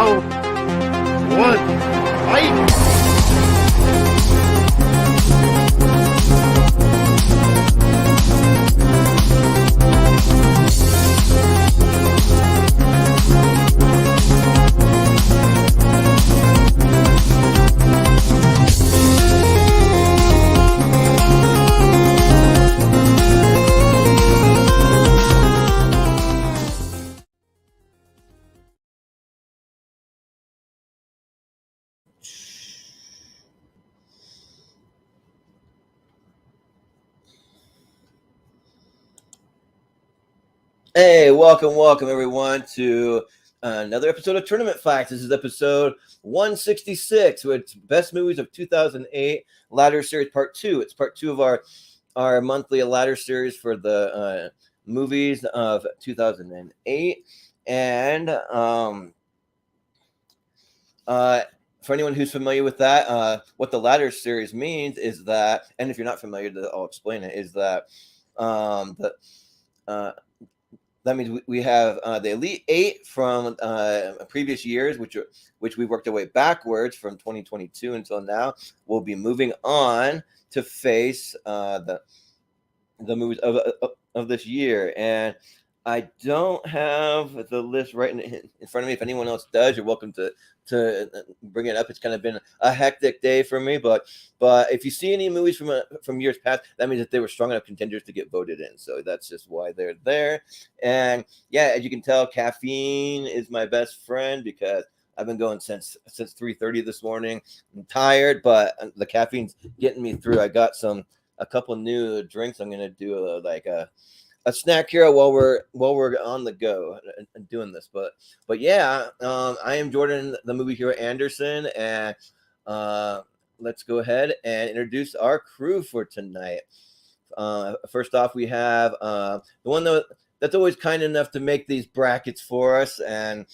round one, fight! Hey, welcome everyone to another episode of Tournament Facts. This is episode 166, with best movies of 2008 ladder series part 2. It's part 2 of our monthly ladder series for the movies of 2008. And for anyone who's familiar with that, what the ladder series means is that, and if you're not familiar, I'll explain it, is that that means we have the Elite Eight from previous years, which we worked our way backwards from 2022 until now. We'll be moving on to face the movies of this year, and I don't have the list right in front of me. If anyone else does, you're welcome to bring it up. It's kind of been a hectic day for me, but if you see any movies from years past, that means that they were strong enough contenders to get voted in. So that's just why they're there. And yeah, as you can tell, caffeine is my best friend because I've been going since 3:30 this morning. I'm tired, but the caffeine's getting me through. I got a couple new drinks. I'm gonna do a snack here while we're on the go and doing this, but yeah, I am Jordan, the movie hero Anderson, and let's go ahead and introduce our crew for tonight. First off, we have the one that's always kind enough to make these brackets for us and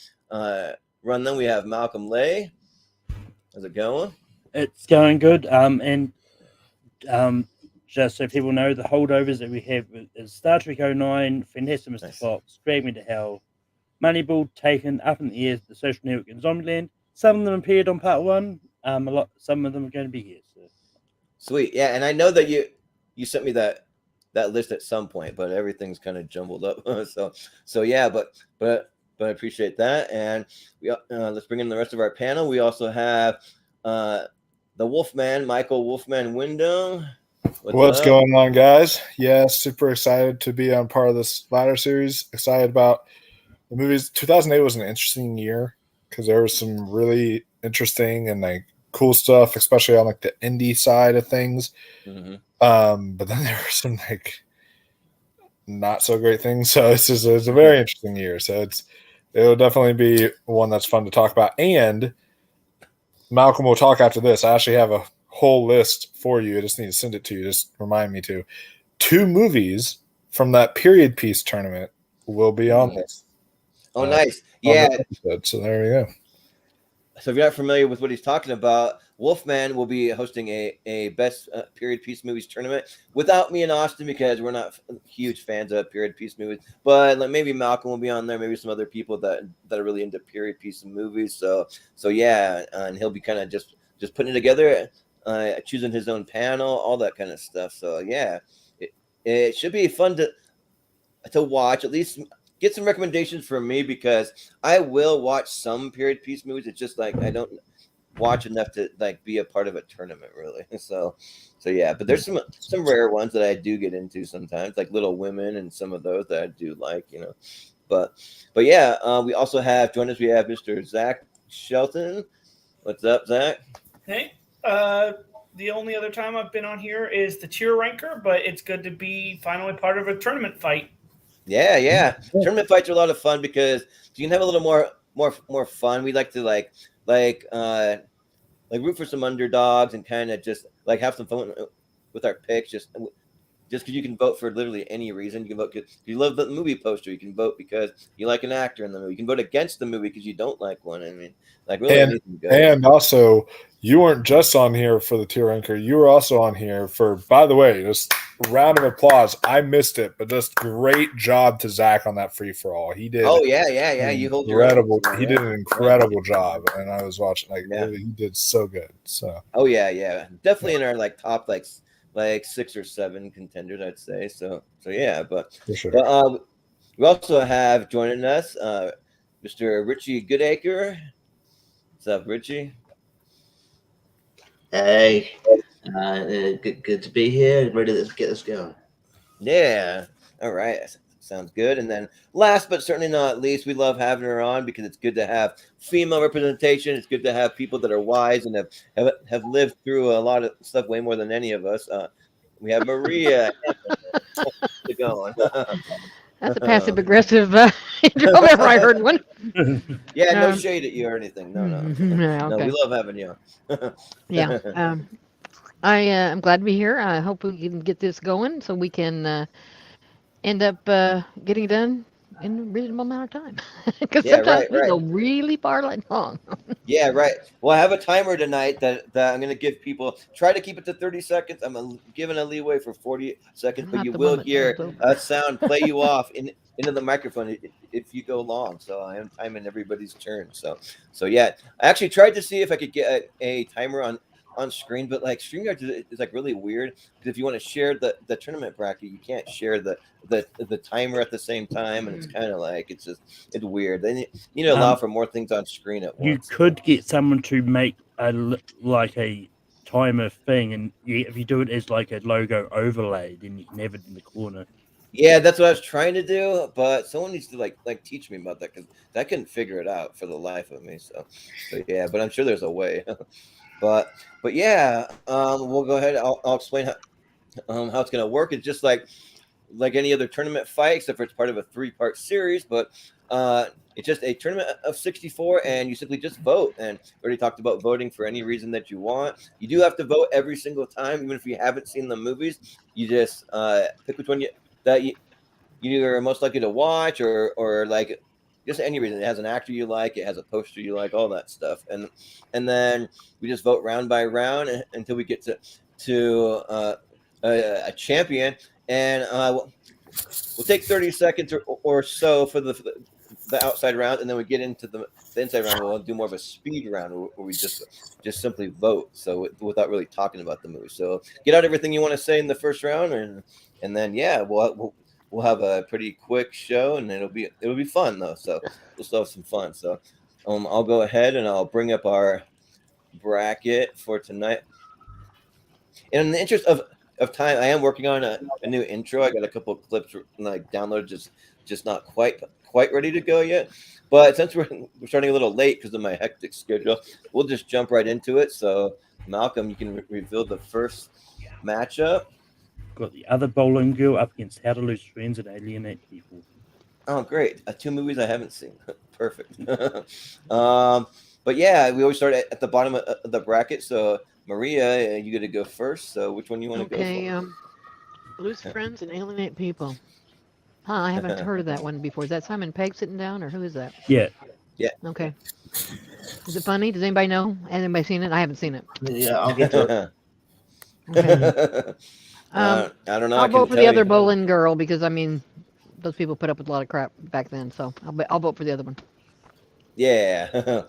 run them. We have Malcolm Lay. How's it going? It's going good. Just so people know, the holdovers that we have is Star Trek 09, Fantastic Mr. Fox, Drag Me to Hell, Moneyball, Taken, Up in the Air, The Social Network, and Zombieland. Some of them appeared on part 1. Some of them are going to be here. So. Sweet, yeah, and I know that you sent me that list at some point, but everything's kind of jumbled up. so yeah, but I appreciate that, and we let's bring in the rest of our panel. We also have the Wolfman, Michael Wolfman Wyndham. What's going on, guys? Yeah, super excited to be on part of this ladder series. Excited about the movies. 2008 was an interesting year because there was some really interesting and like cool stuff, especially on like the indie side of things. Mm-hmm. But then there were some like not so great things. So it's a very interesting year. So it'll definitely be one that's fun to talk about. And Malcolm will talk after this. I actually have a whole list for you. I just need to send it to you. Just remind me to. 2 movies from that period piece tournament will be on this. Oh, nice. Yeah. So there we go. So if you're not familiar with what he's talking about, Wolfman will be hosting a best period piece movies tournament without me and Austin because we're not huge fans of period piece movies. But like maybe Malcolm will be on there, maybe some other people that are really into period piece movies. So yeah, and he'll be kind of just putting it together. Choosing his own panel, all that kind of stuff. So yeah, it should be fun to watch. At least get some recommendations from me because I will watch some period piece movies. It's just like I don't watch enough to like be a part of a tournament really. So yeah, but there's some rare ones that I do get into sometimes, like Little Women and some of those that I do like, But yeah, we also have join us. We have Mr. Zach Shelton. What's up, Zach? Hey. The only other time I've been on here is the tier ranker, but it's good to be finally part of a tournament fight. Yeah. Tournament fights are a lot of fun because you can have a little more fun. We like to like root for some underdogs and kind of just like have some fun with our picks. Just just because you can vote for literally any reason. You can vote because you love the movie poster. You can vote because you like an actor in the movie. You can vote against the movie because you don't like one. I mean, like really anything goes. And also, you weren't just on here for the tier ranker. You were also on here for, by the way, just round of applause. I missed it, but just great job to Zach on that free for all. He did. Oh yeah. You hold your incredible. own. He did an incredible job, and I was watching. Really, he did so good. So. Oh yeah, definitely in our top 6 or 7 contenders, I'd say. So yeah, but for sure. But, we also have joining us, Mr. Richie Goodacre. What's up, Richie? Hey, good to be here. Ready to get this going. Yeah. All right. Sounds good. And then last but certainly not least, we love having her on because it's good to have female representation. It's good to have people that are wise and have lived through a lot of stuff way more than any of us. We have Maria. Going. That's a passive aggressive intro. I've ever heard one. Yeah, no shade at you or anything. No. Okay. No, we love having you. Yeah. I am glad to be here. I hope we can get this going so we can end up getting done in a reasonable amount of time. Because sometimes we go really far long. Yeah, right. Well, I have a timer tonight that I'm going to give people. Try to keep it to 30 seconds. I'm giving a leeway for 40 seconds, but you will hear a sound play you off into the microphone if you go long. So I am timing everybody's turn. So yeah, I actually tried to see if I could get a timer on screen, but StreamYard is really weird because if you want to share the tournament bracket, you can't share the timer at the same time, and it's kind of it's weird. Then you need to allow for more things on screen at once. You could get someone to make a timer thing, and if you do it as a logo overlay, then you can have it in the corner. Yeah, that's what I was trying to do, but someone needs to teach me about that because I couldn't figure it out for the life of me. So yeah, but I'm sure there's a way. But yeah, we'll go ahead. I'll explain how it's going to work. It's just like any other tournament fight, except for it's part of a 3-part series. But it's just a tournament of 64, and you simply just vote. And we already talked about voting for any reason that you want. You do have to vote every single time, even if you haven't seen the movies. You just pick which one you're most likely to watch, or just any reason. It has an actor you like, it has a poster you like, all that stuff, and then we just vote round by round until we get to a champion, and we'll take 30 seconds or so for the outside round, and then we get into the inside round. We'll do more of a speed round where we just simply vote, so without really talking about the movie. So get out everything you want to say in the first round, and then yeah, we'll have a pretty quick show, and it'll be fun though. So we'll still have some fun. So I'll go ahead and I'll bring up our bracket for tonight. And in the interest of time, I am working on a new intro. I got a couple of clips downloaded, just not quite ready to go yet. But since we're starting a little late because of my hectic schedule, we'll just jump right into it. So Malcolm, you can reveal the first matchup. Got The Other Bowling Girl up against How to Lose Friends and Alienate People. Oh, great. 2 movies I haven't seen. Perfect. But yeah, we always start at the bottom of the bracket. So Maria, you got to go first. So which one you want to go for? Lose Friends and Alienate People. I haven't heard of that one before. Is that Simon Pegg sitting down, or who is that? Yeah. Okay. Is it funny? Does anybody know? Has anybody seen it? I haven't seen it. Yeah, I'll get to it. Okay. I don't know. I'll vote for The Other Bowling Girl because those people put up with a lot of crap back then. So I'll vote for the other one. Yeah.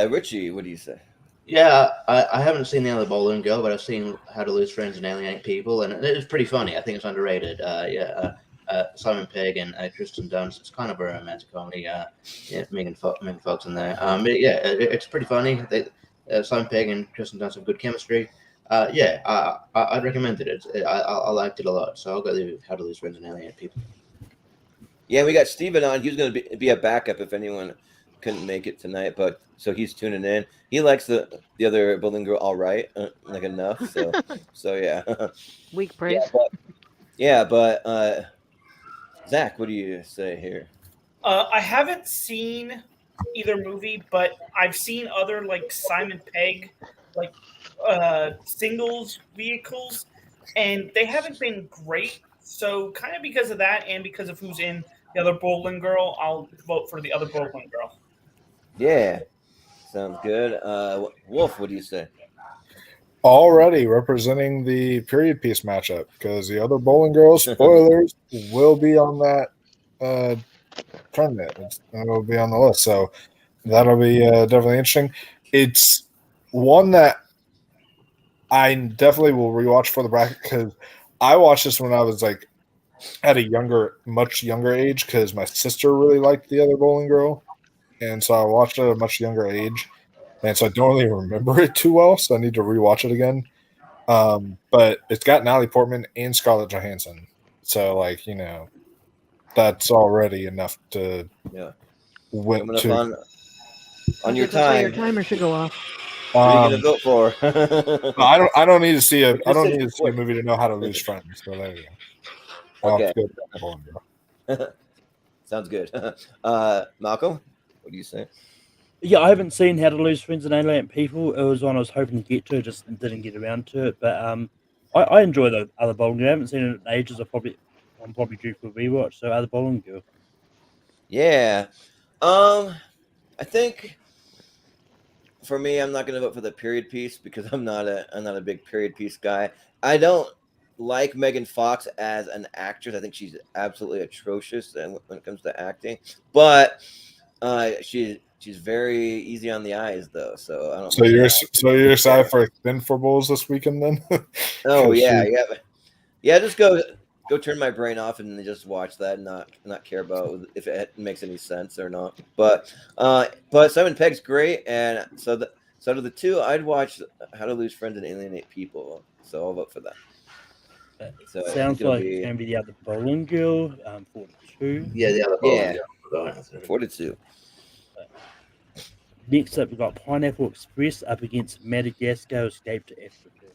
Richie, what do you say? Yeah, I haven't seen The Other Bowling Girl, but I've seen How to Lose Friends and Alienate People, and it was pretty funny. I think it's underrated. Simon Pegg and Kristen Dunst. It's kind of a romantic comedy. Megan Fox in there. It's pretty funny. Simon Pegg and Kristen Dunst have good chemistry. I'd recommend it. I liked it a lot, so I'll go with How to Lose Friends and Alienate People. Yeah, we got Steven on. He was going to be a backup if anyone couldn't make it tonight, but so he's tuning in. He likes the Other Bowling Girl all right, enough. So yeah. Weak praise. But Zach, what do you say here? I haven't seen either movie, but I've seen other Simon Pegg singles vehicles and they haven't been great. So kind of because of that, and because of who's in the other bowling girl, I'll vote for the other bowling girl. Yeah, sounds good. Wolf, what do you say? Already representing the period piece matchup because the other bowling girls, spoilers, will be on that tournament. It'll be on the list. So that'll be definitely interesting. It's one that I definitely will rewatch for the bracket because I watched this when I was like at a much younger age because my sister really liked the other bowling girl. And so I watched it at a much younger age. And so I don't really remember it too well. So I need to rewatch it again. But it's got Natalie Portman and Scarlett Johansson. So, like, that's already enough to win Coming up to. on your Say your time. timer should go off. Who are you gonna vote for? I don't need to see a Just say quick. movie to know how to lose friends. So there you go. I'll have to go to that bowling girl. Sounds good. Malcolm, what do you say? Yeah, I haven't seen How to Lose Friends and Alien People. It was one I was hoping to get to, just didn't get around to it. But I enjoy the other bowling girl. I haven't seen it in ages. I'm probably due for a rewatch. So other bowling girl. Yeah, I think for me, I'm not going to vote for the period piece because I'm not a big period piece guy. I don't like Megan Fox as an actress. I think she's absolutely atrocious when it comes to acting. But she's very easy on the eyes, though. So I don't. You're excited for Spin for Bowls this weekend, then? Oh yeah. Just go turn my brain off and just watch that and not care about if it makes any sense or not. But Simon Pegg's great, and so out of the two, I'd watch How to Lose Friends and Alienate People. So I'll vote for that. So Sounds like it's going to be the other bowling girl. 42. Yeah, the other bowling girl. 42. Next up, we've got Pineapple Express up against Madagascar Escape to Africa.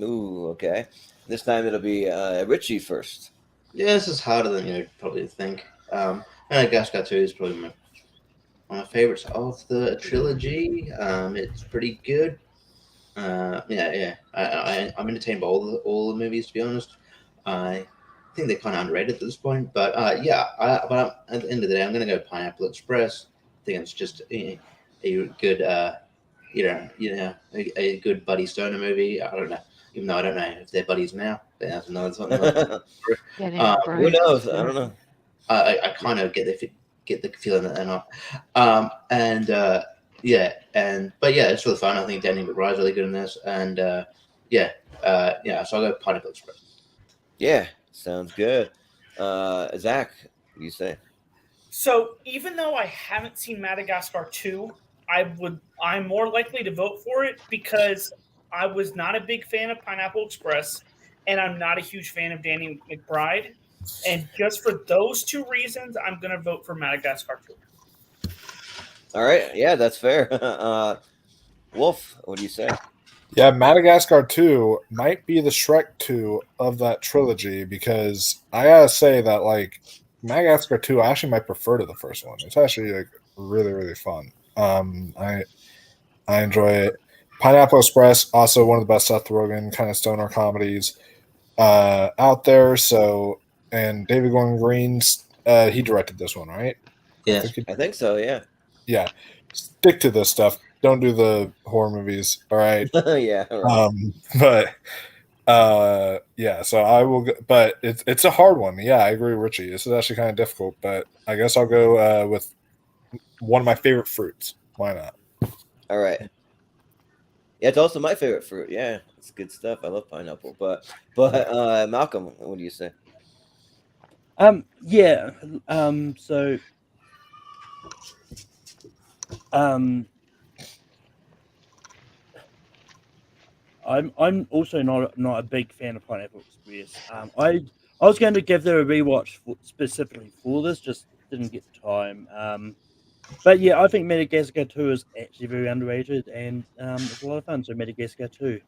Ooh, okay. This time it'll be Richie first. Yeah, this is harder than you'd probably think. Madagascar 2 is probably one of my favorites of the trilogy. It's pretty good. I'm entertained by all the movies, to be honest. I think they're kind of underrated at this point, but at the end of the day, I'm going to go Pineapple Express. I think it's just a good, a good Buddy Stoner movie. I don't know, even though I don't know if they're buddies now. But that's another something. Who knows? I don't know. I kind of get the feeling that they're not. But it's really fun. I think Danny McBride's really good in this, and so I'll go Pineapple Express. Yeah, sounds good. Zach, what do you say? So even though I haven't seen Madagascar 2, I'm more likely to vote for it because I was not a big fan of Pineapple Express, and I'm not a huge fan of Danny McBride. And just for those two reasons, I'm going to vote for Madagascar 2. All right. Yeah, that's fair. Wolf, what do you say? Yeah, Madagascar 2 might be the Shrek 2 of that trilogy because I gotta say that, like, Madagascar 2 I actually might prefer to the first one. It's actually, like, really, really fun. I enjoy it. Pineapple Express, also one of the best Seth Rogen kind of stoner comedies out there. So, and David Gordon Green's, he directed this one, right? Yeah, I think so. Yeah. Yeah. Stick to this stuff. Don't do the horror movies. All right. Yeah. Right. So I will go, but it's a hard one. Yeah, I agree with Richie. This is actually kind of difficult, but I guess I'll go with one of my favorite fruits. Why not? All right. Yeah, it's also my favorite fruit. Yeah, it's good stuff. I love pineapple. But Malcolm, what do you say? I'm also not a big fan of Pineapple Express. I was going to give them a rewatch specifically for this, just didn't get the time. But yeah, I think Madagascar 2 is actually very underrated, and it's a lot of fun. So Madagascar 2.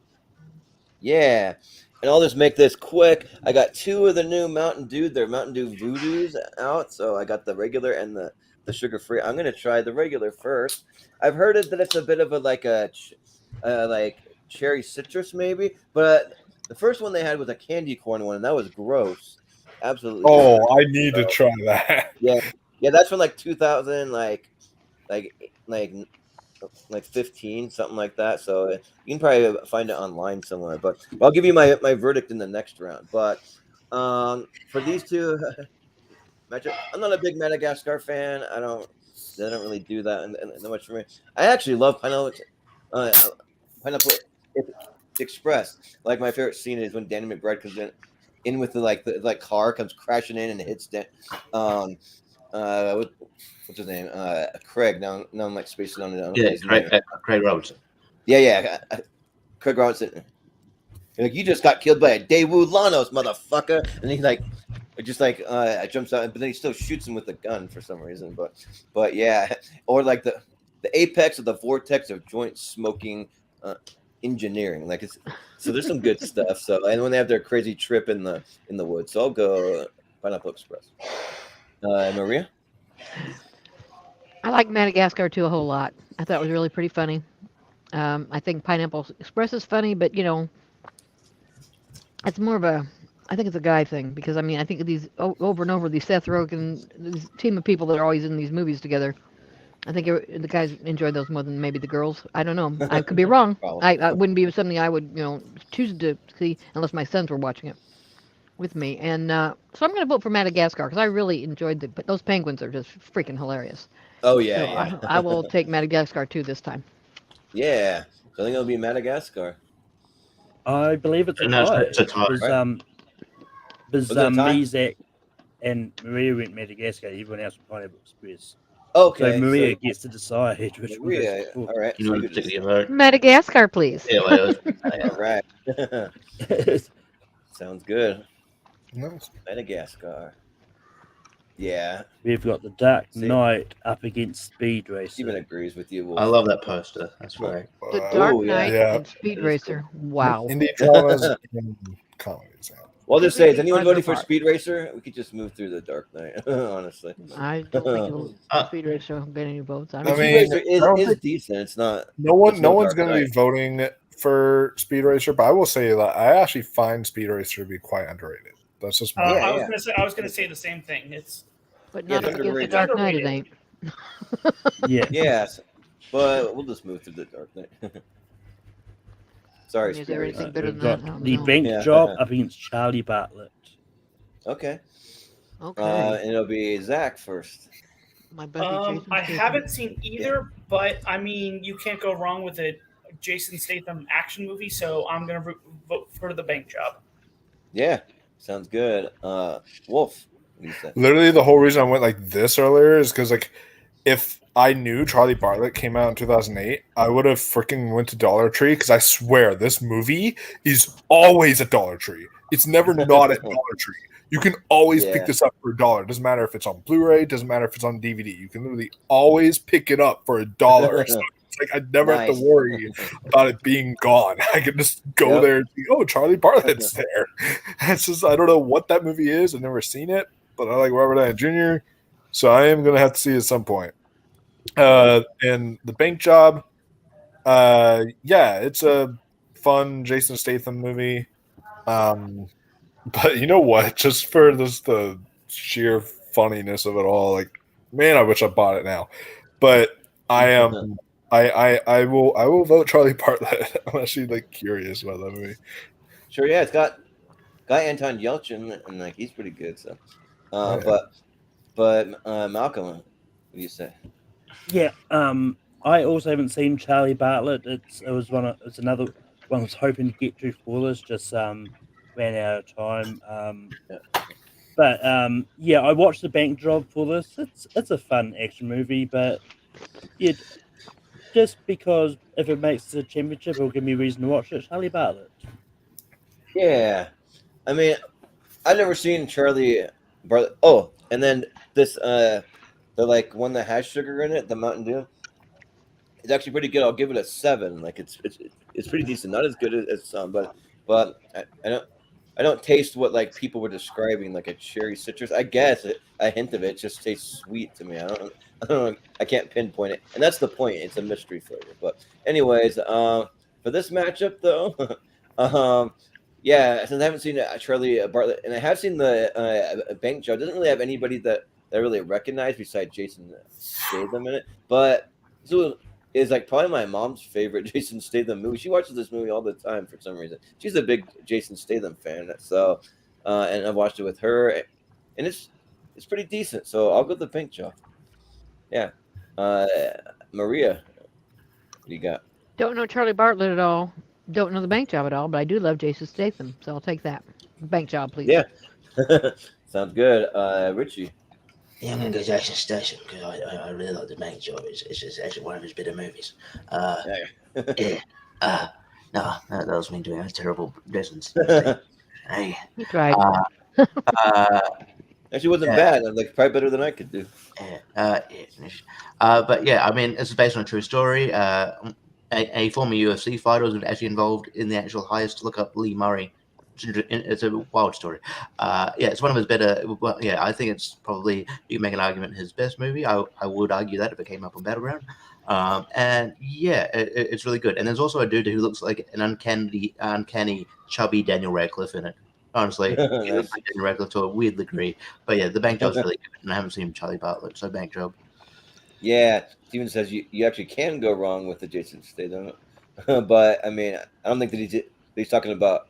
Yeah, and I'll just make this quick. I got two of the new Mountain Dew. They're Mountain Dew Voodoos out, so I got the regular and the sugar free. I'm gonna try the regular first. I've heard that it's a bit of a like cherry citrus maybe, but The first one they had was a candy corn one, and that was gross. Absolutely. Oh, I need to try that. Yeah, that's from like 2000, like 15, something like that. So you can probably find it online somewhere. But I'll give you my verdict in the next round. But for these two matchup, I'm not a big Madagascar fan. They don't really do that and much for me. I actually love Pineapple Express. Like my favorite scene is when Danny McBride comes in with the car comes crashing in and hits what's his name? Craig. Now I'm like spacing on it. Yeah, Craig Robertson. Yeah. Craig Robertson. Like, you just got killed by a Daewoo Lanos, motherfucker. And he jumps out, but then he still shoots him with a gun for some reason. But yeah, or like the apex of the vortex of joint smoking engineering. So there's some good stuff. So, and when they have their crazy trip in the woods, so I'll go Pineapple Express. Maria. I like Madagascar 2 a whole lot. I thought it was really pretty funny. I think Pineapple Express is funny, but it's more of I think it's a guy thing because I think these over and over these Seth Rogen, this team of people that are always in these movies together. I think the guys enjoy those more than maybe the girls. I don't know. I could be wrong. I wouldn't be something I would choose to see unless my sons were watching it with me. And so I'm going to vote for Madagascar because I really enjoyed but those penguins are just freaking hilarious. Oh yeah, so yeah. I will take Madagascar 2 this time. Yeah, so I think it'll be Madagascar. I believe it's a tie. Me, Zach, and Maria went Madagascar. Everyone else went Pineapple Express. Okay, so Maria gets to decide which one goes before. All right. You know, particularly Madagascar, please. Yeah, well, all right. Sounds good. Nice. Madagascar. Yeah. We've got the Dark Knight up against Speed Racer. Steven agrees with you. Wolf. I love that poster. That's right. The Dark Knight and Speed Racer. Wow. Indie dramas and comedies. Well, I'll just say, is anyone voting for Speed Racer? We could just move through the Dark Knight, honestly. I don't think Speed Racer will get any votes. Speed Racer is decent. It's not. No one's going to be voting for Speed Racer, but I will say that I actually find Speed Racer to be quite underrated. That's just I was going to say the same thing. But not against the Dark Knight, it ain't. Yeah. Yes, but we'll just move to the Dark Knight. Sorry, is there anything better than that? The bank job up against Charlie Bartlett. Okay. Okay. And it'll be Zach first. My buddy I haven't seen either, but you can't go wrong with a Jason Statham action movie, so I'm going to vote for the bank job. Yeah, sounds good. Wolf. Literally, the whole reason I went like this earlier is because, if I knew Charlie Bartlett came out in 2008, I would have freaking went to Dollar Tree because I swear this movie is always at Dollar Tree. It's never not at Dollar Tree. You can always pick this up for $1. Doesn't matter if it's on Blu-ray. Doesn't matter if it's on DVD. You can literally always pick it up for $1. So it's I never have to worry about it being gone. I can just go there and see, Charlie Bartlett's there. It's just, I don't know what that movie is. I've never seen it. But I like Robert Downey Jr., so I am going to have to see it at some point. And the bank job, it's a fun Jason Statham movie. But you know what? Just for the sheer funniness of it all, man, I wish I bought it now. But I am, I will vote Charlie Bartlett. I'm actually curious about that movie. Sure, yeah, it's got Anton Yelchin, and he's pretty good. So. But Malcolm, what do you say? Yeah, I also haven't seen Charlie Bartlett. It's another one I was hoping to get to for this, just ran out of time. But I watched The Bank Job for this. It's a fun action movie, but just because if it makes the championship, it'll give me a reason to watch it. Charlie Bartlett. Yeah, I've never seen Charlie. Oh, and then this the one that has sugar in it, the Mountain Dew. It's actually pretty good. I'll give it a 7. It's pretty decent. Not as good as some, but I don't taste what people were describing, like a cherry citrus. I guess a hint of it just tastes sweet to me. I don't know. I can't pinpoint it, and that's the point. It's a mystery flavor. But anyways, for this matchup though, Yeah, since I haven't seen Charlie Bartlett, and I have seen the Bank Job. It doesn't really have anybody that I really recognize besides Jason Statham in it. But so is like probably my mom's favorite Jason Statham movie. She watches this movie all the time for some reason. She's a big Jason Statham fan. So, and I've watched it with her, and it's pretty decent. So I'll go with the Bank Job. Yeah, Maria, what do you got? Don't know Charlie Bartlett at all. Don't know the bank job at all, but I do love Jason Statham, so I'll take that. Bank job, please. Yeah, sounds good. Richie. Yeah, I'm gonna go Jason Statham because I really like the main job. It's actually one of his better movies. Yeah. No, that was me doing a terrible Jason Statham. Hey. You tried. Actually, wasn't bad. Like probably better than I could do. But yeah, I mean, it's based on a true story. A former UFC fighter was actually involved in the actual heist. Look up Lee Murray. It's a wild story. Yeah, it's one of his better. Well, yeah, I think it's probably, you can make an argument, his best movie. I would argue that if it came up on Battleground. And yeah, it's really good. And there's also a dude who looks like an uncanny chubby Daniel Radcliffe in it. Honestly, he looks like Daniel Radcliffe to a weird degree. But yeah, the Bank Job's really good, and I haven't seen Charlie Bartlett, so Bank Job. Yeah, Steven says you actually can go wrong with the Jason Statham, but I mean, I don't think that he's talking about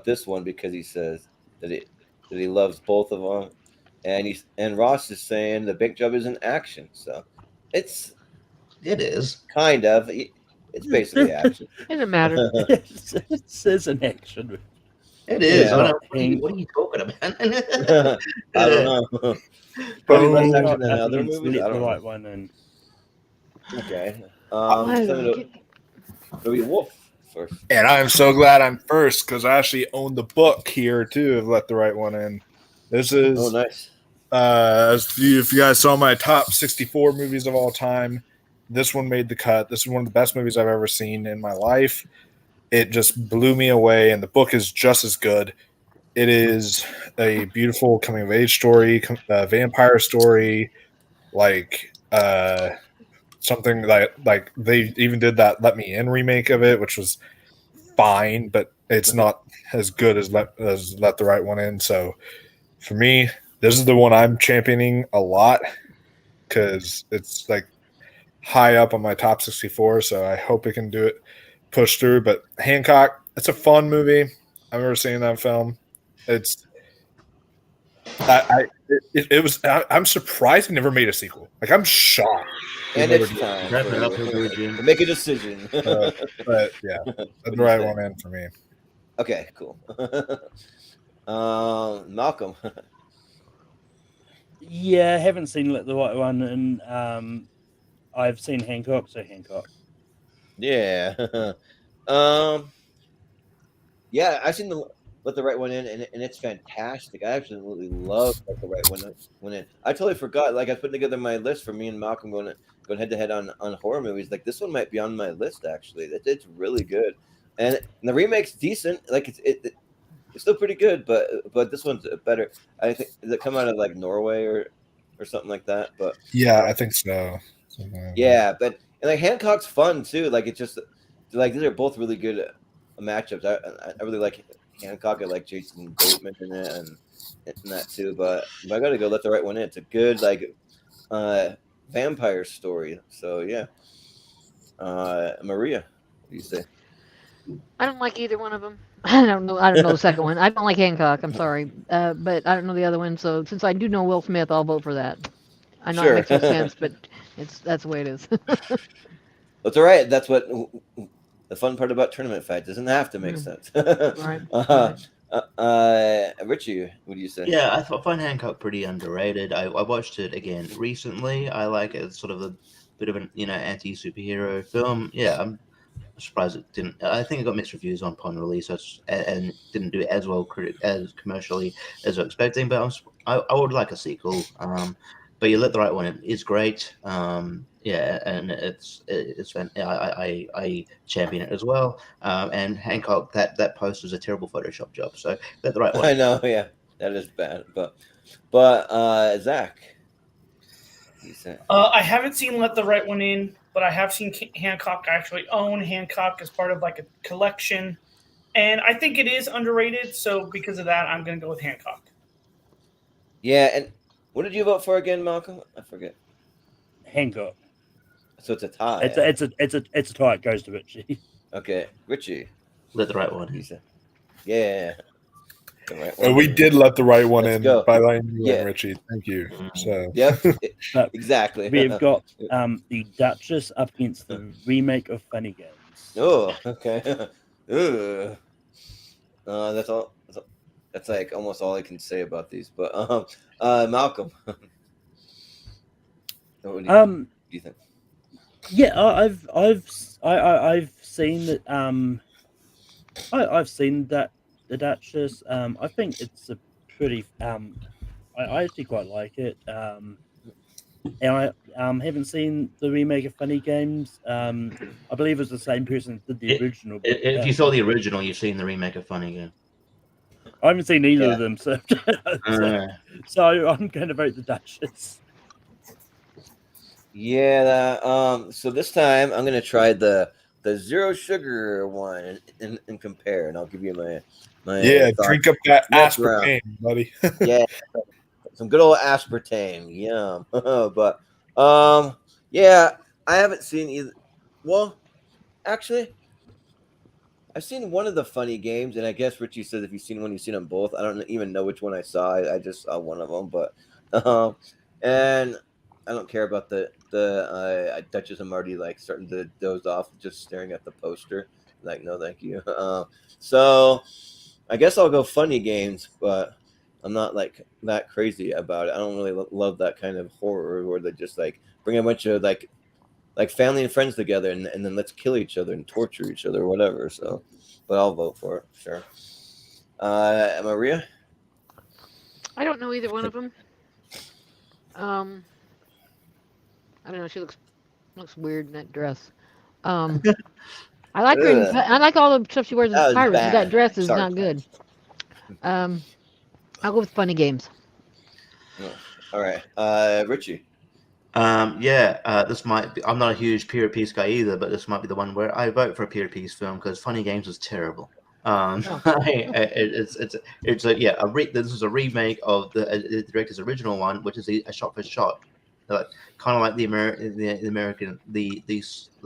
this one because he says that he loves both of them, and Ross is saying the Bank Job is an action, so it is kind of it's basically action. Doesn't matter. It says an action. It is. Yeah. What are you talking about? I don't know. Probably less action than other movies. I don't know. Right one in. Okay. Well, It'll be Wolf first. And I'm so glad I'm first because I actually own the book here too of Let the Right One In. This is nice. If you guys saw my top 64 movies of all time, this one made the cut. This is one of the best movies I've ever seen in my life. It just blew me away, and the book is just as good. It is a beautiful coming of age story, vampire story, like something like they even did that Let Me In remake of it, which was fine, but it's not as good as Let the Right One In. So for me, this is the one I'm championing a lot because it's like high up on my top 64. So I hope it can do it, push through. But Hancock, it's a fun movie. I've never seen that film. I'm surprised he never made a sequel. Like, I'm shocked. And it's time to make a decision. But yeah, that's the right one in for me. Okay, cool. Malcolm. Yeah, I haven't seen Let the Right One, and I've seen Hancock, so Hancock. Yeah. Yeah, I've seen Let the Right One In, and it's fantastic. I absolutely love Let the Right One In. I totally forgot. Like, I was putting together my list for me and Malcolm going head to head on horror movies. Like, this one might be on my list actually. It's really good, and the remake's decent. Like, it's still pretty good, but this one's better. I think does it come out of like Norway or something like that? But yeah, I think so. Yeah, but and like Hancock's fun too. Like, it's just like these are both really good matchups. I really like Hancock. I like Jason Bateman in it and that too. But I got to go Let the Right One In. It's a good like vampire story. So yeah, Maria, what do you say? I don't like either one of them. I don't know the second one. I don't like Hancock. I'm sorry, but I don't know the other one. So since I do know Will Smith, I'll vote for that. I know it makes no sense, but that's the way it is. That's all right. That's what the fun part about tournament fights doesn't have to make sense. Right. Richie, what do you say? Yeah, I find Hancock pretty underrated. I watched it again recently. I like it. It's sort of a bit of an anti-superhero film. Yeah, I'm surprised it didn't. I think it got mixed reviews upon release, and didn't do as well as commercially as I was expecting. But I would like a sequel. But You Let the Right One In is great. Yeah, and it's I champion it as well. And Hancock, that post was a terrible Photoshop job. So Let the Right One. I know, yeah, that is bad. But Zach, you say? I haven't seen Let the Right One In, but I have seen Hancock. I actually own Hancock as part of like a collection. And I think it is underrated. So because of that, I'm going to go with Hancock. Yeah, and what did you vote for again, Malcolm? I forget. Hancock. So it's a tie. It's a tie. It goes to Richie. Okay, Richie. Let the right one. You said, yeah. The right And one we in. did let the right one Let's in go. by letting you Yeah. in, Richie. Thank you. So Yep. But Exactly. we've got the Duchess up against the remake of Funny Games. Oh, okay. Ugh. That's all. That's like almost all I can say about these. But Malcolm. What do you think? Yeah, I've seen that. I've seen that the Duchess. I think it's a pretty. I actually quite like it. And I haven't seen the remake of Funny Games. I believe it's the same person that did the original. But, If you saw the original, you've seen the remake of Funny Game. I haven't seen either Yeah. of them, so I'm going to vote the Duchess. Yeah. So this time I'm gonna try the zero sugar one and compare, and I'll give you my yeah, thoughts. drink up that Next round. aspartame, buddy. Yeah, some good old aspartame. Yum. But yeah, I haven't seen either. Well, actually, I've seen one of the Funny Games, and I guess Richie says if you've seen one, you've seen them both. I don't even know which one I saw. I just saw one of them, but and I don't care about the Duchess and Marty like starting to doze off, just staring at the poster. Like, no, thank you. So I guess I'll go Funny Games, but I'm not like that crazy about it. I don't really love that kind of horror where they just like bring a bunch of like family and friends together and then let's kill each other and torture each other or whatever. So, but I'll vote for it, sure. Maria? I don't know either one of them. I don't know. She looks weird in that dress. I like her. Ugh. I like all the stuff she wears That as was pirates, but that bad. dress is Sorry. not good. I'll go with Funny Games. All right. Richie? This might be. I'm not a huge period piece guy either, but this might be the one where I vote for a period piece film because Funny Games was terrible. This is a remake of the director's original one, which is a shot for shot, like kind of like the American the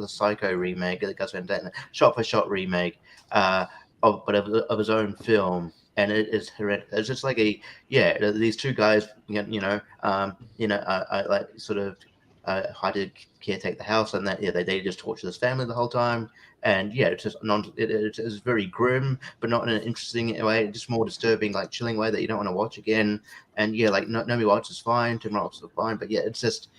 Psycho remake, the Gus Van Sant shot for shot remake, of his own film. And it is horrendous. It's just like these two guys, like sort of how to caretake the house, and that they just torture this family the whole time, and it's just it's very grim, but not in an interesting way, just more disturbing, like chilling way that you don't want to watch again. And Naomi Watts is fine, Tim Robbins is fine, but it just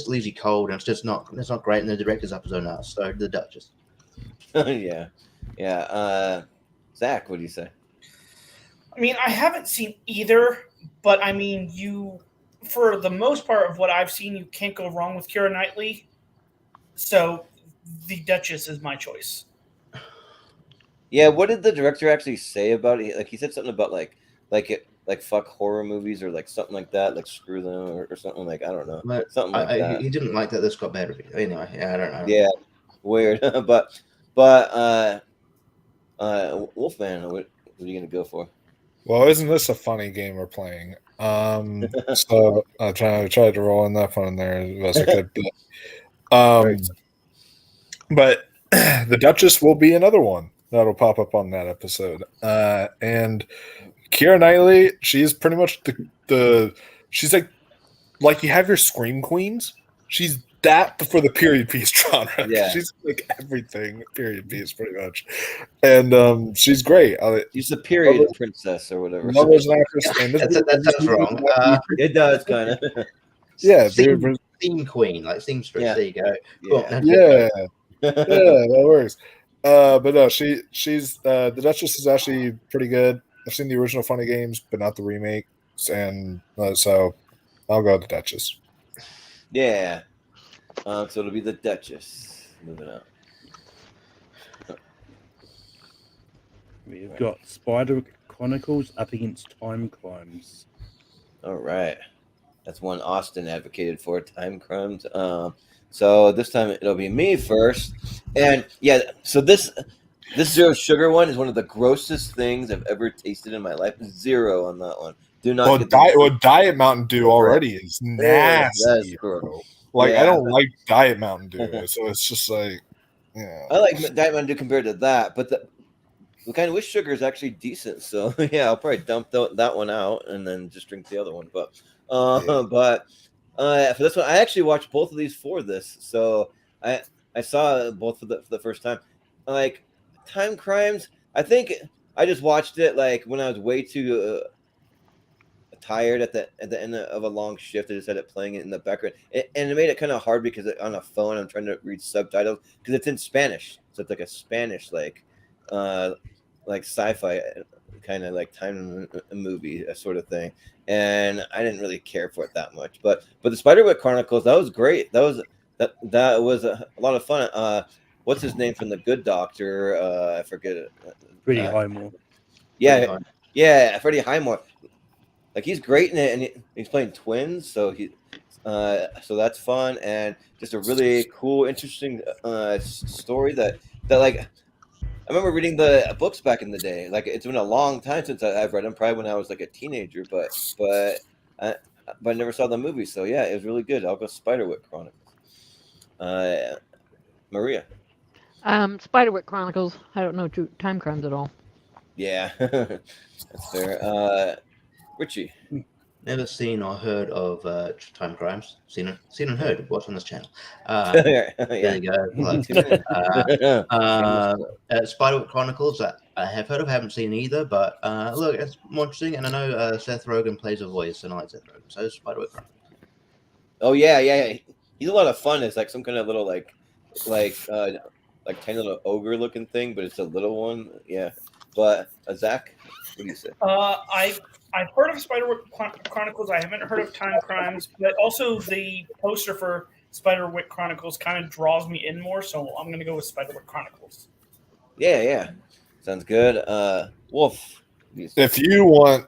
leaves you cold, and it's not great. And the director's up his own ass, so the Duchess. Yeah. Zach, what do you say? I mean, I haven't seen either, but I mean, for the most part of what I've seen, you can't go wrong with Keira Knightley. So the Duchess is my choice. Yeah, what did the director actually say about it? Like, he said something about like fuck horror movies or like something like that, like screw them or something, like, I don't know, something like that. He didn't like that this got better. Anyway, I don't know. Yeah, weird. but Wolfman, what are you gonna go for? Well, isn't this a funny game we're playing? So I tried to roll enough on there as best I could. But the Duchess will be another one that'll pop up on that episode. And Keira Knightley, she's pretty much she's like you have your Scream Queens. She's that for the period piece genre. Yeah. She's like everything period piece pretty much. And she's great. She's a period princess or whatever. Love as an actress. And That sounds wrong. It does kind of. Yeah, theme queen, like seamstress. Yeah. There you go. Yeah. That works. But no, she's the Duchess is actually pretty good. I've seen the original Funny Games, but not the remakes, and so I'll go with the Duchess. Yeah. So it'll be the Duchess. Moving on. We've got Spider Chronicles up against Time Crimes. All right. That's one Austin advocated for, Time Crimes. So this time it'll be me first. And so this This zero sugar one is one of the grossest things I've ever tasted in my life. 0 on that one. Do not Well, get the Diet Mountain Dew already is nasty. that is bro. gross. Like Yeah. I don't like Diet Mountain Dew, so it's just like, I like Diet Mountain Dew compared to that, but the kind with sugar is actually decent. So yeah, I'll probably dump that one out and then just drink the other one. But for this one, I actually watched both of these for this, so I saw both for the first time. Like Time Crimes, I think I just watched it like when I was way too tired at the end of a long shift. I just had it playing in the background, and it made it kind of hard because on a phone I'm trying to read subtitles because it's in Spanish, so it's like a Spanish like sci-fi kind of like time movie sort of thing, and I didn't really care for it that much. But the Spiderwick Chronicles, that was great. That was a lot of fun. What's his name from the Good Doctor? I forget it. Freddie Highmore. Yeah, Freddie Highmore. Like he's great in it, and he's playing twins, so so that's fun, and just a really cool, interesting story that like I remember reading the books back in the day. Like it's been a long time since I've read them, probably when I was like a teenager, but I never saw the movie, so yeah, it was really good. I'll go Spiderwick Chronicles. Maria. Spiderwick Chronicles. I don't know Time Crimes at all. Yeah, that's fair. Richie. Never seen or heard of Time Crimes. Seen and heard. Watch on this channel. Yeah. There you go. Spiderwick Chronicles. I have heard of. Haven't seen either. But look, it's more interesting. And I know Seth Rogen plays a voice, and I like Seth Rogen. So Spiderwick Chronicles. Oh yeah. He's a lot of fun. It's like some kind of little like tiny little ogre looking thing, but it's a little one. Yeah. But Zach, what do you say? I've heard of Spiderwick Chronicles. I haven't heard of Time Crimes, but also the poster for Spiderwick Chronicles kind of draws me in more, so I'm going to go with Spiderwick Chronicles. Yeah. Sounds good. Wolf. if you want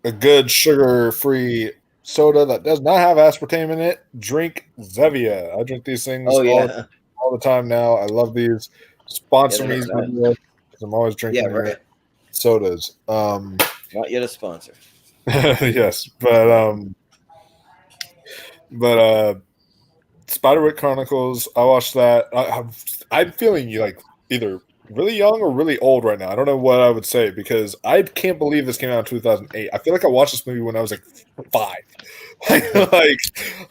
a good sugar-free soda that does not have aspartame in it, drink Zevia. I drink these things all the time now. I love these. Sponsor me, because I'm always drinking sodas. Not yet a sponsor. Yes, but Spiderwick Chronicles, I watched that. I'm feeling like either really young or really old right now. I don't know what I would say because I can't believe this came out in 2008. I feel like I watched this movie when I was like 5.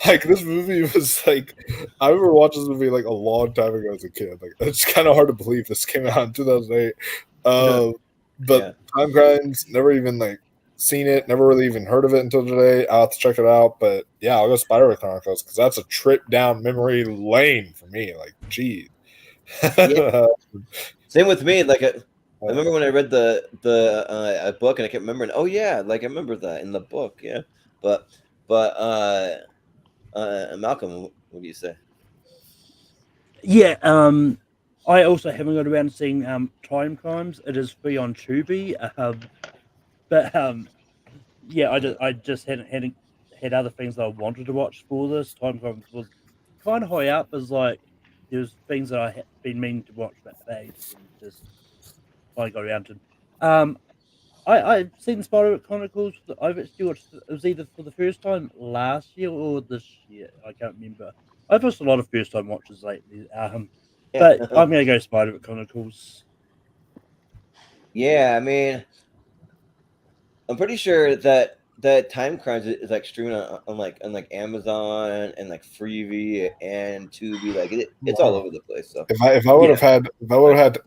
like this movie was like, I remember watching this movie like a long time ago as a kid. Like it's kind of hard to believe this came out in 2008. But Time Crimes, never even like seen it, never really even heard of it until today. I'll have to check it out. But yeah, I'll go Spiderwick Chronicles because that's a trip down memory lane for me. Like, geez. Same with me. Like I remember when I read the book and I kept remembering. Oh yeah, like I remember that in the book. Yeah, but Malcolm, what do you say? Yeah, I also haven't got around to seeing Time Crimes. It is free on Tubi, yeah, I just hadn't had other things that I wanted to watch for this. Time Crimes was kind of high up as like there's things that I had been meaning to watch that day, and just I got around to. I've seen Spiderwick Chronicles. I've actually watched it was either for the first time last year or this year. I can't remember. I've watched a lot of first time watches lately. But I'm gonna go Spiderwick Chronicles. Yeah, I mean, I'm pretty sure that Time Crimes is like streaming on like Amazon and like Freevee and Tubi. Like it's all over the place. So if I would have had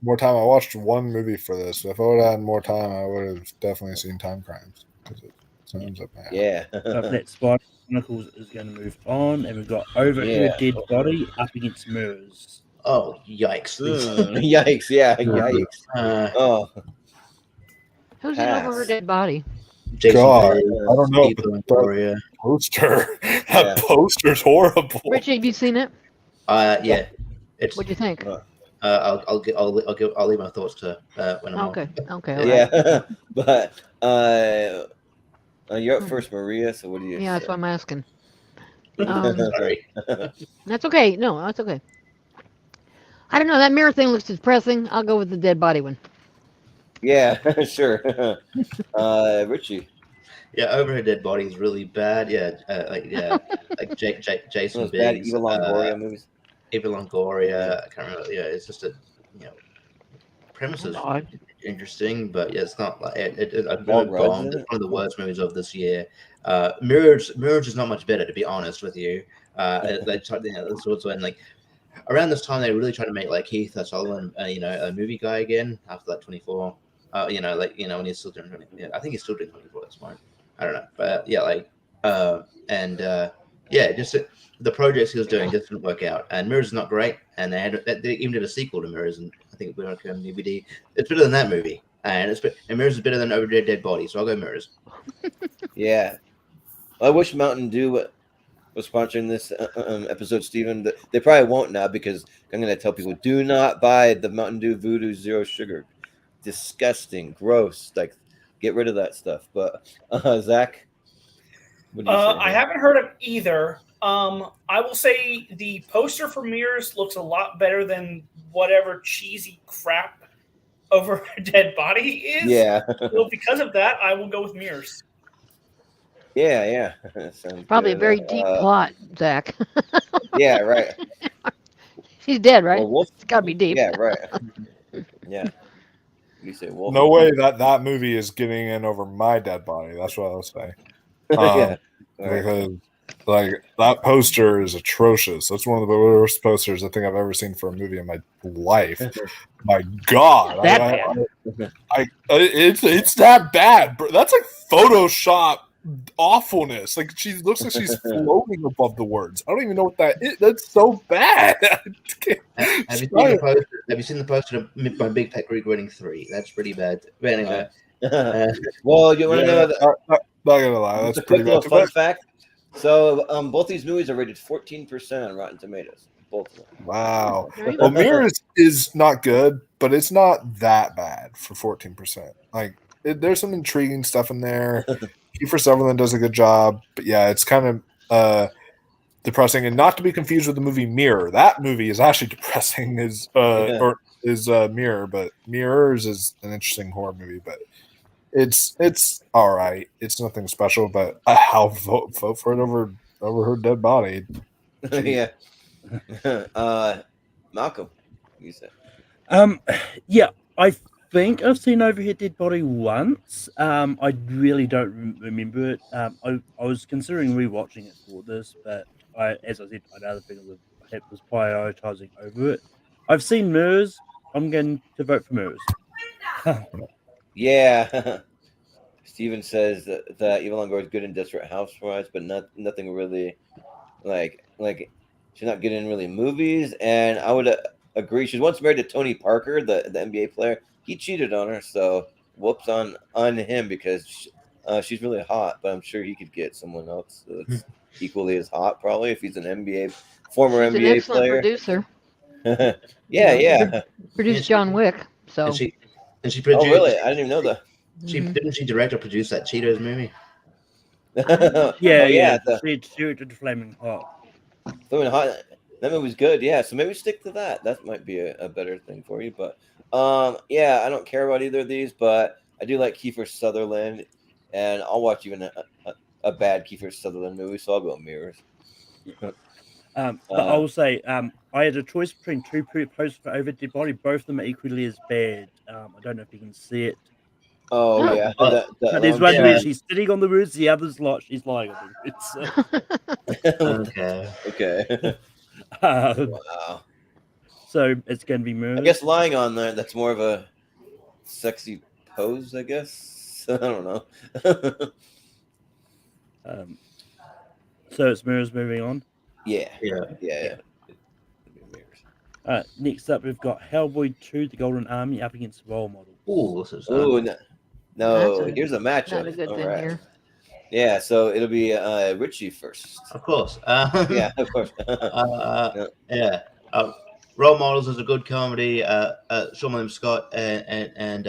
more time, I watched one movie for this. If I would have had more time, I would have definitely seen Time Crimes because it sounds up my alley. Yeah. That Spiderwick Chronicles is going to move on, and we've got Over Her Dead Body up against Mirrors. Oh, yikes. Yikes, yeah, yikes. Oh. Who's in Over Her Dead Body? Jason God, Berry, I don't know. That Poster's horrible. Richie, have you seen it? Yeah. What'd you think? I'll leave my thoughts to when I'm okay. Yeah, but you're up first, Maria. So what do you? Yeah, that's what I'm asking. Sorry. That's okay. No, that's okay. I don't know. That mirror thing looks depressing. I'll go with the dead body one. Yeah, sure. Richie. Yeah, Overhead Dead Body is really bad. Yeah, like One Jason of those bad Biggs, Eva Longoria movies. Eva Longoria. I can't remember. Yeah, it's just a premise Oh is God. interesting, but yeah, it's not like a Paul good Rudd's bomb. in It's it? one of the worst movies of this year. Mirrors is not much better, to be honest with you. They tried, this was when like around this time they were really trying to make like Keith Sutherland, a movie guy again after that 24. When he's still doing 20. Yeah, I think he's still doing 24 at this point. I don't know, but just the projects he was doing just didn't work out. And Mirrors is not great, and they even did a sequel to Mirrors, and I think we're going to come DVD. It's better than that movie, and Mirrors is better than Overdead Dead Body, so I'll go Mirrors. Yeah. I wish Mountain Dew was sponsoring this episode, Steven. They probably won't now because I'm going to tell people do not buy the Mountain Dew Voodoo Zero Sugar. Disgusting, gross. Like, get rid of that stuff. But Zach, what do you say? I haven't heard of either. I will say the poster for Mirrors looks a lot better than whatever cheesy crap over a dead body is. Yeah. So because of that, I will go with Mirrors. Yeah. Sounds Probably good. a very deep plot, Zach. Yeah, right. He's dead, right? Well, Wolf. It's got to be deep. Yeah, right. Yeah. You say Wolf. No way that movie is getting in over my dead body. That's what I was saying. Yeah. Right. Because like that poster is atrocious. That's one of the worst posters I think I've ever seen for a movie in my life. My God, it's that bad, bro. That's like Photoshop awfulness. Like she looks like she's floating above the words. I don't even know what that is. That's so bad. Have you seen the poster of My Big Pet Greek Wedding 3? That's pretty bad. But anyway, Well, you want to know not gonna lie, that's a pretty quick little bad. fun fact. So, both these movies are rated 14% on Rotten Tomatoes. Both of them. Wow. Right. Well, Mirrors is not good, but it's not that bad for 14%. Like, there's some intriguing stuff in there. Kiefer Sutherland does a good job, but yeah, it's kind of depressing. And not to be confused with the movie Mirror. That movie is actually depressing. Mirror, but Mirrors is an interesting horror movie, but it's all right. It's nothing special, but I'll vote for it over her dead body. Yeah. Malcolm, you said. Yeah, I think I've seen Overhead Dead Body once. I really don't remember it. I was considering rewatching it for this, but as I said, I'd other things that was prioritizing over it. I've seen Mirrors. I'm going to vote for Mirrors. Yeah. Steven says that Eva Longoria is good in Desperate Housewives, but nothing really like she's not good in really movies. And I would agree. She's once married to Tony Parker, the NBA player. He cheated on her, so whoops on him because she's really hot. But I'm sure he could get someone else that's equally as hot, probably if he's an former She's NBA an excellent player. producer. Yeah. Produced John Wick. So. And she produced. Oh, really? I didn't even know that. Didn't she direct or produce that Cheetos movie? Yeah. She did Flaming Hot. Flaming Hot. That movie was good. Yeah, so maybe stick to that. That might be a better thing for you. But yeah, I don't care about either of these, but I do like Kiefer Sutherland, and I'll watch even a bad Kiefer Sutherland movie. So I'll go Mirrors. But I will say, I had a choice between two posters for Overhead Dead Body. Both of them are equally as bad. I don't know if you can see it. Oh yeah, But there's one where she's sitting on the roots, the other's she's lying on the roots. Okay. Wow. So it's going to be Mirrors. I guess lying on there, that's more of a sexy pose, I guess. I don't know. So it's Mirrors moving on. Yeah. Next up, we've got Hellboy 2, The Golden Army, up against Role Model. Ooh, this is no. Here's a matchup. Not a good thing here. Yeah, so it'll be Richie first. Of course. Yeah, of course. Yeah. Role Models is a good comedy. Sean William Scott and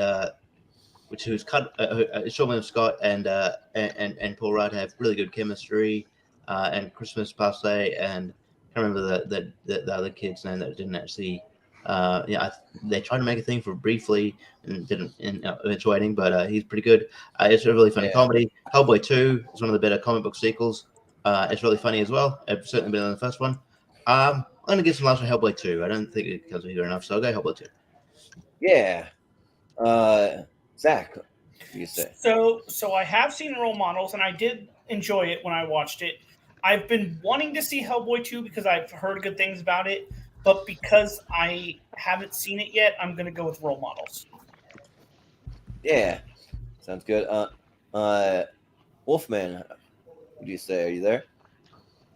Sean William Scott and Paul Rudd have really good chemistry. And Christmas Passe and I can't remember the other kid's name that didn't actually They tried to make a thing for briefly and didn't eventuating, but he's pretty good. It's a really funny comedy. Hellboy 2 is one of the better comic book sequels. It's really funny as well. It's certainly better than the first one. I'm going to give some love for Hellboy 2. I don't think it comes here enough, so I'll go Hellboy 2. Yeah. Zach, what do you say? So I have seen Role Models, and I did enjoy it when I watched it. I've been wanting to see Hellboy 2 because I've heard good things about it, but because I haven't seen it yet, I'm going to go with Role Models. Yeah, sounds good. Wolfman, what do you say? Are you there?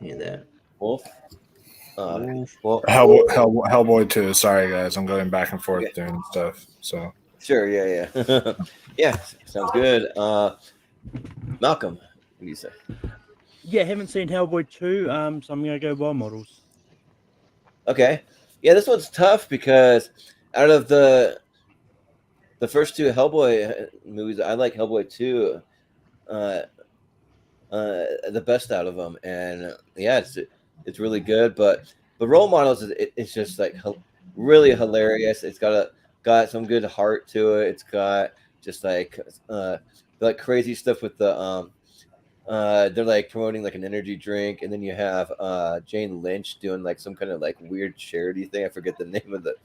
Yeah, there. Wolf? Hellboy 2. Sorry, guys. I'm going back and forth doing stuff. So sure, yeah. Yeah, sounds good. Malcolm, what do you say? Yeah, haven't seen Hellboy 2, so I'm going to go Role Models. Okay. Yeah, this one's tough because out of the first two Hellboy movies, I like Hellboy 2 the best out of them. And yeah, it's really good. But Role Models, it's just like really hilarious. It's got some good heart to it. It's got just like crazy stuff with the they're like promoting like an energy drink, and then you have Jane Lynch doing like some kind of like weird charity thing. I forget the name of the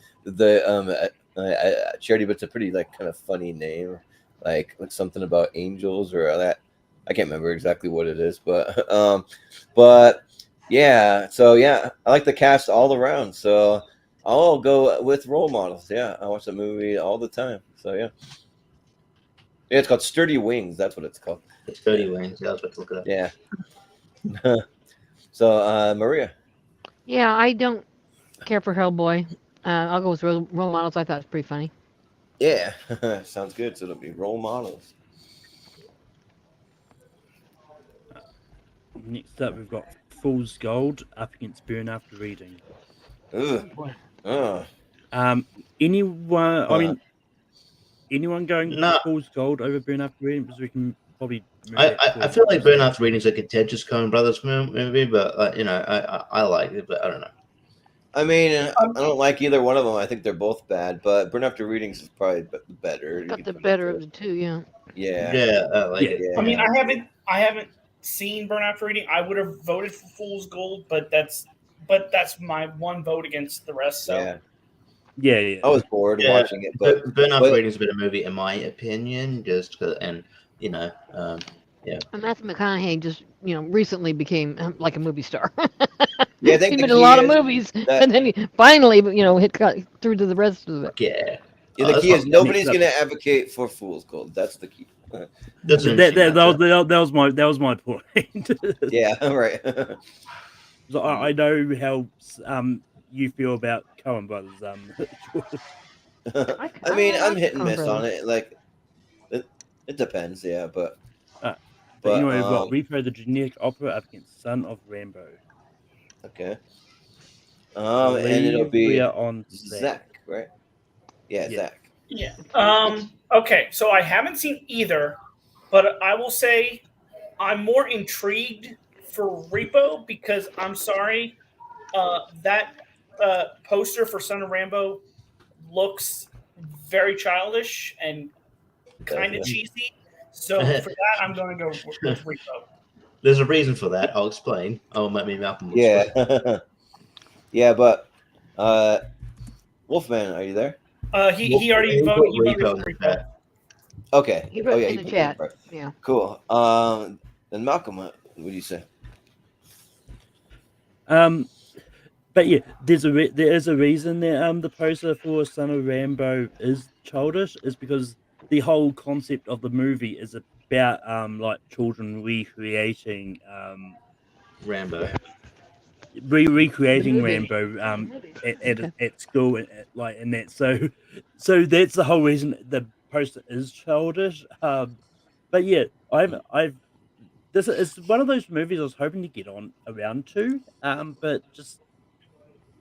charity, but it's a pretty like kind of funny name, like something about angels or that. I can't remember exactly what it is, but yeah. So yeah, I like the cast all around. So I'll go with Role Models. Yeah, I watch the movie all the time. So yeah. Yeah, it's called Sturdy Wings. That's what it's called. Sturdy Wings. Yeah, I was about to look it up. Yeah. So, Maria. Yeah, I don't care for Hellboy. I'll go with Role Models. I thought it was pretty funny. Yeah, sounds good. So it'll be Role Models. Next up, we've got Fool's Gold up against Burn After Reading. Ugh. Anyone? I mean, anyone going Fool's Gold over Burn After Reading? Because we can probably. I feel like Burn After Reading is a contentious Coen Brothers movie, but I like it, but I don't know. I mean, I don't like either one of them. I think they're both bad, but Burn After Readings is probably better. Got the better of the two, yeah. Yeah. Yeah, I like it. I mean, I haven't seen Burn After Reading. I would have voted for Fool's Gold, but that's my one vote against the rest. So yeah. I was bored watching it, but Burn After Reading is a better movie in my opinion. And Matthew McConaughey just recently became like a movie star. Yeah, I think he made a lot of movies, and then he finally got through to the rest of it. Yeah. The key is nobody's going to advocate for Fool's Gold. That's the key. That was my point. Yeah, right. So I know how you feel about Coen Brothers. I mean, I'm hit and miss on it. Like, it depends, yeah, but anyway, we've got Repo the Generic Opera up against Son of Rambo. Okay. And it'll be on Zach, right? Yeah, Zach. Yeah. Okay, so I haven't seen either, but I will say I'm more intrigued for Repo because I'm sorry, that poster for Son of Rambo looks very childish and kind of cheesy. So for that, I'm going to go with Repo. There's a reason for that. I'll explain. Maybe Malcolm will explain. Yeah, but Wolfman, are you there? He already voted. He voted for Repo. Okay. He wrote in the chat. Yeah. Cool. Then Malcolm, what do you say? But yeah, there is a reason that the poster for Son of Rambo is childish. Is because the whole concept of the movie is about like children recreating Rambo. Recreating Rambo at school and that. So that's the whole reason the poster is childish. But yeah, this is one of those movies I was hoping to get around to, but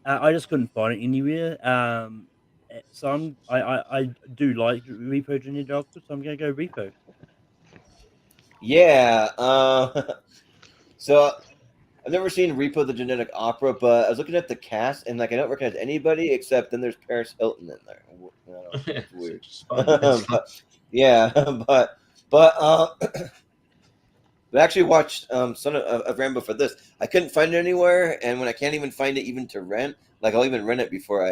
I just couldn't find it anywhere. So I do like Repo Junior Doctor, so I'm gonna go Repo. Yeah. So I've never seen Repo the Genetic Opera, but I was looking at the cast and like I don't recognize anybody except then there's Paris Hilton in there. I don't know, it's weird. It's fun. It's fun. But, yeah, but I actually watched Son of Rambo for this. I couldn't find it anywhere, and when I can't even find it even to rent, like I'll even rent it before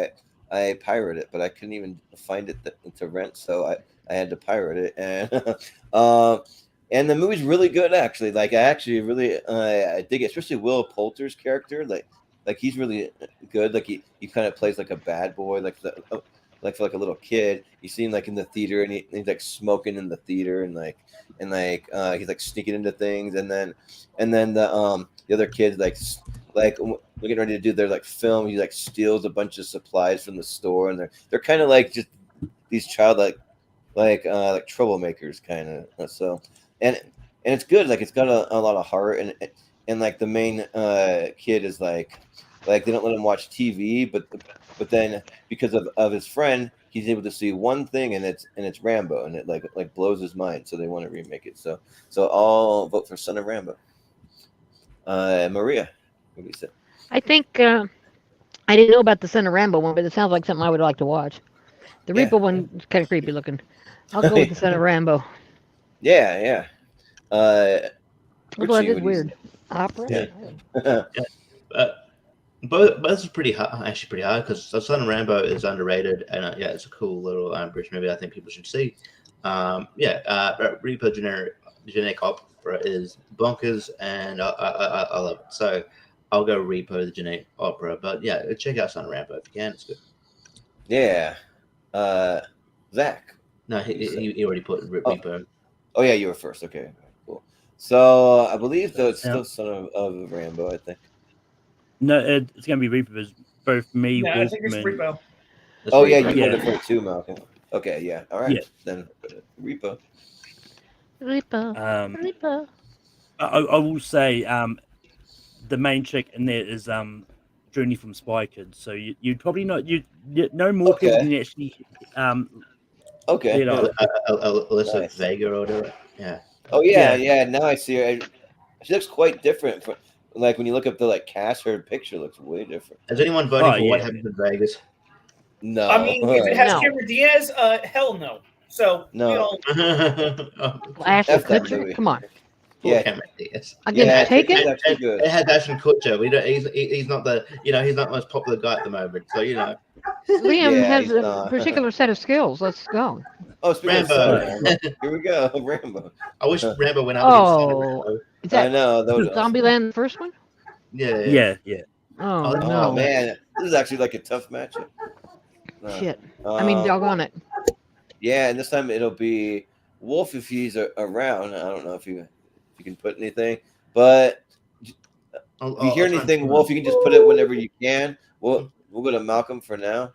I pirate it, but I couldn't even find it to rent, so I had to pirate it, and the movie's really good actually. Like I actually really I dig it, especially Will Poulter's character. Like he's really good. Like he kind of plays like a bad boy, like for like a little kid. You see him like in the theater, and he's like smoking in the theater, and he's like sneaking into things, and then the other kids like we're getting ready to do their like film. He like steals a bunch of supplies from the store, and they're kind of like just these childlike like troublemakers kind of. So and it's good. Like it's got a lot of heart, and like the main kid is like they don't let him watch TV, but then because of his friend, he's able to see one thing, and it's Rambo, and it like blows his mind. So they want to remake it. So I'll vote for Son of Rambo. Maria, what do you say? I think I didn't know about the Son of Rambo one, but it sounds like something I would like to watch. The Yeah. Reaper one is kind of creepy looking. I'll go with the Son of Rambo. Yeah. Well, Richie, that is what do you weird. Opera. say? Both is pretty hard, actually pretty hard, because Son of Rambo is underrated, and it's a cool little British movie I think people should see. Reaper Genetic Opera is bonkers, and I love it. So I'll go Reaper the Genetic Opera, but yeah, check out Son of Rambo if you can. It's good. Yeah. Zach. No, he already put Reaper. Oh yeah, you were first. Okay, cool. So I believe though it's Yeah. still Son of Rambo. I think. No, it's going to be Reaper. There's both me, Yeah, I think it's Wolfman. Repo. That's Oh yeah, Reaper. you Yeah. voted for it too, Malcolm. Okay, yeah. All right, Yeah. then Repo. Reaper. Reaper. I will say the main chick in there is Journey from Spy Kids. So you'd probably you'd know more people Okay. than you actually Okay. you know. Alyssa Nice. Vega or whatever. Yeah. Oh yeah, Yeah. Now I see her. She looks quite different. Like when you look up the like cast, her picture looks way different. Is anyone voting Oh, for What yeah. Happens in Vegas? No. I mean, if it has No. Cameron Diaz, hell no. So No. we all Ashton F that Kutcher. movie. Come on. Yeah. Cameron Diaz. Again, Yeah, take it's it. actually good. It had Ashton Kutcher. He's not he's not the most popular guy at the moment. So Liam Yeah, has he's a not. particular set of skills. Let's go. Oh, speaking of Rambo. Son of Rambo, here we go, Rambo. I wish Rambo went up against Oh, Rambo. is I that know. That was awesome. Zombieland the first one? Yeah. Yeah. Oh, Oh, no. Oh man, this is actually like a tough matchup. Shit. I mean, doggone it. Yeah, and this time it'll be Wolf if he's around. I don't know if you can put anything, but if you hear anything, Wolf, you can just put it whenever you can. We'll go to Malcolm for now.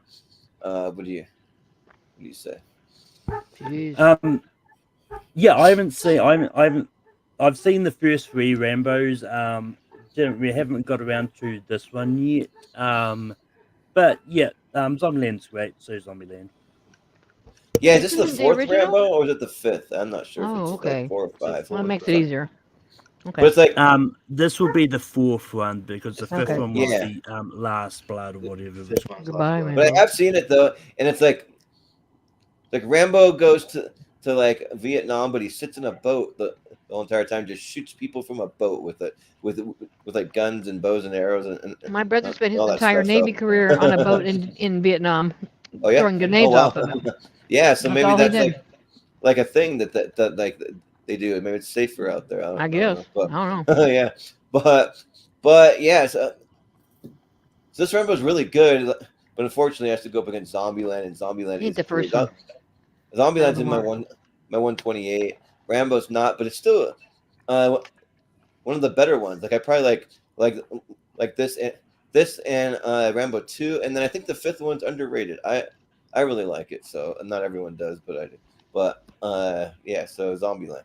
What do you say? Jeez. Yeah, I've seen the first three Rambos. We haven't got around to this one yet. But yeah, Zombieland's great. So Zombieland. Yeah, is this the Isn't the fourth original? Rambo or is it the fifth? I'm not sure if Oh, it's okay. like 4 or 5. Well, it makes it But easier. Okay. it's like This will be the fourth one because the fifth Okay. one was Yeah. the Last Blood or whatever. This one's Goodbye, last one. But I have seen it though, and it's like Rambo goes to like Vietnam, but he sits in a boat the whole entire time, just shoots people from a boat with like guns and bows and arrows and My brother spent his all that entire stuff, Navy so- career on a boat in Vietnam, Oh yeah, throwing grenades wow. off of him. Yeah, so That's maybe all he that's did. like a thing that like they do. Maybe it's safer out there. I guess. don't know, I don't but, know. yeah, but yeah. So this Rambo's really good, but unfortunately, I have to go up against Zombieland, and Zombieland Ain't is the first great. one. Zombieland's in my Mark. 128. Rambo's not, but it's still one of the better ones. Like I probably like this and Rambo 2, and then I think the fifth one's underrated. I really like it, so not everyone does, but I do. But yeah, so Zombieland.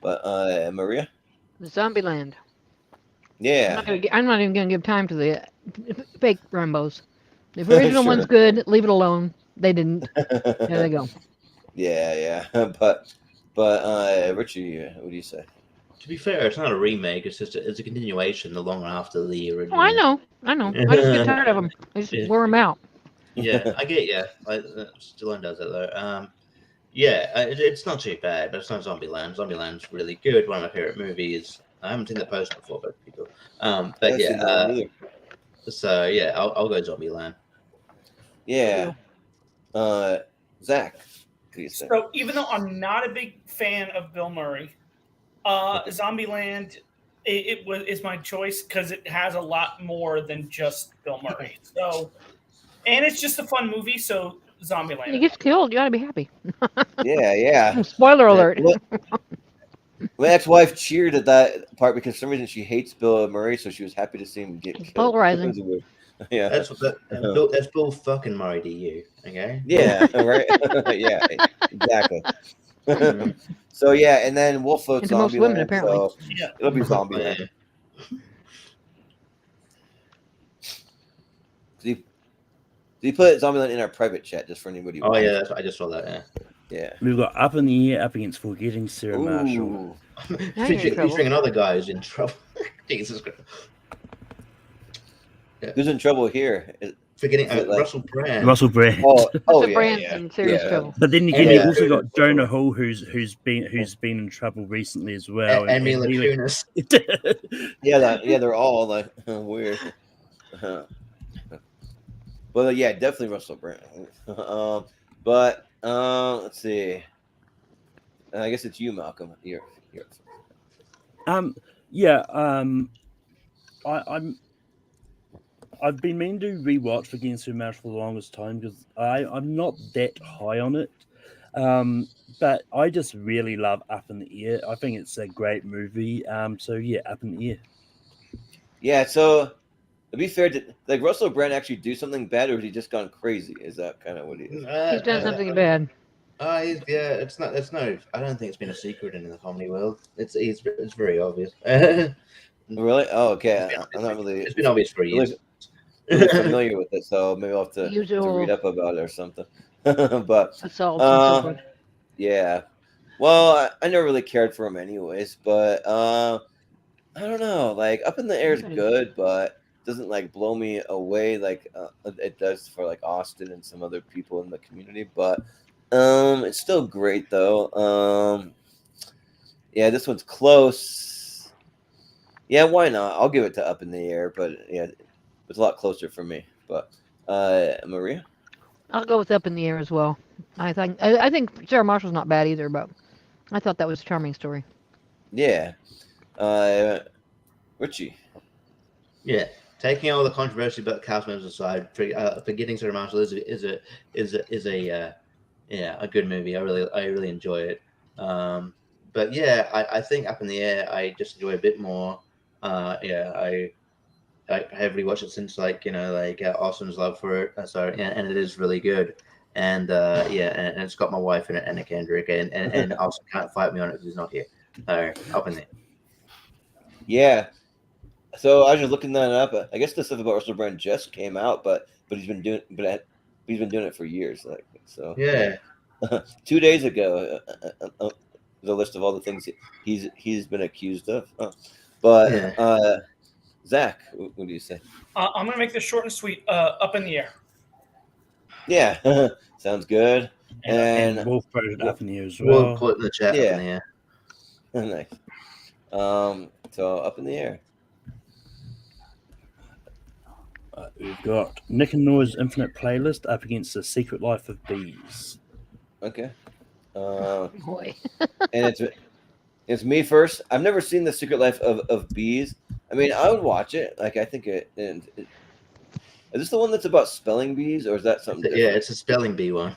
But Maria, Zombieland. yeah, I'm not even going to give time to the fake Rambos. If the original Sure. one's good, leave it alone. They didn't. There they go. yeah. But Richie, what do you say? To be fair, it's not a remake. It's just it's a continuation, the long after the original. Oh, I know. I just get tired of them. I just wear them out. Yeah, I get you. Stallone does it though. Yeah, it's not too bad, but it's not Zombieland. Zombieland's really good. One of my favorite movies. I haven't seen the poster before, but people. But yeah. So yeah, I'll go Zombieland. Yeah. Zach, what do you say? So even though I'm not a big fan of Bill Murray, Zombieland is my choice because it has a lot more than just Bill Murray. So, and it's just a fun movie. So Zombieland. He gets killed. You ought to be happy. Yeah. Spoiler alert. My ex-wife cheered at that part because for some reason she hates Bill Murray, so she was happy to see him get killed. Polarizing. Yeah, that's Bill fucking Murray to you, okay? Yeah, right. Yeah, exactly. So yeah, and then we'll vote Into most women, Zombieland. apparently. So it'll be Zombieland. Do you put Zombieland in our private chat just for anybody? Oh yeah, I just saw that. Yeah. We've got Up in the Air up against Forgetting Sarah Marshall. Featuring another guy who's in trouble. Jesus Christ. Yeah. Who's in trouble here? Forgetting Russell Brand. Russell Brand. Russell Brand's in serious trouble. But then again, you've also got Jonah Hall, who's been in trouble recently as well. And Mila Kunis. Yeah, they're all like weird. Well, yeah, definitely Russell Brand. But let's see. I guess it's you, Malcolm. Here. I've been meaning to rewatch Forgetting Sarah Marshall for the longest time because I'm not that high on it. But I just really love Up in the Air. I think it's a great movie. So yeah, Up in the Air. Yeah, so to be fair, did like Russell Brand actually do something bad, or has he just gone crazy? Is that kind of what he is? He's done something bad. It's no. I don't think it's been a secret in the comedy world. It's very obvious. Really? Oh, okay. I'm not really. It's been obvious for years. Really familiar with it, so maybe I'll have to read up about it or something. But yeah. Well, I never really cared for him anyways, but I don't know. Like Up in the Air is good, but doesn't like blow me away like it does for like Austin and some other people in the community. But it's still great though. Yeah, this one's close. Yeah, why not? I'll give it to Up in the Air, but yeah, it's a lot closer for me. But Maria, I'll go with Up in the Air as well. I think Sarah Marshall's not bad either, but I thought that was a charming story. Yeah, Richie. Yeah, taking all the controversy about cast members aside, Forgetting Sarah Marshall is a good movie. I really enjoy it. But yeah, I think Up in the Air I just enjoy a bit more. I have rewatched it since Austin's love for it. And it is really good. And and it's got my wife in it, Anna Kendrick, and Austin can't fight me on it because he's not here. Up in there. Yeah. So I was just looking that up. I guess the stuff about Russell Brand just came out, but he's been doing it for years. Like so. Yeah. 2 days ago, the list of all the things he's been accused of. But Zach, what do you say? I'm gonna make this short and sweet. Up in the Air. Yeah, sounds good. And Wolf voted Up in the Air as well. We'll put in the chat. Yeah. Up in the Air. Nice. So Up in the Air. We've got Nick and Nora's Infinite Playlist up against The Secret Life of Bees. Okay. Boy. And it's me first. I've never seen The Secret Life of Bees. I mean, I would watch it. Like, I think is this the one that's about spelling bees, or is that something different? Yeah, it's a spelling bee one.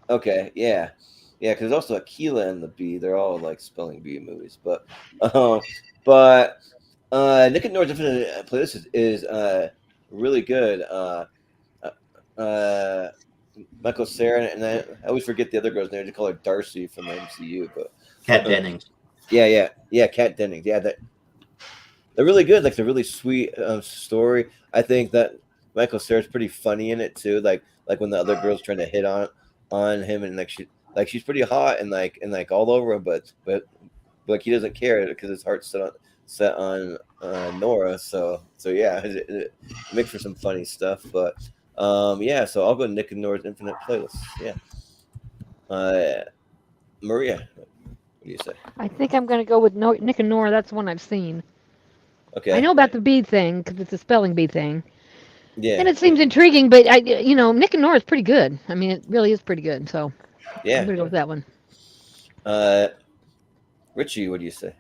Okay, yeah. Yeah, because there's also Aquila and the Bee. They're all like spelling bee movies. But Nick and Nora's Infinite Playlist is really good. Michael Cera, and I always forget the other girl's name. I just call her Darcy from the MCU. But Kat Dennings. Yeah, Kat Dennings. Yeah, they're really good. Like, they're really sweet story. I think that Michael Cera's pretty funny in it too. Like when the other girl's trying to hit on him, and she's pretty hot and like all over him, but but he doesn't care because his heart's set on Nora. So yeah, it makes for some funny stuff. But yeah, so I'll go Nick and Nora's Infinite Playlist. Yeah. Maria, what do you say? I think I'm going to go with Nick and Nora. That's one I've seen. Okay. I know about the bee thing because it's a spelling bee thing. Yeah. And it seems intriguing, but Nick and Nora is pretty good. I mean, it really is pretty good. So Yeah. I'm going to go with that one. Richie, what do you say?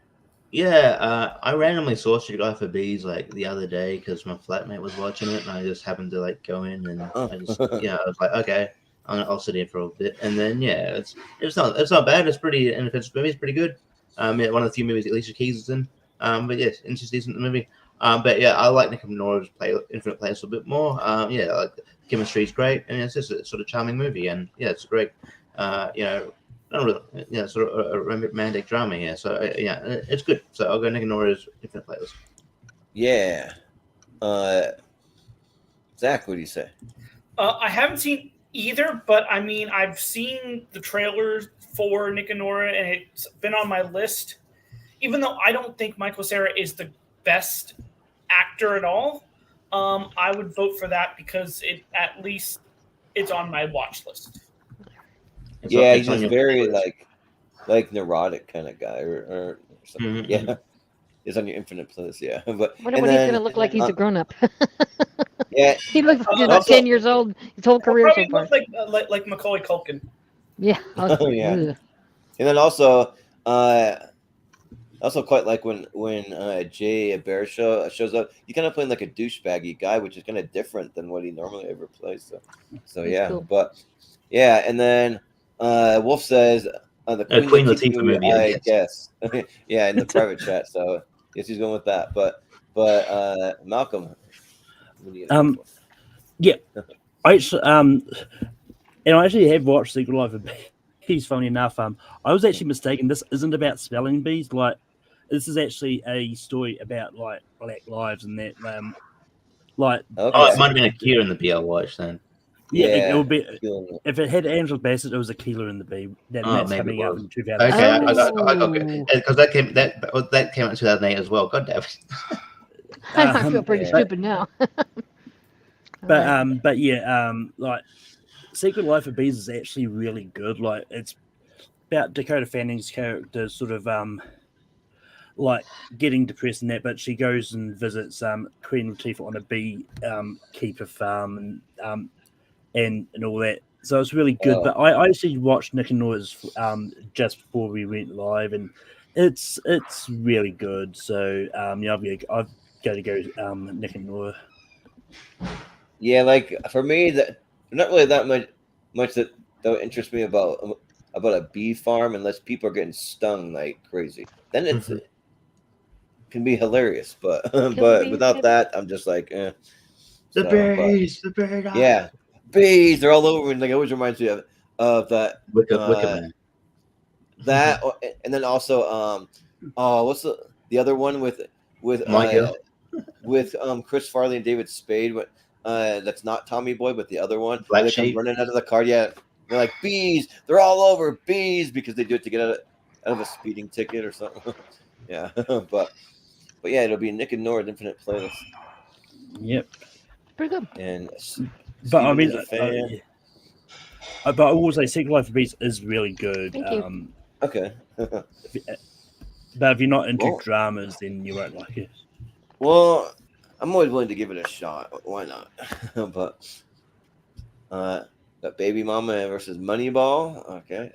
Yeah, I randomly saw Shoot Guy for Bees like the other day because my flatmate was watching it, and I just happened to like go in, and I just I was like, okay, I'll sit here for a bit, and then yeah, it's not bad. It's pretty inoffensive movie. It's pretty good. Yeah, one of the few movies that Alicia Keys is in. But yes, it's just decent movie. But yeah, I like Nick and Nora's Infinite Playlist a bit more. Yeah, like the chemistry's great, and it's just a sort of charming movie, and yeah, it's great. Not really, sort of a romantic drama here. So yeah, it's good. So I'll go Nick and Nora's Infinite Playlist. Yeah. Zach, what do you say? I haven't seen either, but I mean, I've seen the trailers for Nick and Nora, and it's been on my list. Even though I don't think Michael Cera is the best actor at all, I would vote for that because at least it's on my watch list. He's just very like neurotic kind of guy, or something. Mm-hmm. Yeah, it's on your Infinite Playlist. Yeah, but wonder what he's gonna look like. He's a grown up. Yeah, he looks like he's about 10 years old. His whole career so far. Like Macaulay Culkin. Yeah. Oh yeah. And then also quite like when Jay Bear shows up. He's kind of playing like a douchebaggy guy, which is kind of different than what he normally ever plays. So yeah, cool. But yeah, and then. Wolf says the Queen Latifah movie, I guess. Yeah, in the private chat. So yes, he's going with that. But Malcolm. Yeah, I actually have watched Secret Life of Bees. Funny enough, I was actually mistaken. This isn't about spelling bees. Like, this is actually a story about like Black lives and that. Like, it might have been a Q in the BL watch then. Yeah, it would be if it had Angela Bassett. It was a Killer in the Bee. That's coming out in 2008. Okay, because that came out in 2008 as well. God damn it! I feel pretty stupid now. But yeah, like Secret Life of Bees is actually really good. Like, it's about Dakota Fanning's character, sort of like getting depressed and that, but she goes and visits Queen Latifah on a bee keeper farm and all that. So it's really good. But I actually watched Nick and Nora's just before we went live, and it's really good. So I've got to go Nick and Nora. Yeah, like for me, that not really that much that would interest me about a bee farm unless people are getting stung like crazy. Then it can be hilarious, but without that, I'm just like, eh. The bees. Yeah. Bees, they're all over, and like it always reminds me of that Wicker Man. That, and then also what's the other one with Chris Farley and David Spade? That's not Tommy Boy, but the other one. Black they Sheep. come running out of the car. Yeah, they're like bees. They're all over bees because they do it to get out of a speeding ticket or something. Yeah, but yeah, it'll be Nick and Nora's Infinite Playlist. Yep, pretty good. And but I mean, but I will say Secret Life of Bees is really good. Thank you. Okay. But if you're not into dramas, then you won't like it. Well, I'm always willing to give it a shot. Why not? But Baby Mama versus Moneyball. Okay.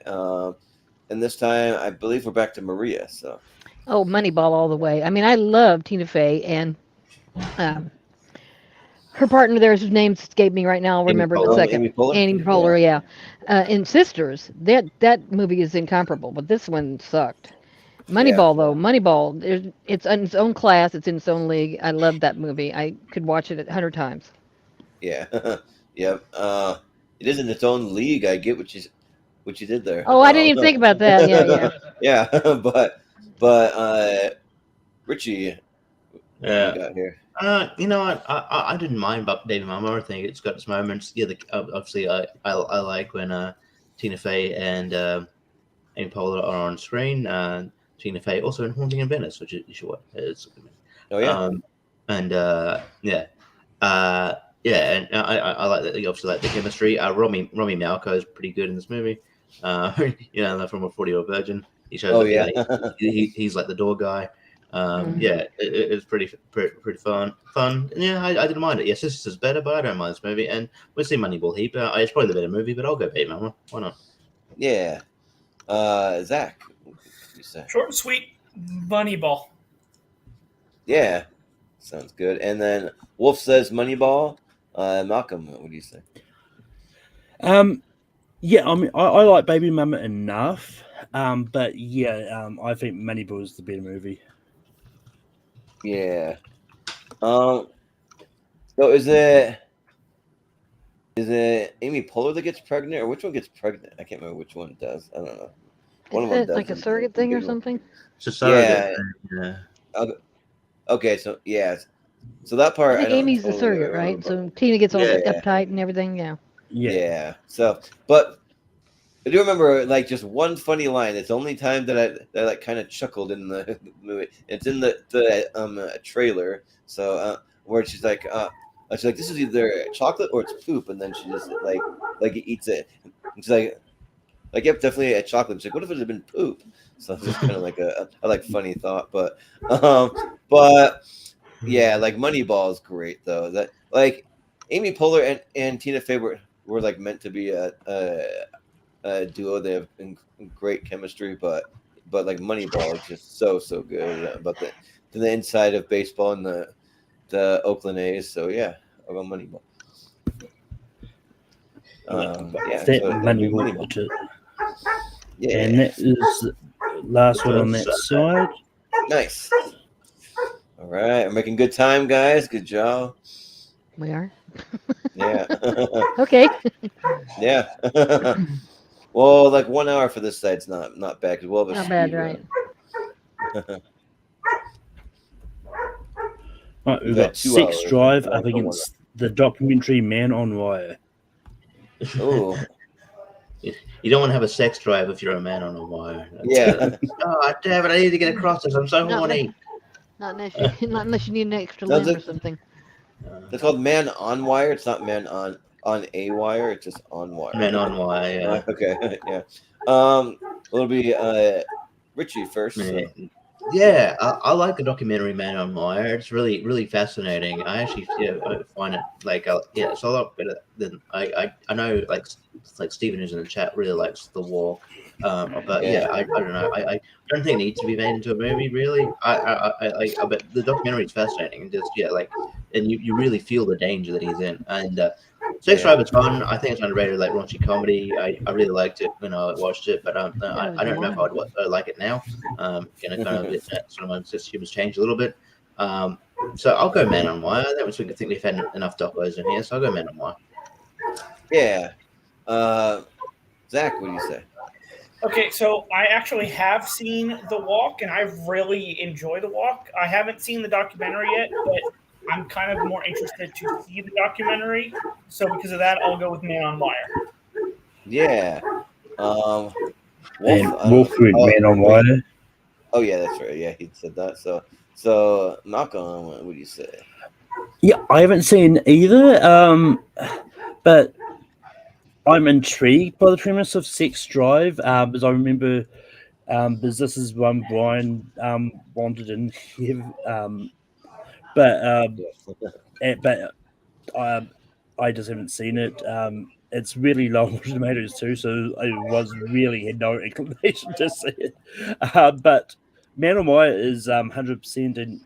And this time, I believe we're back to Maria. So. Oh, Moneyball all the way. I mean, I love Tina Fey, and her partner there, whose name escaped me right now. I'll remember in a second. Amy Poehler, yeah. In Sisters, that movie is incomparable, but this one sucked. Moneyball, though. Moneyball, it's in its own class. It's in its own league. I love that movie. I could watch it 100 times. Yeah. Yep. It is in its own league. I get what you did there. Oh, I didn't even think about that. Yeah. Yeah, but Richie, what you got here? I didn't mind Baby Mama. I think it's got its moments. Yeah, obviously I like when Tina Fey and Amy Poehler are on screen. Tina Fey, also in Haunting in Venice, which you should watch. It's a good movie. Oh yeah. And and I like that. You obviously like the chemistry. Rami Malco is pretty good in this movie. From A 40-Year-Old Virgin. He shows Oh, up, yeah. he's like the door guy. It's pretty fun. And yeah, I didn't mind it. Yes, this is better, but I don't mind this movie. And we'll see Moneyball Heap. It's probably the better movie, but I'll go Baby Mama. Why not? Yeah. Zach, what do you say? Short and sweet, Moneyball. Yeah, sounds good. And then Wolf says Moneyball. Malcolm, what do you say? Yeah, I mean, I like Baby Mama enough, but yeah, I think Moneyball is the better movie. Yeah. So is it Amy Poehler that gets pregnant, or which one gets pregnant? I can't remember which one does. I don't know. One of them Is it does. like a surrogate thing or something? It's a surrogate. Yeah. Okay, so yeah, so that part. I think don't Amy's the totally surrogate, remember, right? but- So Tina gets all Yeah. uptight and everything. Yeah. Yeah. So, but I do remember like just one funny line. It's the only time that I like kind of chuckled in the movie. It's in the trailer. So where she's like, this is either chocolate or it's poop, and then she just like eats it. And she's like, yep, definitely a chocolate. She's like, what if it had been poop? So it's just kind of like a funny thought, but yeah, like Moneyball is great though. That like Amy Poehler and Tina Fey were like meant to be a duo. They have great chemistry, but like Moneyball is just so good about the inside of baseball and the Oakland A's. So yeah, I'll go Moneyball. Moneyball. Yeah, and that is the last one on that side. Nice. All right, we're making good time, guys. Good job. We are. Yeah. Okay. Yeah. Well, like 1 hour for this side's not bad. We'll have a Not bad, speed right? Right, we've We've got got 2 Sex hours. Drive Like up the against the documentary Man on Wire. Oh, You don't want to have a sex drive if you're a man on a wire. yeah. Oh, damn it! I need to get across this. I'm so Not horny. Not unless you need an extra Sounds limb or like- something. It's called Man on Wire. It's not Man on a Wire. It's just on wire. Men on wire. Yeah. Okay. Yeah. It'll be Richie first. So. Yeah, I like the documentary Man on Wire. It's really, really fascinating. I actually I find it like it's a lot better than I know. Like Stephen who's in the chat really likes The Walk, but Yeah. I don't know. I don't think it needs to be made into a movie. Really, but the documentary is fascinating and just and you really feel the danger that he's in. And Sex Drive is fun. I think it's underrated, like raunchy comedy. I really liked it when I watched it, but I don't know if I'd like it now. Kind of sort of my humans change a little bit. So I'll go Man on Wire. That was we think we've had enough docos in here, so I'll go Man on Wire. Yeah. Zach, what do you say? Okay, so I actually have seen The Walk, and I really enjoy The Walk. I haven't seen the documentary yet, but I'm kind of more interested to see the documentary. So because of that, I'll go with Man on Wire. Yeah. And Wolf went Man on Wire. Oh yeah, that's right. Yeah, he said that. So Malcolm, what do you say? Yeah, I haven't seen either, but I'm intrigued by the premise of Sex Drive, because I remember because this is one Brian wanted in here, but I just haven't seen it. It's really low on tomatoes too, so I had no inclination to see it. But Man on Wire is 100%, and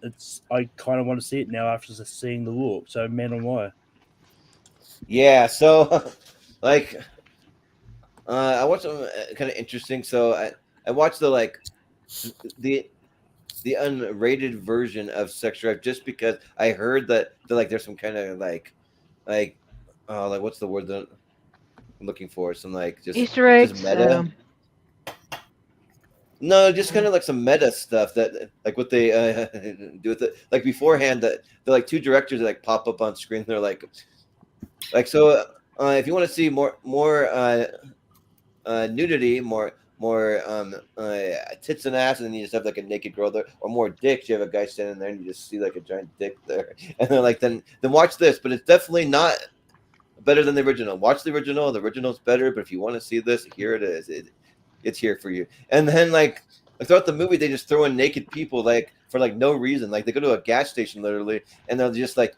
I kind of want to see it now after seeing The Walk. So Man on Wire. Yeah. So like, I watched some kind of interesting. So I watched the unrated version of Sex Drive just because I heard that there's some kind of like what's the word that I'm looking for? Some just Easter eggs. just meta. No, just kind of like some meta stuff that like what they do with it. Like beforehand, that they're like two directors that pop up on screen. They're like so. If you want to see more nudity, more tits and ass, and then you just have like a naked girl there, or more dicks. You have a guy standing there, and you just see like a giant dick there, and they're like, then watch this. But it's definitely not better than the original. Watch the original. The original's better, but if you want to see this, here it is. It's here for you. And then like throughout the movie, they just throw in naked people like for like no reason. Like they go to a gas station literally, and they're just like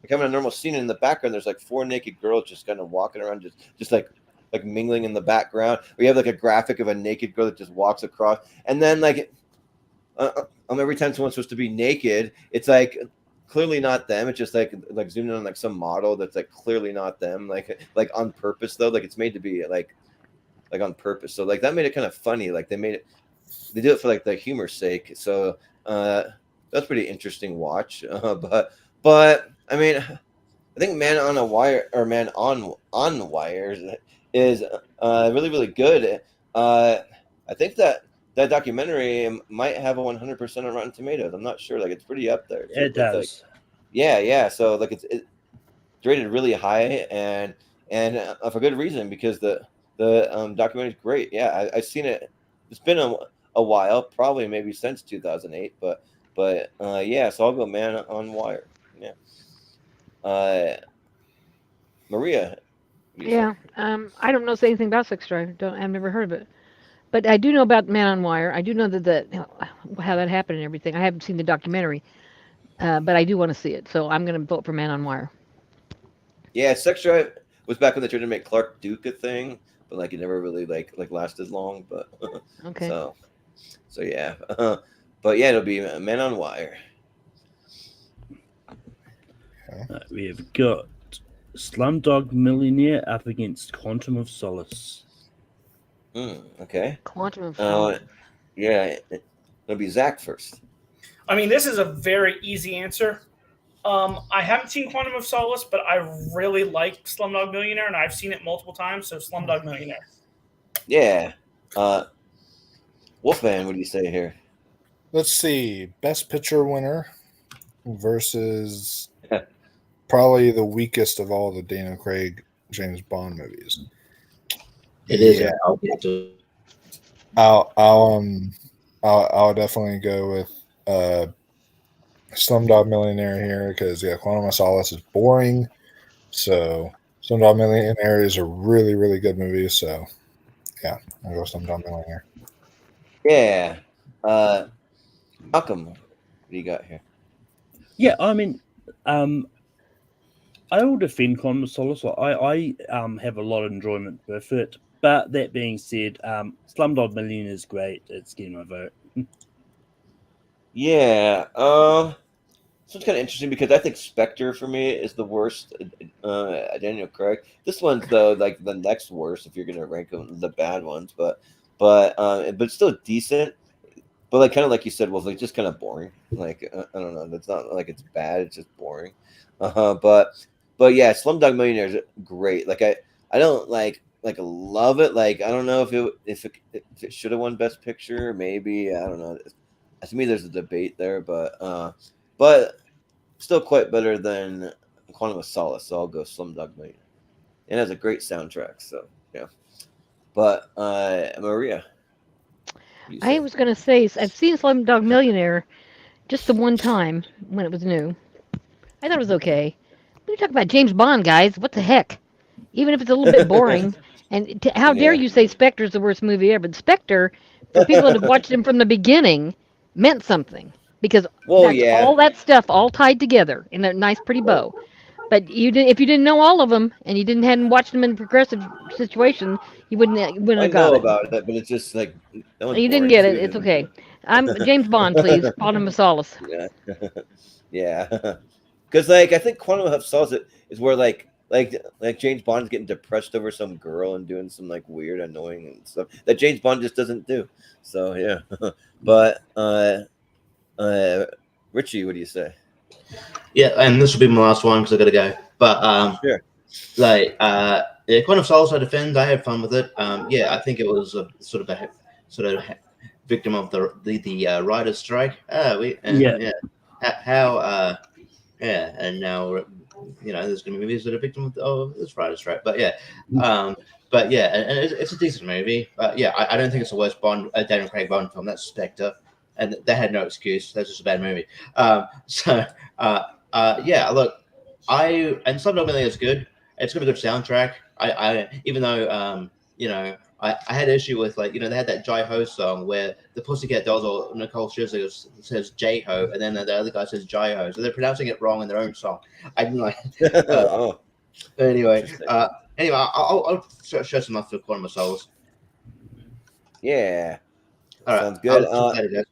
having a normal scene. And in the background, there's like 4 naked girls just kind of walking around, just like mingling in the background. Or you have like a graphic of a naked girl that just walks across, and then like every time someone's supposed to be naked, it's like clearly not them. It's just like zoomed in on like some model that's like clearly not them, like on purpose though. Like it's made to be like on purpose. So like that made it kind of funny. Like they did it for like the humor's sake. So that's pretty interesting watch. But I mean, I think Man on a Wire or Man on Wires is really really good. I think that documentary might have a 100% on Rotten Tomatoes. I'm not sure. Like it's pretty up there. It does. Like, yeah. So like it's rated really high and for good reason, because the documentary is great. Yeah, I've seen it. It's been a while, probably maybe since 2008. But yeah. So I'll go Man on Wire. Yeah. Maria. Yeah. I don't know anything about Sex Drive. I've never heard of it. But I do know about Man on Wire. I do know how that happened and everything. I haven't seen the documentary, but I do want to see it. So I'm going to vote for Man on Wire. Yeah, Sex Drive was back when they tried to make Clark Duke a thing, but like it never really like lasted long. But okay. So yeah, but yeah, it'll be Man on Wire. We have got Slumdog Millionaire up against Quantum of Solace. Okay. Quantum of Solace. Yeah, it'll be Zach first. I mean, this is a very easy answer. I haven't seen Quantum of Solace, but I really like Slumdog Millionaire, and I've seen it multiple times. So Slumdog Millionaire. Yeah. Wolfman, what do you say here? Let's see. Best Picture winner versus probably the weakest of all the Daniel Craig James Bond movies. It is. Yeah. I'll get to. I'll definitely go with Slumdog Millionaire here because Quantum of Solace is boring. So Slumdog Millionaire is a really really good movie. So yeah, I'll go Slumdog Millionaire. Yeah. Malcolm, what do you got here? Yeah, I mean, I will defend Quantum of Solace. I have a lot of enjoyment with it. But that being said, Slumdog Millionaire is great. It's getting my vote. Yeah. So it's kind of interesting because I think Spectre for me is the worst Daniel Craig. This one's though like the next worst if you're gonna rank them the bad ones, but still decent. But like kind of like you said, was like just kind of boring. Like I don't know, it's not like it's bad. It's just boring. But yeah, Slumdog Millionaire is great. Like I don't like love it. Like I don't know if it should have won Best Picture. Maybe I don't know. To me, there's a debate there, but still quite better than Quantum of Solace. So I'll go Slumdog Millionaire. It has a great soundtrack. So yeah. But Maria. I was going to say, I've seen Slumdog Millionaire just the one time when it was new. I thought it was okay. We talk about James Bond, guys. What the heck? Even if it's a little bit boring. And how dare you say Spectre's the worst movie ever? Spectre, for people that have watched him from the beginning, meant something. Because all that stuff all tied together in a nice, pretty bow. But if you didn't know all of them and you hadn't watched them in progressive situation, you wouldn't have got it. I know about it, but it's just like you didn't get it. It's okay. I'm James Bond, please. Quantum of Solace. Yeah, yeah. Because like I think Quantum of Solace is where like James Bond's getting depressed over some girl and doing some like weird, annoying stuff that James Bond just doesn't do. So yeah, but Richie, what do you say? Yeah, and this will be my last one because I got to go. But sure. Like Quantum of Solace, I defend. I had fun with it. Yeah, I think it was a sort of victim of the writer's strike. And now there's going to be movies that are victim of this writer strike. But yeah, and it's a decent movie. But yeah, I don't think it's the worst Daniel Craig Bond film. That's Spectre, and they had no excuse. That's just a bad movie. Yeah, look, and Slumdog Millionaire is good. It's got a good soundtrack. Even though I had an issue with they had that Jai Ho song where the Pussycat Dolls or Nicole Scherzinger says J Ho and then the other guy says Jai Ho, so they're pronouncing it wrong in their own song. I didn't like. Anyway, I'll show some love to the corner of my souls. Yeah, all right, sounds good.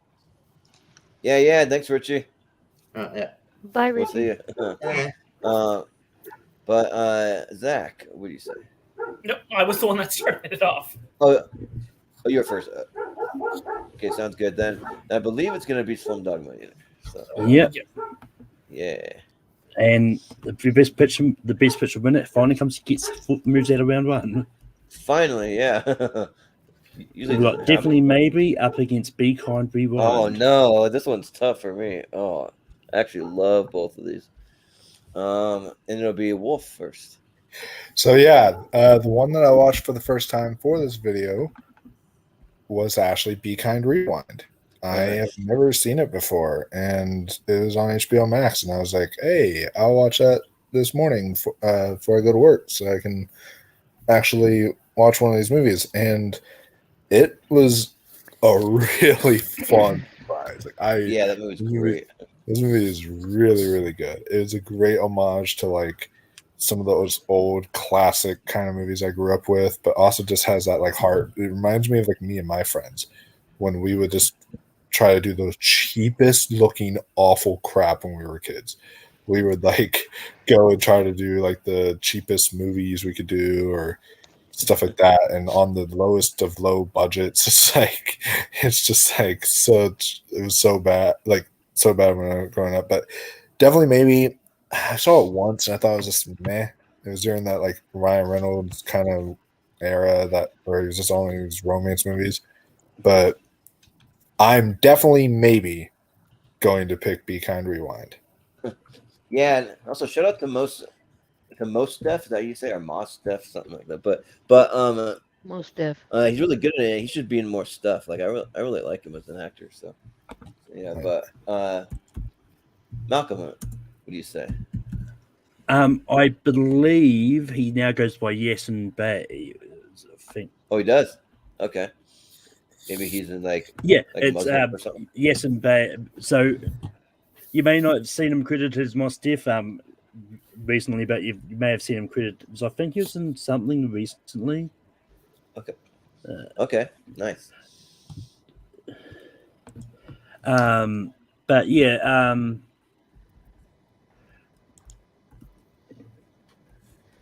Yeah. Thanks, Richie. Yeah. Bye, We'll Richie. see you. But Zach, what do you say? No, I was the one that started it off. Oh, you're first. Okay, sounds good then. I believe it's gonna be Slumdog Millionaire. So. Yep. Yeah. And the best picture winner finally moves out of round one. Finally, yeah. Usually definitely maybe up against Be Kind Rewind. Oh no, this one's tough for me. Oh, I actually love both of these. And it'll be Wolf first. So yeah, the one that I watched for the first time for this video was actually Be Kind Rewind. I have never seen it before, and it was on HBO Max, and I was like, hey, I'll watch that this morning before I go to work so I can actually watch one of these movies. And it was a really fun surprise. That movie's great. This movie is really, really good. It was a great homage to some of those old classic kind of movies I grew up with, but also just has that heart. It reminds me of me and my friends when we would just try to do those cheapest looking awful crap when we were kids. We would go and try to do the cheapest movies we could do or stuff like that, and on the lowest of low budgets. It's just such. It was so bad, so bad when I was growing up. But definitely, maybe I saw it once and I thought it was just meh. It was during that Ryan Reynolds kind of era where he was just only these romance movies. But I'm definitely maybe going to pick Be Kind Rewind. Yeah, and also shout out to Most Def, is that you say, or Mos Def, something like that. But Most Def. He's really good at it. He should be in more stuff. I really like him as an actor. So yeah, but Malcolm, what do you say? I believe he now goes by Yes and Bay. I think. Oh, he does. Okay, maybe he's in it's Muslim or something. Yes and Bay. So you may not have seen him credited as Mos Def recently, but you may have seen him credited. I think he was in something recently. Okay. Okay. Nice. But yeah.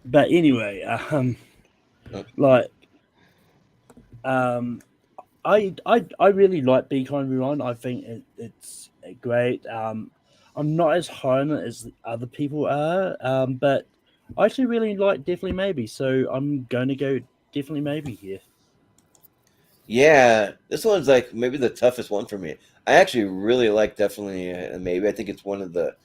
But anyway, I really like Be Kind Rewind. I think it's great. I'm not as high on it as other people are, but I actually really like Definitely Maybe, so I'm going to go Definitely Maybe here. Yeah, this one's maybe the toughest one for me. I actually really like Definitely Maybe. I think it's one of the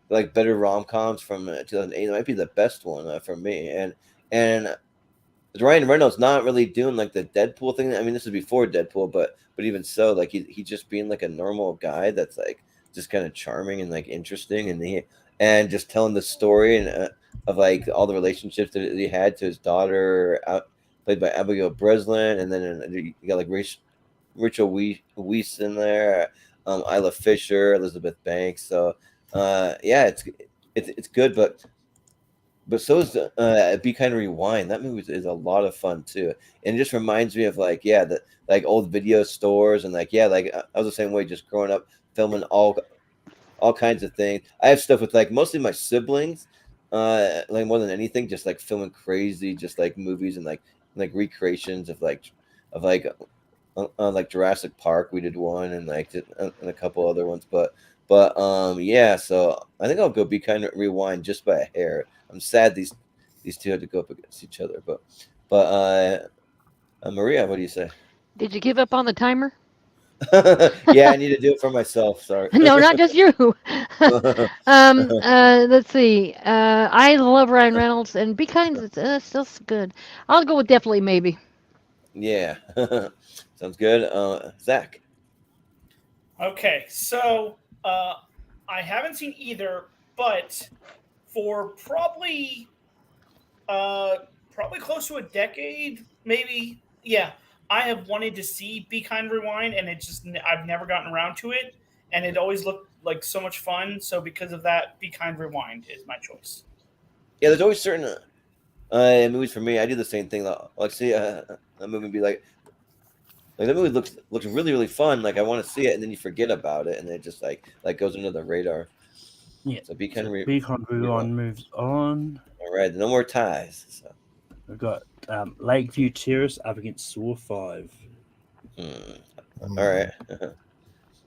better rom-coms from 2008. It might be the best one for me. And Ryan Reynolds not really doing the Deadpool thing. I mean, this is before Deadpool, but even so, he just being a normal guy that's just kind of charming and interesting, and just telling the story and of all the relationships that he had to his daughter, played by Abigail Breslin, and then you got Rachel Weisz in there, Isla Fisher, Elizabeth Banks. So yeah, it's good, but so is Be Kind Rewind. That movie is a lot of fun too, and it just reminds me of the old video stores and I was the same way, just growing up filming all kinds of things. I have stuff with mostly my siblings, more than anything, just filming crazy, just movies and recreations of Jurassic Park. We did one and and a couple other ones, but yeah. So I think I'll go Be Kind Rewind just by a hair. I'm sad these two had to go up against each other, but Maria, what do you say? Did you give up on the timer? Yeah, I need to do it for myself. Sorry. No, not just you. Let's see. I love Ryan Reynolds, and Be Kind is still good. I'll go with definitely maybe. Yeah. Sounds good. Zach. Okay, so I haven't seen either, but for probably close to a decade, maybe. Yeah, I have wanted to see Be Kind Rewind, and I've never gotten around to it, and it always looked like so much fun. So because of that, Be Kind Rewind is my choice. Yeah, there's always certain movies for me. I do the same thing. Like, see a movie and be like that movie looks really really fun. Like I want to see it, and then you forget about it, and it just like goes under the radar. Yeah. So Be Kind Beacon Rewind moves on. All right, no more ties. So. We've got Lakeview Terrace up against Saw 5. All right.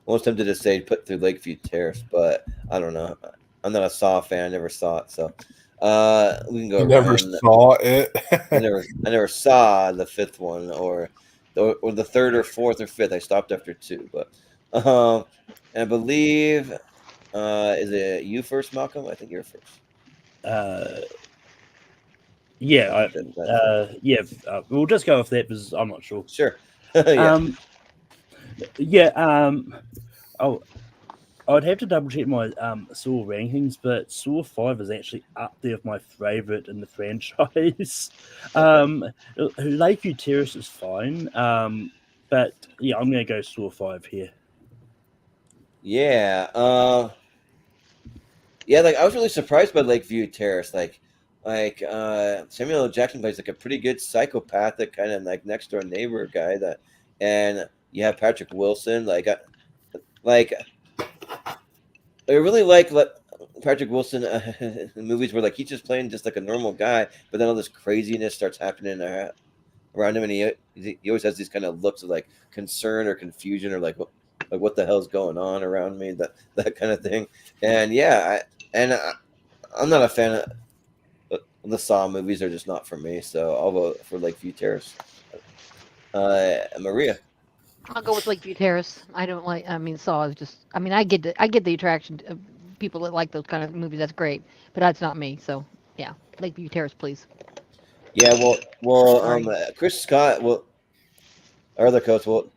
Almost tempted to say put through Lakeview Terrace, but I don't know. I'm not a Saw fan. I never saw it, so we can go. You never saw it. I never saw the fifth one or the third or fourth or fifth. I stopped after two, but and I believe is it you first, Malcolm? I think you're first. We'll just go with that because I'm not sure. Sure. Yeah. I'd have to double check my Saw rankings, but Saw 5 is actually up there with my favorite in the franchise. Lakeview Terrace is fine, but yeah, I'm gonna go Saw 5 here. Yeah. Yeah, like I was really surprised by Lakeview Terrace. Like Samuel L. Jackson plays like a pretty good psychopathic kind of like next door neighbor guy and you have Patrick Wilson. I really like Patrick Wilson in movies where like he's just playing just like a normal guy, but then all this craziness starts happening around him, and he always has these kind of looks of like concern or confusion or like what the hell's going on around me, that kind of thing. And yeah, I'm not a fan of the Saw movies. Are just not for me, so I'll vote for Lakeview Terrace. Maria. I'll go with Lakeview Terrace. I don't like. I mean, Saw is just. I mean, I get the attraction of people that like those kind of movies. That's great, but that's not me. So yeah, Lakeview Terrace, please. Yeah, well, Chris Scott, our other coach, will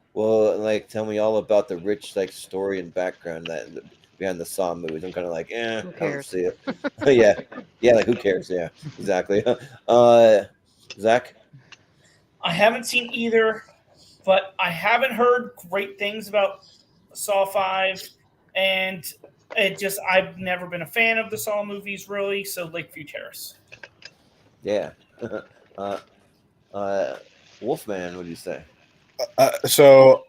like tell me all about the rich like story and background that behind the Saw movies. I'm kind of like, Who I cares? don't see it. yeah, like who cares? Yeah, exactly. Zach. I haven't seen either, but I haven't heard great things about Saw 5, and I've never been a fan of the Saw movies really. So Lakeview Terrace. Yeah. Wolfman, what do you say? So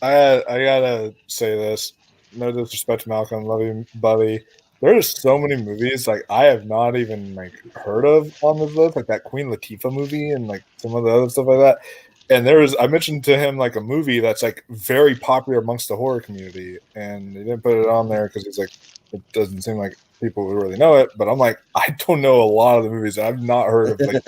I gotta say this. No disrespect to Malcolm, love you, buddy. There's so many movies like I have not even like heard of on this list, like that Queen Latifah movie and like some of the other stuff like that. And I mentioned to him like a movie that's like very popular amongst the horror community, and he didn't put it on there because he's like, it doesn't seem like people would really know it. But I'm like, I don't know a lot of the movies. I've not heard of like.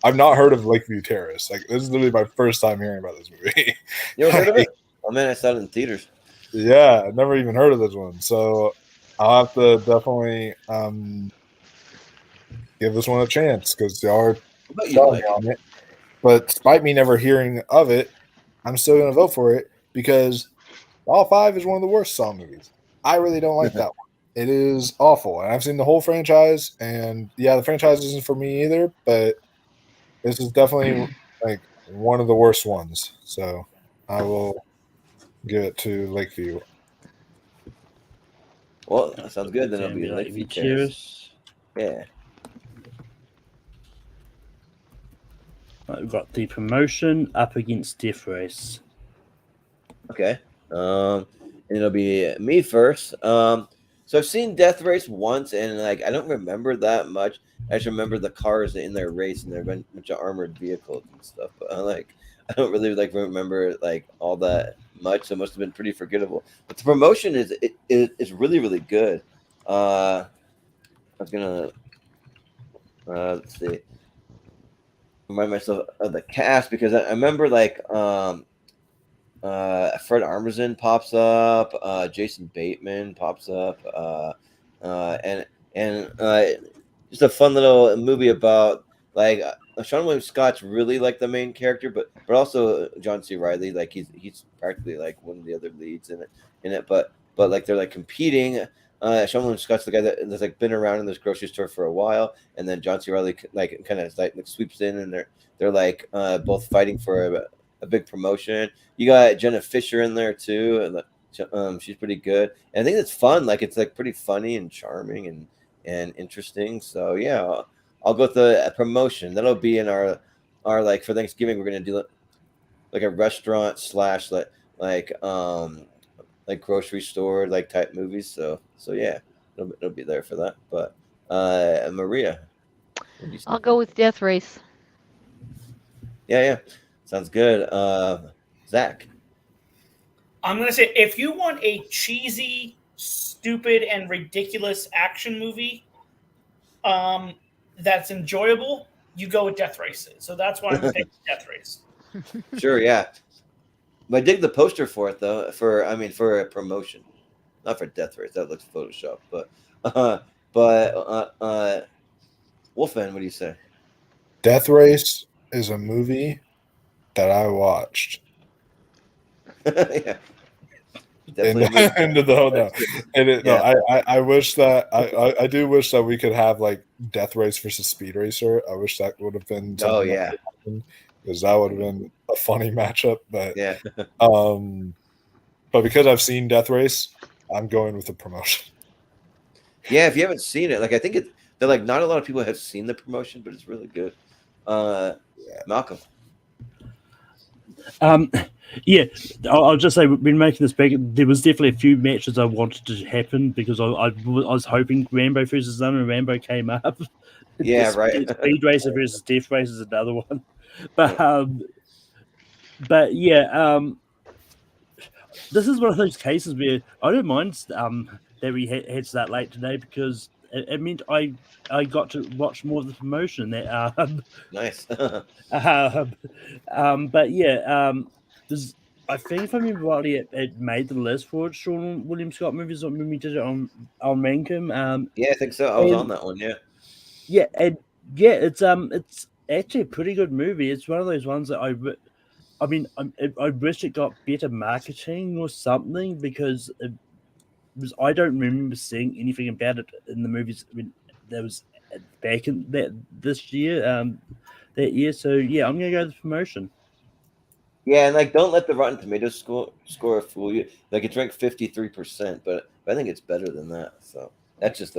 I've not heard of Lakeview Terrace. Like this is literally my first time hearing about this movie. You ever heard of it? Oh man, I saw it in theaters. Yeah, I've never even heard of this one. So I'll have to definitely give this one a chance because y'all are selling on it. But despite me never hearing of it, I'm still going to vote for it because Saw 5 is one of the worst Saw movies. I really don't like that one. It is awful. And I've seen the whole franchise, and yeah, the franchise isn't for me either, but this is definitely like one of the worst ones. So I will give it to Lakeview. Well, that sounds good. Then it'll be Lakeview Terrace. Yeah. Right, we've got the promotion up against Death Race. Okay. And it'll be me first. So I've seen Death Race once, and like I don't remember that much. I just remember the cars in their race and their bunch of armored vehicles and stuff. But I don't really like remember like all that much. So it must have been pretty forgettable. But the promotion is really really good. I was gonna let's see, remind myself of the cast because I remember like Fred Armisen pops up. Jason Bateman pops up. And just a fun little movie about like Sean William Scott's really like the main character, but also John C. Reilly, like he's practically like one of the other leads in it. But like they're like competing. Sean William Scott's the guy that's like been around in this grocery store for a while, and then John C. Reilly like kind of like sweeps in, and they're like both fighting for a big promotion. You got Jenna Fisher in there too, and she's pretty good. And I think it's fun. Like it's like pretty funny and charming and interesting. So yeah, I'll go with the promotion. That'll be in our like for Thanksgiving. We're gonna do like a restaurant / like grocery store like type movies. So yeah, it'll be there for that. But Maria, I'll go with Death Race. Yeah, sounds good. Zach. I'm gonna say if you want a cheesy, stupid, and ridiculous action movie, that's enjoyable, you go with Death Race. So that's why I'm gonna take Death Race. Sure, yeah. But I dig the poster for it though. For a promotion, not for Death Race. That looks Photoshop. But Wolfman, what do you say? Death Race is a movie that I watched. Yeah. I wish that I do wish that we could have like Death Race versus Speed Racer. I wish that would have been. Oh yeah, because that would have been a funny matchup. But yeah, but because I've seen Death Race, I'm going with the promotion. Yeah, if you haven't seen it, like I think they're like not a lot of people have seen the promotion, but it's really good. Malcolm. Yeah, I'll just say we've been making this back. There was definitely a few matches I wanted to happen because I was hoping Rambo versus Zone and Rambo came up. Yeah, right. Speed Racer versus Death Race is another one, but yeah, this is one of those cases where I don't mind that we had to start late today because it meant I got to watch more of the promotion. That nice. But yeah, I think if I remember rightly, it made the list for Sean William Scott movies when we did it on Rankum. Yeah, I think so. I was on that one. Yeah. Yeah, and yeah, it's actually a pretty good movie. It's one of those ones that I wish it got better marketing or something because I don't remember seeing anything about it in the movies that was back in this year, that year. So yeah, I'm gonna go with the promotion. Yeah, and like don't let the Rotten Tomatoes score fool you. Like it's ranked 53%, but I think it's better than that. So that's just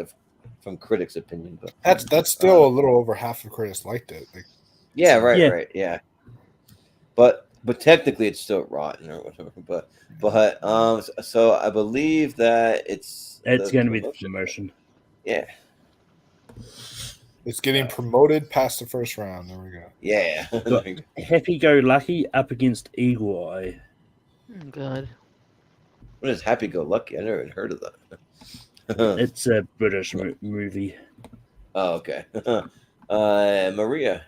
from critics' opinion. But that's still a little over half the critics liked it. Like, yeah, right, yeah. But technically it's still rotten or whatever. But so I believe that it's going to be the promotion. Yeah. It's getting promoted past the first round. There we go. Yeah. Happy Go Lucky up against Eagle Eye. Oh, God. What is Happy Go Lucky? I never even heard of that. It's a British movie. Oh, okay. Maria,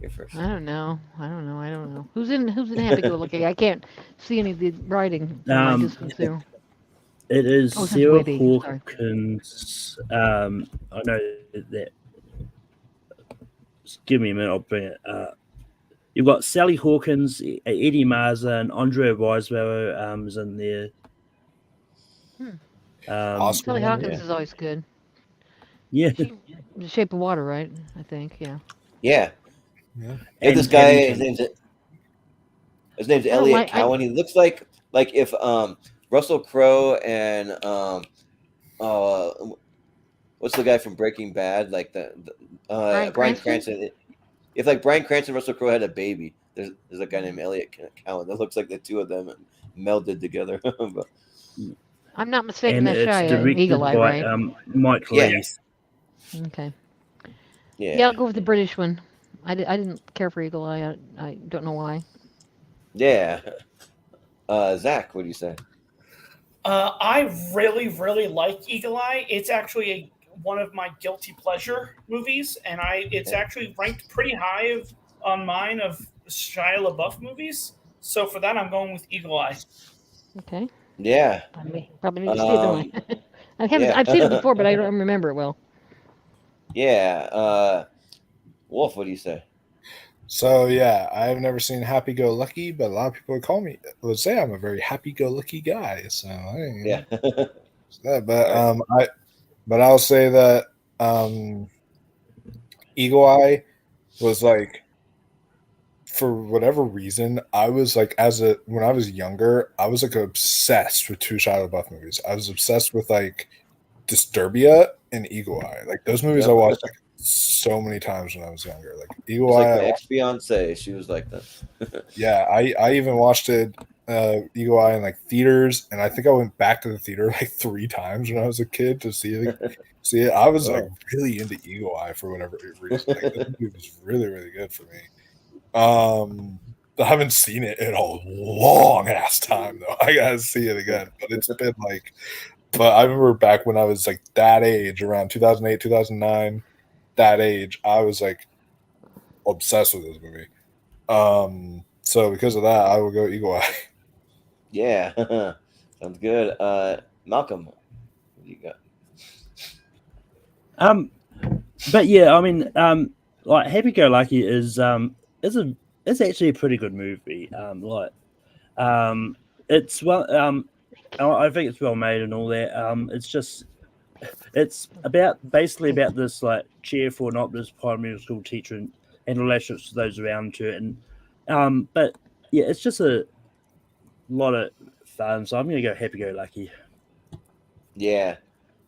you're first. I don't know. Who's in Happy Go Lucky? I can't see any of the writing. It is Sarah Webby, Hawkins. I know that. Just give me a minute. I'll bring it up. You've got Sally Hawkins, Eddie Marza, and Andrea Riseborough is in there. Sally Hawkins is always good. Yeah. The Shape of Water, right? I think, yeah. Yeah. And this guy, his name's Elliot Cowan. He looks like if Russell Crowe and what's the guy from Breaking Bad? Like Bryan Cranston. If like Bryan Cranston and Russell Crowe had a baby, there's a guy named Elliot Cowan. That looks like the two of them melded together. But, I'm not mistaken. And that's it's Eagle Eye, by, right? Mike Lee. Okay. Yeah, I'll go with the British one. I didn't care for Eagle Eye. I don't know why. Yeah. Zach, what do you say? I really, really like Eagle Eye. It's actually one of my guilty pleasure movies, and it's actually ranked pretty high on mine of Shia LaBeouf movies. So for that, I'm going with Eagle Eye. Okay. Yeah. Probably need to see it, don't I? Yeah. I've seen it before, but I don't remember it well. Yeah. Wolf, what do you say? So yeah, I've never seen Happy Go Lucky, but a lot of people would say I'm a very happy go lucky guy. So Yeah. but I'll say that Eagle Eye was like, for whatever reason, I was like, when I was younger, I was like obsessed with two Shia LaBeouf movies. I was obsessed with like Disturbia and Eagle Eye. Like those movies I watched like so many times when I was younger. Like Eagle It's Eye. like my ex-fiance, she was like that. Yeah, I even watched it Eagle Eye in like theaters, and I think I went back to the theater like 3 times when I was a kid to see it. I was like really into Eagle Eye for whatever reason. Like, this movie was really, really good for me. I haven't seen it in a long ass time though. I gotta see it again, but it's been like. But I remember back when I was like that age, around 2008, 2009, that age, I was like obsessed with this movie. So because of that, I will go Eagle Eye. Yeah. Sounds good. Malcolm, what do you got? But yeah, I mean, like Happy Go Lucky is actually a pretty good movie. It's well, I think it's well made and all that. It's basically about this like cheerful and optimist primary school teacher and relationships to those around her, and but yeah, it's just a lot of fun. So I'm gonna go Happy Go Lucky. Yeah.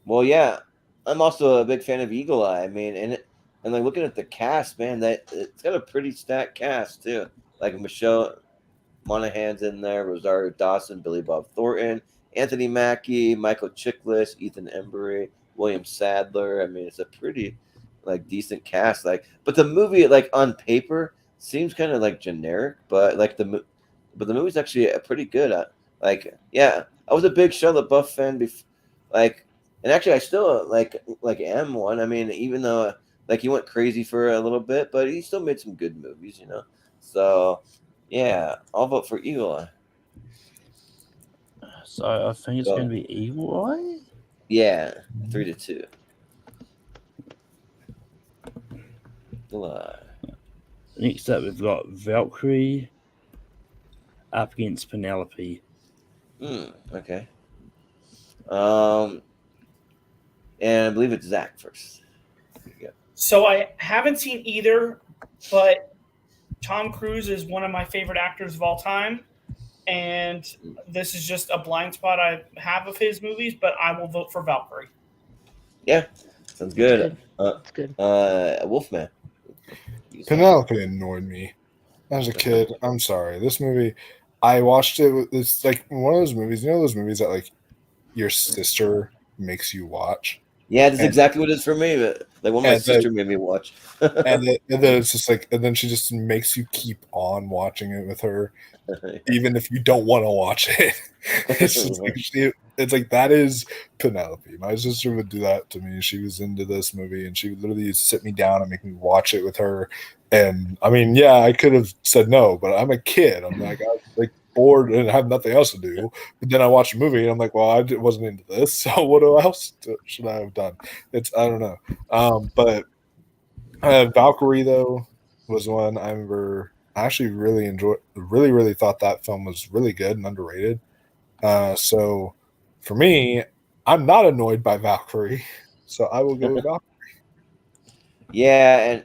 Well, yeah. I'm also a big fan of Eagle Eye. I mean, and like looking at the cast, man, that it's got a pretty stacked cast too. Like Michelle Monaghan's in there, Rosario Dawson, Billy Bob Thornton, Anthony Mackie, Michael Chiklis, Ethan Embry, William Sadler. I mean, it's a pretty like decent cast. Like, but the movie, like on paper, seems kind of like generic, but like the movie's actually pretty good. Like, yeah, I was a big Shia LaBeouf fan before, like, and actually, I still like am one. I mean, even though like he went crazy for a little bit, but he still made some good movies, you know. So, yeah, I'll vote for Eagle Eye. So I think it's going to be Eagle Eye. Yeah, 3-2. Eagle Eye. Next up, we've got Valkyrie up against Penelope. Okay. And I believe it's Zach first. So I haven't seen either, but Tom Cruise is one of my favorite actors of all time, and this is just a blind spot I have of his movies, but I will vote for Valkyrie. Yeah, sounds good. That's good. Wolfman. Penelope annoyed me as a kid. I'm sorry. This movie, I watched it. It's like one of those movies. You know those movies that like your sister makes you watch. Yeah, that's exactly what it is for me. But like one of my sister made me watch. and then it's just like, and then she just makes you keep on watching it with her, even if you don't want to watch it. It's just like it's like that is Penelope. My sister would do that to me. She was into this movie, and she would literally sit me down and make me watch it with her. And I mean, yeah, I could have said no, but I'm a kid. I'm like, I was like bored and have nothing else to do. But then I watch a movie, and I'm like, well, I wasn't into this, so what else should I have done? I don't know. But Valkyrie though was one I remember. I actually really enjoyed. Really thought that film was really good and underrated. So for me, I'm not annoyed by Valkyrie, so I will go with Valkyrie. Yeah, and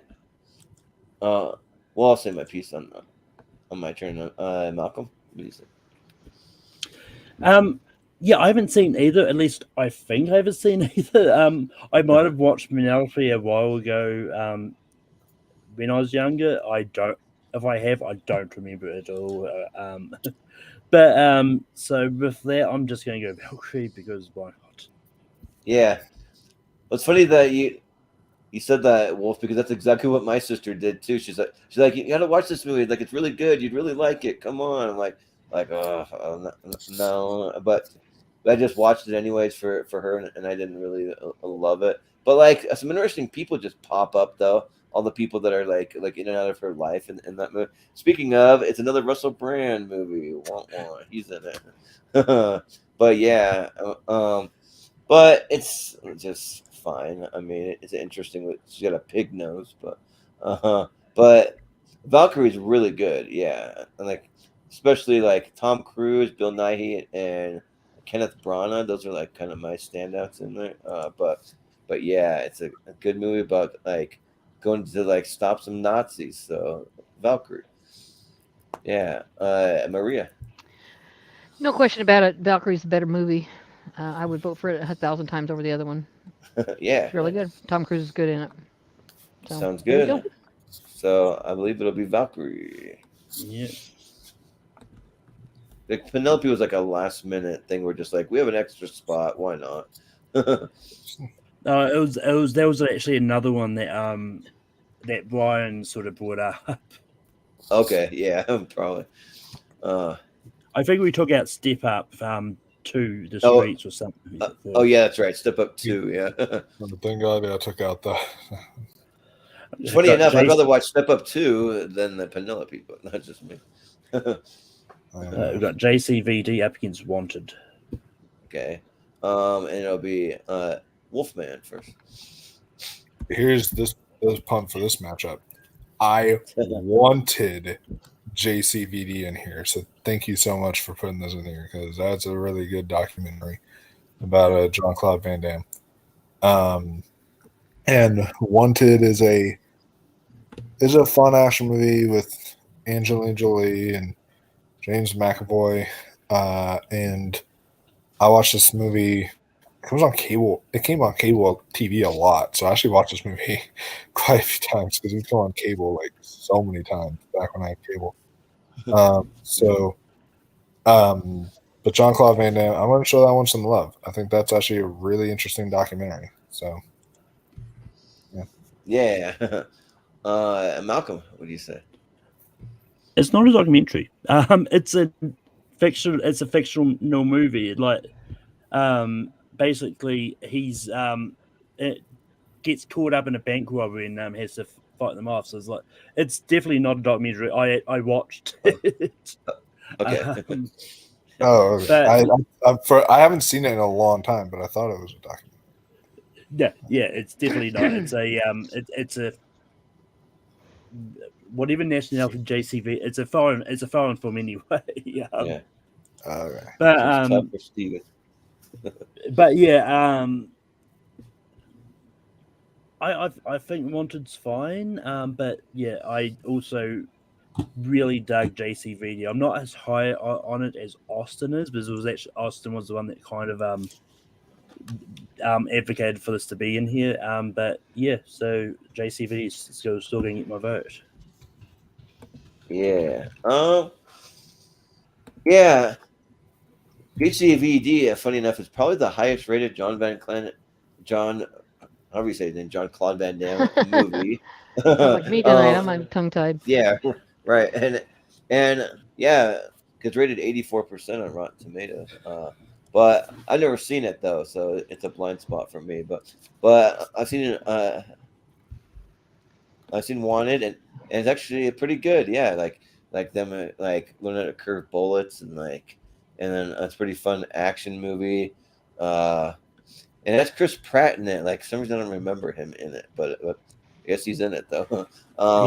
well, I'll say my piece on my turn. Malcolm, what do you say? Yeah, I haven't seen either. At least I think I haven't seen either. I might have watched Penelope a while ago. When I was younger, I don't. If I have, I don't remember it at all. But so with that, I'm just going to go Valkyrie because why not? Yeah, well, it's funny that you said that, Wolf, because that's exactly what my sister did too. She's like, you got to watch this movie. Like, it's really good. You'd really like it. Come on. I'm like, oh, no, but I just watched it anyways for her, and I didn't really love it. but like some interesting people just pop up though. All the people that are like in and out of her life in that movie. Speaking of, it's another Russell Brand movie. Wah, wah, he's in it. But yeah, but it's just fine. I mean, it's interesting. She's got a pig nose, but Valkyrie's really good. Yeah, and like especially like Tom Cruise, Bill Nighy, and Kenneth Branagh. Those are like kind of my standouts in there. But yeah, it's a good movie about like going to like stop some Nazis. So Valkyrie. Yeah, Maria. No question about it. Valkyrie's a better movie. I would vote for it 1,000 times over the other one. Yeah, It's really good. Tom Cruise is good in it. So, sounds there you good. go. So I believe it'll be Valkyrie. Yeah. Like Penelope was like a last minute thing. We're just like, we have an extra spot. Why not? There was actually another one that Brian sort of brought up. Okay, yeah, probably. I think we took out Step Up to the Oh, streets or something. Oh yeah, that's right. Step Up 2. Yeah. Thank God I took out the. Funny enough, I'd Jason- rather watch Step Up 2 than the Penelope, but not just me. we've got JCVD up against Wanted. Okay. And it'll be Wolfman first. Here's this punt for this matchup. I wanted JCVD in here, so thank you so much for putting this in here because that's a really good documentary about Jean-Claude Van Damme. And Wanted is a fun action movie with Angelina Jolie and James McAvoy. And I watched this movie. It comes on cable. It came on cable TV a lot, so I actually watched this movie quite a few times because it come on cable like so many times back when I had cable. But Jean-Claude Van Damme, I'm going to show that one some love. I think that's actually a really interesting documentary. So, Yeah. Malcolm, what do you say? It's not a documentary. It's a fictional movie. Like, basically, he's it gets caught up in a bank robbery and has to fight them off. So it's definitely not a documentary. I watched it. Okay. okay. But- I haven't seen it in a long time, but I thought it was a documentary. Yeah, it's definitely not. It's a whatever nationality JCV. It's a foreign film anyway. Yeah. Okay. But It's tough for Steven. but yeah, I think Wanted's fine. But yeah, I also really dug JCVD. I'm not as high on it as Austin is, because it was actually Austin was the one that kind of advocated for this to be in here. But yeah, so JCVD is still going to get my vote. Yeah. Yeah. JCVD, funny enough, is probably the highest rated however you say his name, Jean-Claude Van Damme movie. Sounds like me tonight. I'm tongue-tied. Yeah, right. And yeah, it's rated 84% on Rotten Tomatoes. But I've never seen it though, so it's a blind spot for me. But I've seen it. I've seen Wanted, and it's actually pretty good. Yeah, like them like learning how to curve bullets and then it's a pretty fun action movie. And that's Chris Pratt in it. Like for some reason I don't remember him in it, but I guess he's in it though.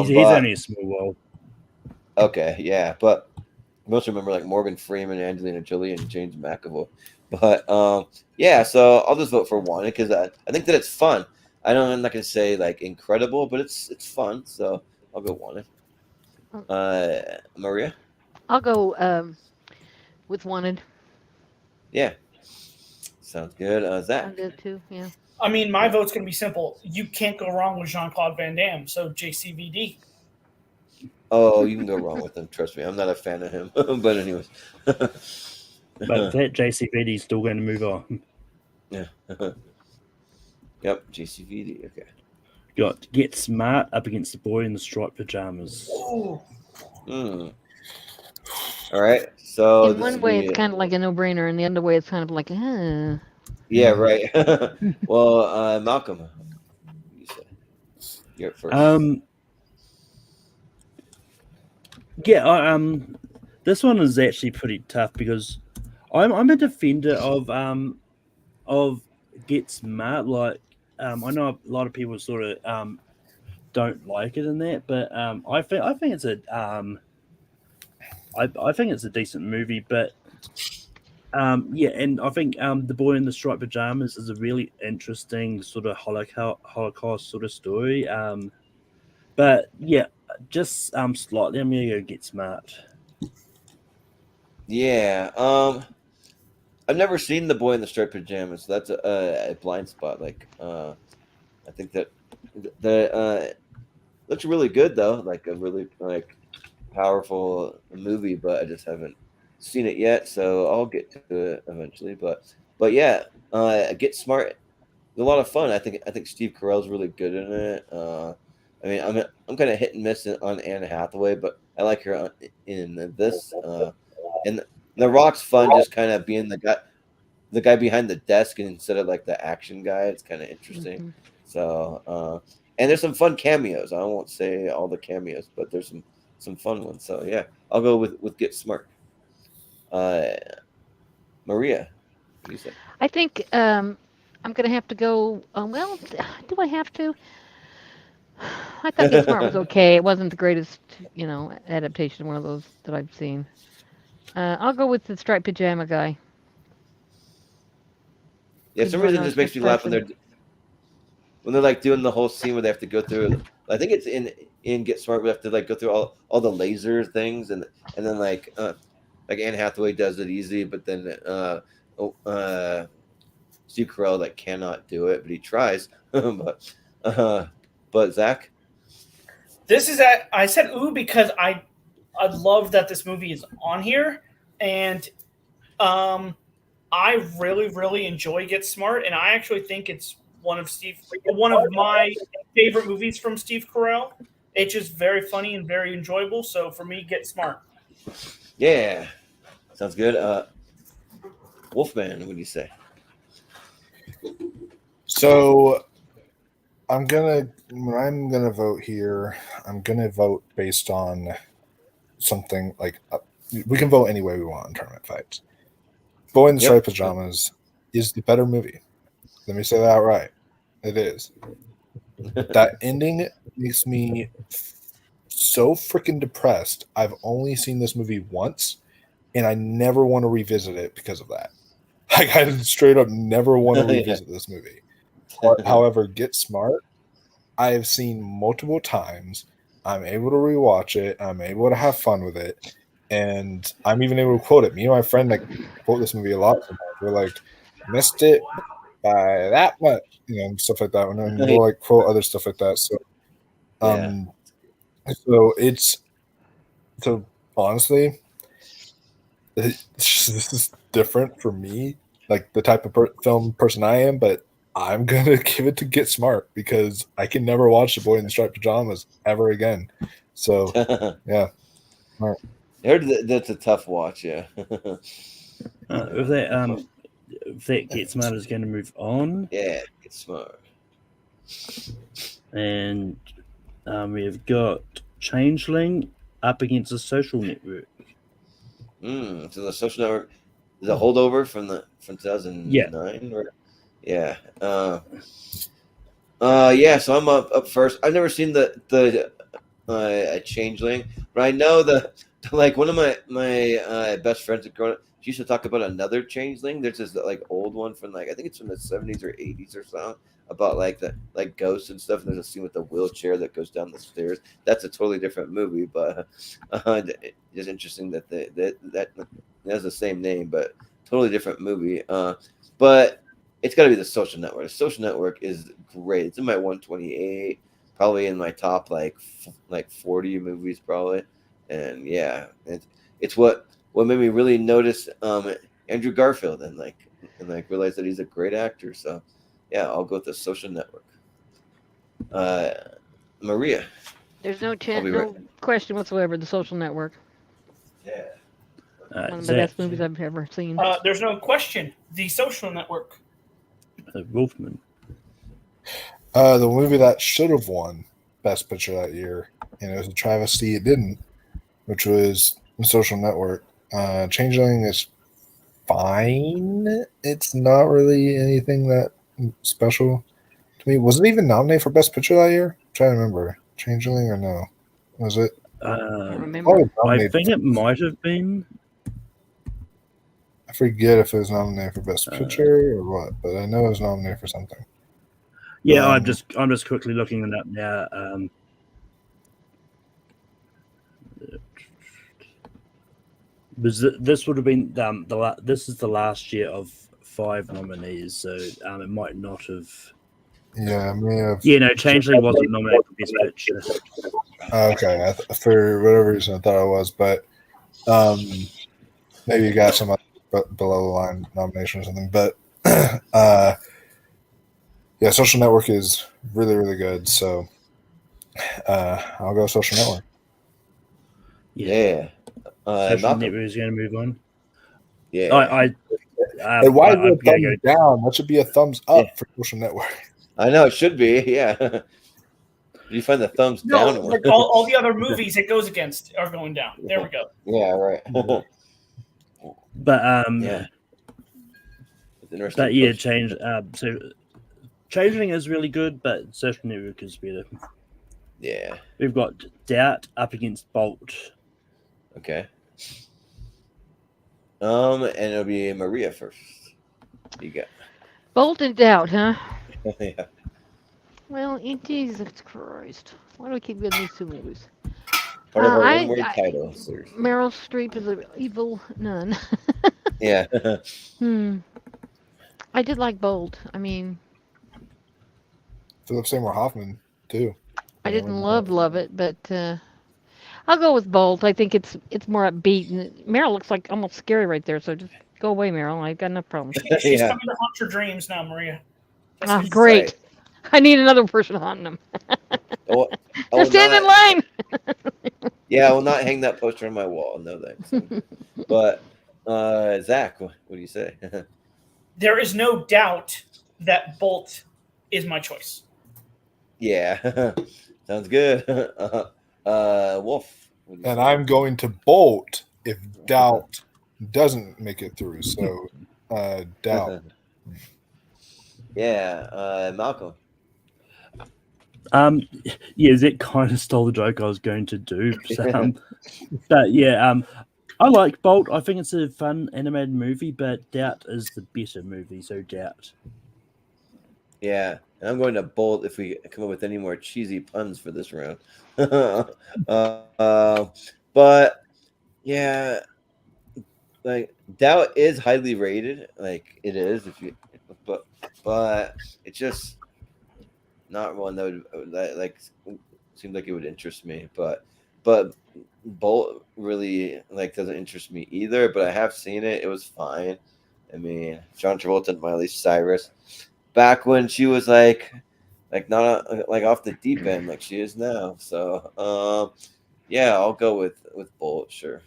He's only a small role. Okay, yeah, but most remember like Morgan Freeman, Angelina Jolie, and James McAvoy. But yeah, so I'll just vote for Wanted because I think that it's fun. I'm not gonna say like incredible, but it's fun. So I'll go Wanted. Maria? I'll go with Wanted. Yeah, sounds good. Zach? I'm good too. Yeah. I mean, my vote's going to be simple. You can't go wrong with Jean-Claude Van Damme, so JCVD. Oh, you can go wrong with him. Trust me, I'm not a fan of him. But anyways. But that JCVD is still going to move on. Yeah. Yep, JCVD. Okay. Got Get Smart up against the Boy in the Striped Pajamas. Ooh. All right. So In one way, it's kind of like a no-brainer, and the other way, it's kind of like, Yeah, right. Well, Malcolm, you say you're at first. Yeah, this one is actually pretty tough because I'm a defender of Get Smart. Like, I know a lot of people sort of don't like it in that, but I think it's I think it's a decent movie. But yeah, and I think The Boy in the Striped Pajamas is a really interesting sort of Holocaust sort of story. But yeah, just slightly, I'm gonna go Get Smart. Yeah. I've never seen The Boy in the Striped Pajamas. So that's a blind spot. Like, I think that the looks really good though. Like a really like powerful movie, but I just haven't seen it yet. So I'll get to it eventually. But yeah, Get Smart. A lot of fun. I think Steve Carell's really good in it. I mean, I'm kind of hit and miss on Anne Hathaway, but I like her in this. And The Rock's fun, just kind of being the guy behind the desk instead of like the action guy. It's kind of interesting. Mm-hmm. So, and there's some fun cameos. I won't say all the cameos, but there's some fun ones. So yeah, I'll go with Get Smart. Maria, what do you say? I think I'm going to have to go. Well, do I have to? I thought Get Smart was okay. It wasn't the greatest, adaptation of one of those that I've seen. I'll go with the striped pajama guy. Yeah, for some reason it just makes me laugh when they're like doing the whole scene where they have to go through. I think it's in Get Smart. We have to like go through all the laser things and then like Anne Hathaway does it easy, but then Steve Carell like cannot do it, but he tries. But Zach, This is I said ooh because I love that this movie is on here, and I really really enjoy Get Smart, and I actually think it's one of my favorite movies from Steve Carell. It's just very funny and very enjoyable. So for me, Get Smart. yeah, sounds good. Wolfman, what do you say? So when I'm gonna vote here, I'm gonna vote based on something like we can vote any way we want in tournament fights. Boy in the Striped Pajamas is the better movie. Let me say that outright. It is. That ending makes me so freaking depressed. I've only seen this movie once, and I never want to revisit it because of that. Like, I straight up never want to revisit this movie. However, Get Smart, I have seen multiple times. I'm able to rewatch it. I'm able to have fun with it. And I'm even able to quote it. Me and my friend like quote this movie a lot. Sometimes. We're like, missed it by that much, and stuff like that. And we'll like quote other stuff like that. So, so honestly, this is different for me, like the type of film person I am. But I'm gonna give it to Get Smart because I can never watch The Boy in the Striped Pajamas ever again. So, yeah. I heard that's a tough watch. Yeah. If that Get Smart is going to move on. Yeah, Get Smart. And we've got Changeling up against The Social Network. So The Social Network is a holdover from 2009. Yeah. Yeah. So I'm up first. I've never seen the Changeling, but I know like one of my best friends at growing up, she used to talk about another Changeling. There's this like old one from like I think it's from the 70s or 80s or something about like the like ghosts and stuff. And there's a scene with the wheelchair that goes down the stairs. That's a totally different movie, but it's interesting that that has the same name, but totally different movie. But it's got to be The Social Network. The Social Network is great. It's in my 128, probably in my top like 40 movies probably. And yeah, it's what made me really notice Andrew Garfield and realize that he's a great actor. So yeah, I'll go with The Social Network. Maria, There's no question whatsoever. The Social Network. Yeah. One of the best movies I've ever seen. There's no question. The Social Network. Wolfman. The movie that should have won Best Picture that year, and it was a travesty it didn't, which was The Social Network. Changeling is fine. It's not really anything that special to me. Was it even nominated for Best Picture that year? I'm trying to remember. Changeling or no? Was it? I remember. Probably I nominated think for- it might have been. I forget if it was nominated for Best Picture or what, but I know it was nominated for something. Yeah, I'm just quickly looking it up now. This would have been this is the last year of 5 nominees, so it might not have. Yeah, I may have. Yeah, no, Changeling wasn't nominated for Best Picture. Okay, for whatever reason I thought it was, but maybe you got some below the line nomination or something. But yeah, Social Network is really, really good. So I'll go Social Network. Yeah. Social Malcolm. Network is going to move on. Yeah. Hey, why is it a I'm gonna thumbs down? That should be a thumbs up for Social Network. I know it should be. Yeah. You find the thumbs No, down one. like all the other movies it goes against are going down. There we go. Yeah, right. But Yeah. It's interesting. but yeah, so Changeling is really good, but Social Network is better. Yeah. We've got Doubt up against Bolt. Okay. And it'll be Maria first. You got. Bolt and Doubt, huh? Yeah. Well, Jesus Christ. Why do we keep getting these two movies? Part of our I- one-word I- title. Seriously. Meryl Streep is an evil nun. Yeah. I did like Bolt. I mean, Philip Seymour Hoffman too. I didn't love it, but I'll go with Bolt. I think it's more upbeat. And Meryl looks like almost scary right there, so just go away, Meryl. I've got enough problems. She's Yeah. coming to haunt your dreams now, Maria. That's Oh, what- great. Right. I need another person haunting them. Oh, They're standing in not, line. yeah, I will not hang that poster on my wall. No thanks. But Zach, what do you say? There is no doubt that Bolt is my choice. Yeah. Sounds good. Wolf. what do you And say? I'm going to Bolt if Doubt doesn't make it through. So Doubt. Yeah, Malcolm. Yeah, that kind of stole the joke I was going to do. But yeah, I like Bolt. I think it's a fun animated movie, but Doubt is the better movie, so Doubt. Yeah, and I'm going to Bolt if we come up with any more cheesy puns for this round. But yeah, like Doubt is highly rated, like it is. But it's just not one that like seemed like it would interest me. But Bolt really like doesn't interest me either. But I have seen it; it was fine. I mean, John Travolta and Miley Cyrus back when she was like not like off the deep end like she is now. So yeah, I'll go with Bolt, sure.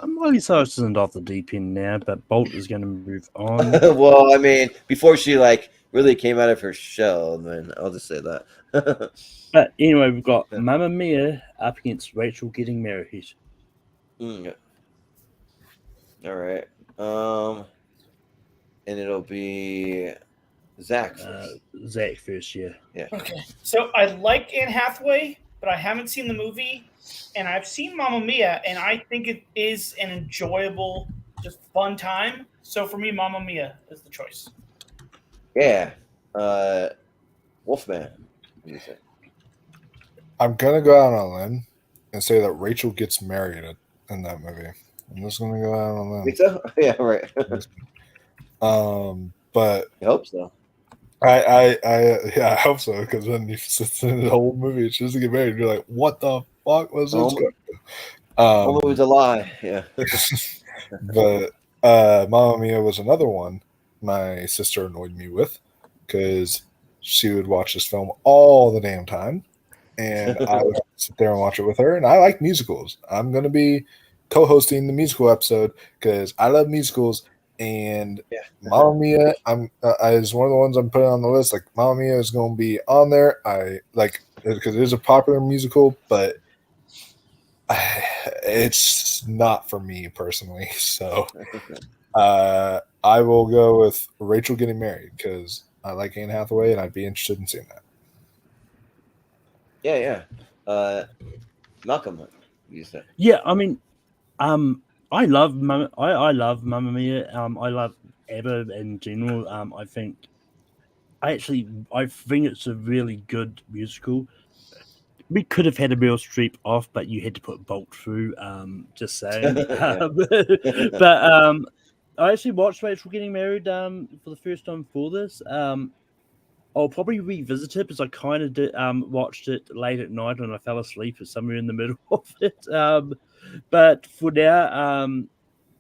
Miley Cyrus isn't off the deep end now, but Bolt is going to move on. Well, I mean, before she like really came out of her shell, man, I'll just say that. But anyway, we've got Mamma Mia up against Rachel Getting Married. All right. And it'll be Zach first. Zach first, yeah. Okay. So I like Anne Hathaway, but I haven't seen the movie, and I've seen Mamma Mia, and I think it is an enjoyable, just fun time. So for me, Mamma Mia is the choice. Yeah. Wolfman. What do you say? I'm gonna go out on a limb and say that Rachel gets married in that movie. I'm just gonna go out on a limb. Think so? Yeah, right. But I hope so. I hope so, because when you sit in the whole movie, she doesn't get married. You're like, what the fuck was this? All it was a lie. Yeah. But Mamma Mia was another one my sister annoyed me with, because she would watch this film all the damn time, and I would sit there and watch it with her. And I like musicals. I'm going to be co-hosting the musical episode because I love musicals, And Yeah. Mamma Mia, is one of the ones I'm putting on the list. Like Mamma Mia is going to be on there. I like because it is a popular musical, but it's not for me personally. So I will go with Rachel Getting Married because I like Anne Hathaway and I'd be interested in seeing that. Yeah. Malcolm, what you said? Yeah, I mean, I love I love Mamma Mia. I love ABBA in general. I think it's a really good musical. We could have had a Meryl Streep off, but you had to put Bolt through. Just saying. Yeah. But I actually watched Rachel Getting Married for the first time for this. I'll probably revisit it because I kind of did watched it late at night when I fell asleep or somewhere in the middle of it. But for now,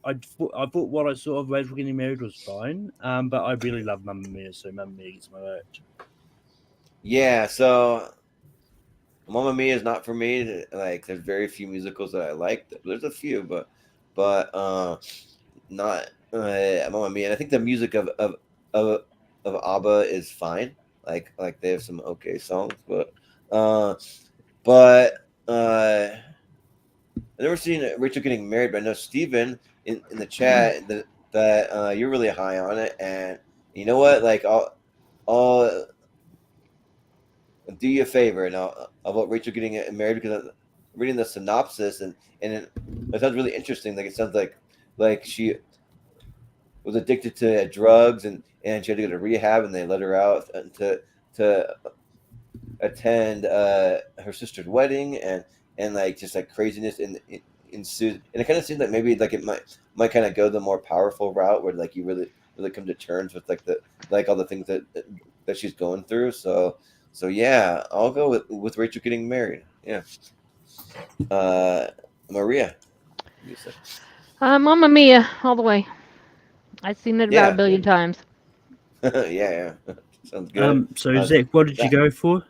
I thought what I saw of Rachel Getting Married was fine. But I really love Mamma Mia, so Mamma Mia gets my vote. Yeah, so Mamma Mia is not for me. Like, there's very few musicals that I like. There's a few, but not Mamma Mia. And I think the music of ABBA is fine. Like they have some okay songs, uh, but I've never seen Rachel Getting Married. But I know Steven in the chat that you're really high on it, and you know what? Like I'll do you a favor, and I'll vote Rachel Getting Married because I'm reading the synopsis and it sounds really interesting. Like it sounds like she was addicted to drugs and she had to go to rehab and they let her out to attend her sister's wedding and like just like craziness ensued. And it kind of seems like maybe like it might kind of go the more powerful route where like you really come to terms with like all the things that she's going through. So yeah, I'll go with Rachel Getting Married. Yeah. Maria, you said. Mamma Mia, all the way. I've seen it about a billion times. Yeah. Sounds good. So Zach, what did you go for?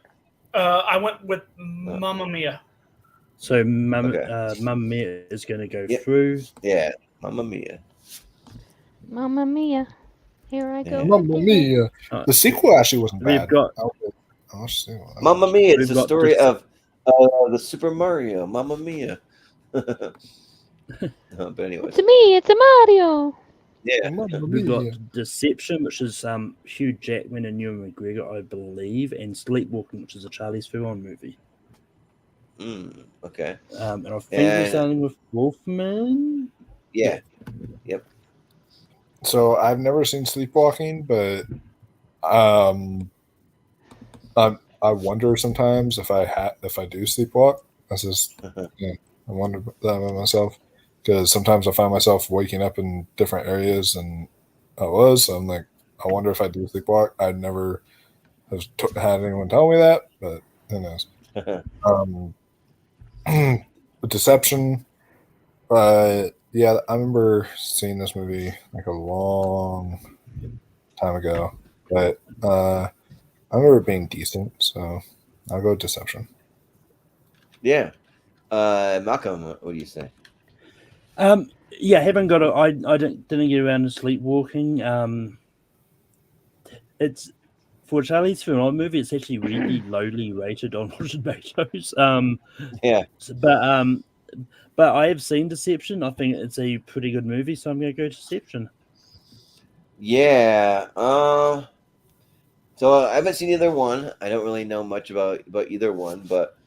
I went with Mamma Mia. So Mamma Mia is going to go through. Yeah, Mamma Mia. Mamma Mia, here I go. Mamma Mia. The sequel actually wasn't bad. Mamma Mia. It's the story of the Super Mario. Mamma Mia. But anyway, it's me. It's a Mario. Yeah, we've got Deception, which is Hugh Jackman and Ewan McGregor, I believe, and Sleepwalking, which is a Charlize Theron movie. Okay. And I think we're starting with Wolfman. Yeah. Yep. So I've never seen Sleepwalking, but I wonder sometimes if I do sleepwalk. That's just I wonder that about myself because sometimes I find myself waking up in different areas than I was. So I'm like, I wonder if I do sleepwalk. I never have had anyone tell me that, but who knows? Deception. Yeah, I remember seeing this movie like a long time ago, but I remember it being decent, so I'll go Deception. Yeah. Malcolm, what do you say? Yeah, haven't got I didn't get around to Sleepwalking. It's for a Charlize Theron movie. It's actually really lowly rated on Rotten Tomatoes. Yeah. But I have seen Deception. I think it's a pretty good movie, so I'm going to go Deception. Yeah. So I haven't seen either one. I don't really know much about either one, but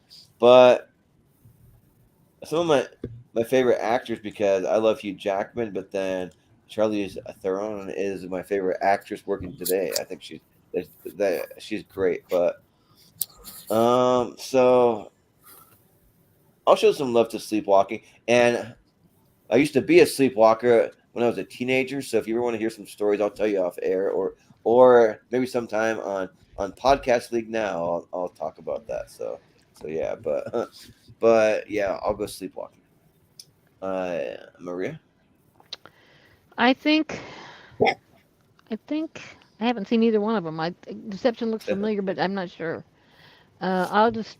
some of my favorite actors because I love Hugh Jackman, but then Charlize Theron is my favorite actress working today. I think she's great, but so I'll show some love to Sleepwalking. And I used to be a sleepwalker when I was a teenager. So if you ever want to hear some stories, I'll tell you off air or maybe sometime on Podcast League Now, I'll talk about that. So yeah, but yeah, I'll go Sleepwalking. Maria? I think I haven't seen either one of them. Deception looks familiar, but I'm not sure. I'll just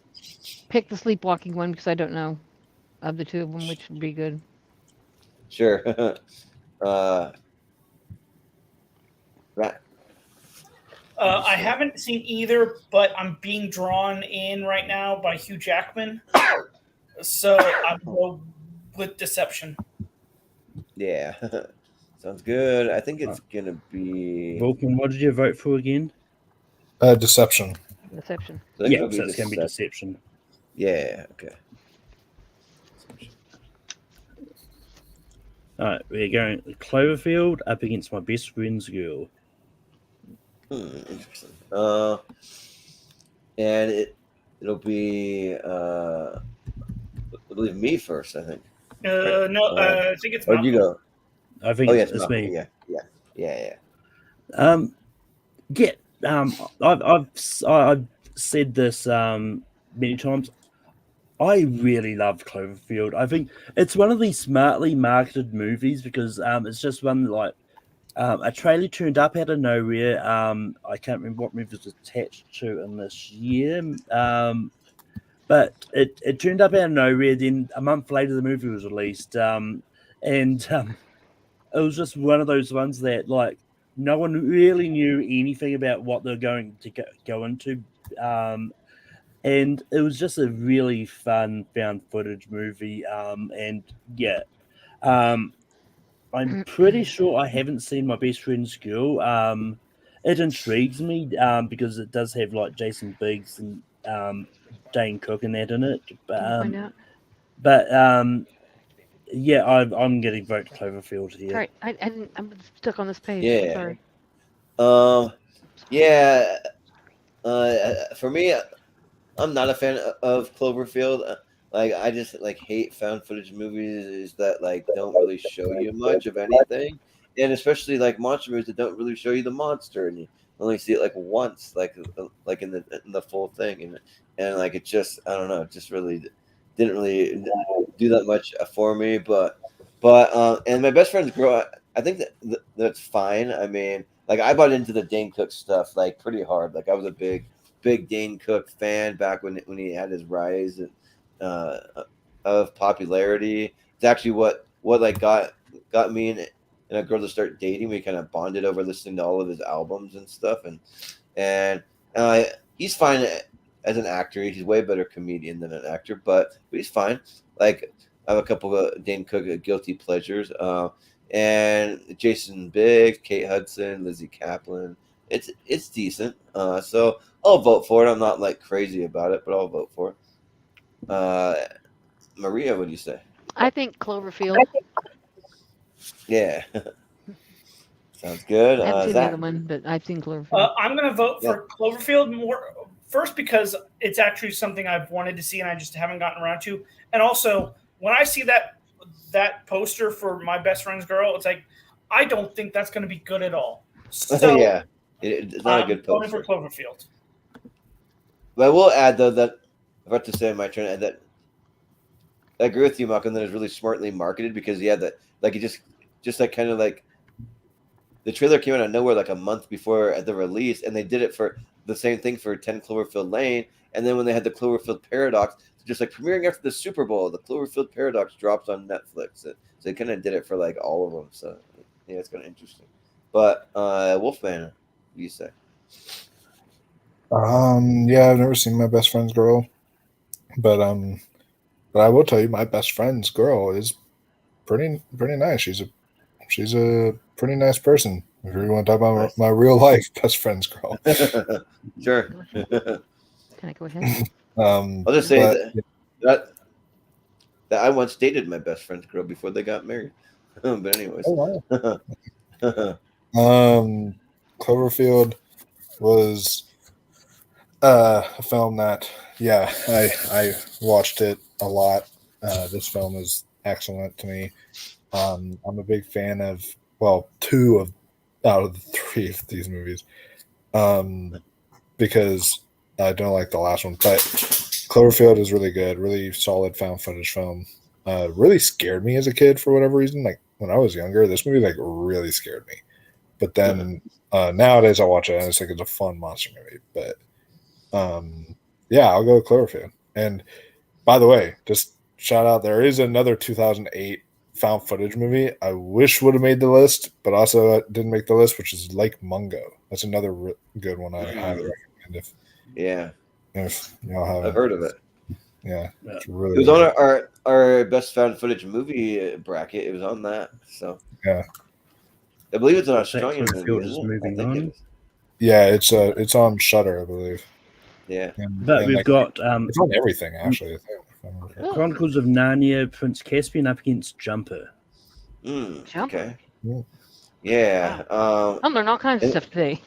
pick the Sleepwalking one because I don't know of the two of them which would be good. Sure. Right. I haven't seen either, but I'm being drawn in right now by Hugh Jackman. So I'm go with Deception. Yeah. Sounds good. I think it's gonna be. Vulcan, what did you vote for again? Deception. Deception. I think Yeah, it'll so it's going to be Deception. Deception. Yeah. Okay. All right, we're going Cloverfield up against My Best Friend's Girl. Interesting. And it'll be I believe me first. I think. No, I think it's Or Malcolm. you go. I think Oh yes, it's Malcolm. me. Yeah. I've said this many times. I really love Cloverfield. I think it's one of these smartly marketed movies because it's just one like a trailer turned up out of nowhere. I can't remember what movie it was attached to in this year, but it turned up out of nowhere. Then a month later, the movie was released, and it was just one of those ones that like no one really knew anything about what they're going to go into. And it was just a really fun found footage movie. And yeah, I'm pretty sure I haven't seen My Best Friend's Girl. It intrigues me because it does have like Jason Biggs and Dane Cook and that in it. Find out. But yeah, I'm getting vote Cloverfield here. Sorry, I didn't. I'm stuck on this page. Yeah. Sorry. Yeah. For me, I'm not a fan of Cloverfield. Like I just like hate found footage movies that like don't really show you much of anything, and especially like monster movies that don't really show you the monster, and you only see it like once, like in the full thing, and like it just I don't know, it just really didn't really do that much for me. But and My Best Friend's Girl, I think that's fine. I mean, like I bought into the Dane Cook stuff like pretty hard. Like I was a big Dane Cook fan back when he had his rise of popularity. It's actually what like got me and a girl to start dating. We kind of bonded over listening to all of his albums and stuff, and he's fine as an actor. He's a way better comedian than an actor, but he's fine. Like I have a couple of Dane Cook guilty pleasures, and Jason Biggs, Kate Hudson, Lizzie Kaplan. It's decent. So I'll vote for it. I'm not like crazy about it, but I'll vote for it. Maria, what do you say? I think Cloverfield. Yeah. Sounds good. I haven't seen the Zach? other one, but I've seen Cloverfield. I'm going to vote for Cloverfield more first because it's actually something I've wanted to see and I just haven't gotten around to. And also, when I see that poster for My Best Friend's Girl, it's like I don't think that's going to be good at all. So yeah, it's not a good poster. I'm voting for Cloverfield. But I will add though that I forgot to say in my turn that I agree with you, Malcolm. That is really smartly marketed because that like it just like kind of like the trailer came out of nowhere like a month before the release, and they did it for the same thing for 10 Cloverfield Lane, and then when they had the Cloverfield Paradox, just like premiering after the Super Bowl, the Cloverfield Paradox drops on Netflix. So they kind of did it for like all of them. So yeah, it's kind of interesting. But Wolfman, what do you say? Yeah, I've never seen My Best Friend's Girl, but I will tell you, My Best Friend's Girl is pretty nice. She's a pretty nice person. If you want to talk about my real life best friend's girl, Sure. Can I go ahead? I'll just say that I once dated my best friend's girl before they got married. But anyways. Oh, wow. Cloverfield was a film that I watched it a lot. This film is excellent to me. I'm a big fan of two out of the three of these movies, because I don't like the last one, but Cloverfield is really good, really solid found footage film. Really scared me as a kid for whatever reason. Like when I was younger, this movie like really scared me. But then nowadays I watch it and I just think it's a fun monster movie. But I'll go with Cloverfield. And by the way, just shout out, there is another 2008 found footage movie I wish would have made the list, but also didn't make the list, which is Lake Mungo. That's another good one I highly recommend. If y'all I've haven't heard of it. Yeah, Yeah. it's really. It was on our best found footage movie bracket. It was on that, so Yeah. I believe it's an Thanks Australian for the movie. filters Isn't it? I moving think on. it is. Yeah, it's on Shudder, I believe. Yeah, But we've got it's on everything actually. I think. Chronicles of Narnia, Prince Caspian up against Jumper. Jumper. Okay. Yeah. Yeah. I'm learning all kinds of stuff today.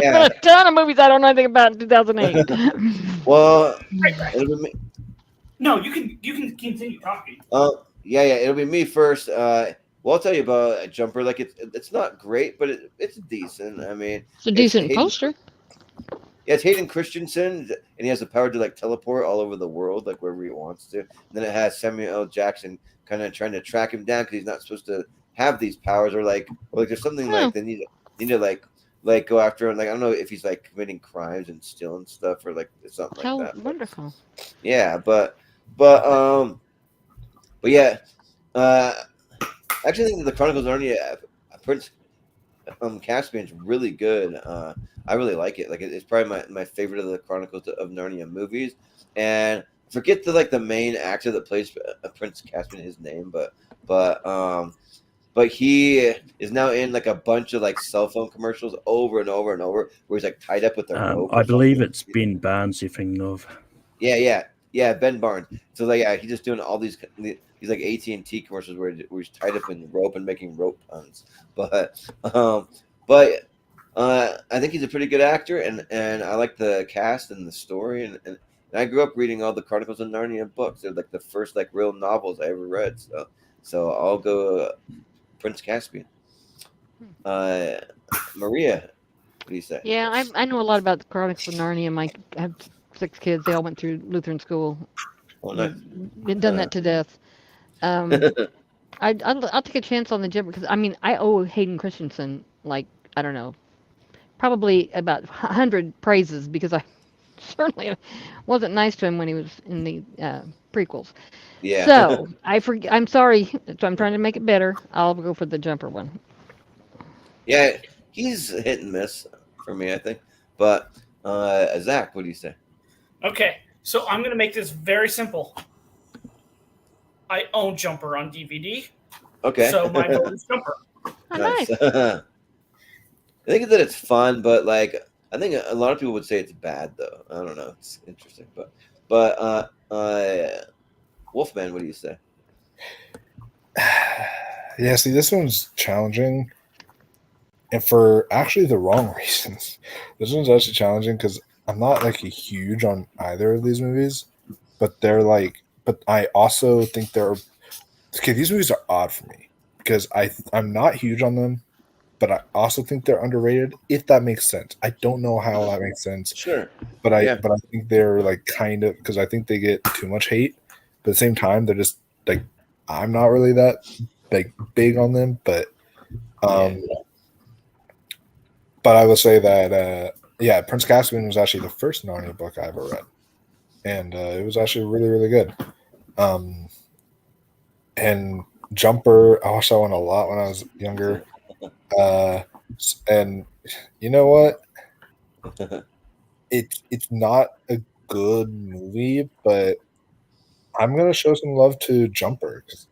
Yeah. A ton of movies I don't know anything about in 2008. Well, Right back. it'll be me. No, you can continue talking. Yeah, it'll be me first. Well, I'll tell you about Jumper. Like it's not great, but it's decent. I mean, It's a decent Hayden, poster. Yeah, it's Hayden Christensen, and he has the power to like teleport all over the world, like wherever he wants to. And then it has Samuel L. Jackson kind of trying to track him down because he's not supposed to have these powers, or like there's something like they need to like go after him. Like I don't know if he's like committing crimes and stealing stuff or like something How like that. wonderful. Yeah, but yeah. I actually think that the Chronicles of Narnia, Prince Caspian's really good. I really like it. Like it's probably my favorite of the Chronicles of Narnia movies. And forget the main actor that plays Prince Caspian, his name, but he is now in like a bunch of like cell phone commercials over and over and over where he's like tied up with a rope. I believe it's Ben Barnes you're thinking of. Yeah, Ben Barnes. So like he's just doing all these like AT&T commercials where he's tied up in rope and making rope puns. But I think he's a pretty good actor, and I like the cast and the story, and I grew up reading all the Chronicles of Narnia books. They're like the first like real novels I ever read. So I'll go Prince Caspian. Maria, what do you say? Yeah, I know a lot about the Chronicles of Narnia. I have 6 kids. They all went through Lutheran school. Oh, nice. Been done that to death. I'll take a chance on the Jumper because I owe Hayden Christensen like I don't know, probably about 100 praises because I certainly wasn't nice to him when he was in the prequels. Yeah. So I'm sorry. So I'm trying to make it better. I'll go for the Jumper one. Yeah, he's hit and miss for me, I think. But Zach, what do you say? Okay, so I'm going to make this very simple. I own Jumper on DVD. Okay. So my vote is Jumper. Oh, nice. I think that it's fun, but like I think a lot of people would say it's bad though. I don't know. It's interesting, but Wolfman, what do you say? Yeah, see, this one's challenging, and for actually the wrong reasons. This one's actually challenging because I'm not like a huge on either of these movies, but but I also think these movies are odd for me because I'm not huge on them, but I also think they're underrated, if that makes sense. I don't know how that makes sense. Sure. But I think they're like kind of, because I think they get too much hate, but at the same time they're just like, I'm not really that like big on them, but but I will say that Prince Caspian was actually the first Narnia book I ever read, and it was actually really, really good. And Jumper, I watched that one a lot when I was younger. And you know what? It's not a good movie, but I'm gonna show some love to Jumper because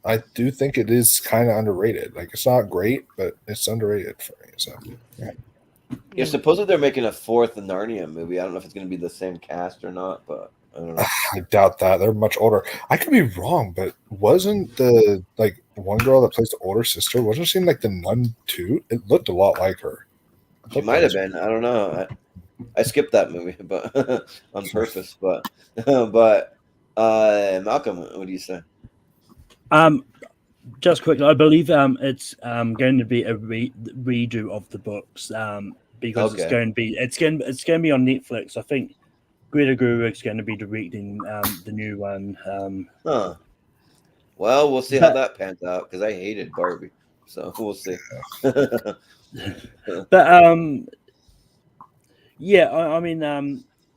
I do think it is kind of underrated. Like it's not great, but it's underrated for me. So yeah, supposedly they're making a 4th Narnia movie. I don't know if it's going to be the same cast or not, but I don't know. I doubt that. They're much older. I could be wrong, but wasn't the like one girl that plays the older sister? Wasn't she in like the Nun too? It looked a lot like her. She might have been. I don't know. I skipped that movie, but on purpose. But Malcolm, what do you say? Just quickly, I believe it's going to be a redo of the books because it's going to be on Netflix. I think Goodacre is going to be directing the new one. Huh. Well, we'll see how that pans out because I hated Barbie, so we'll see. But yeah, I mean,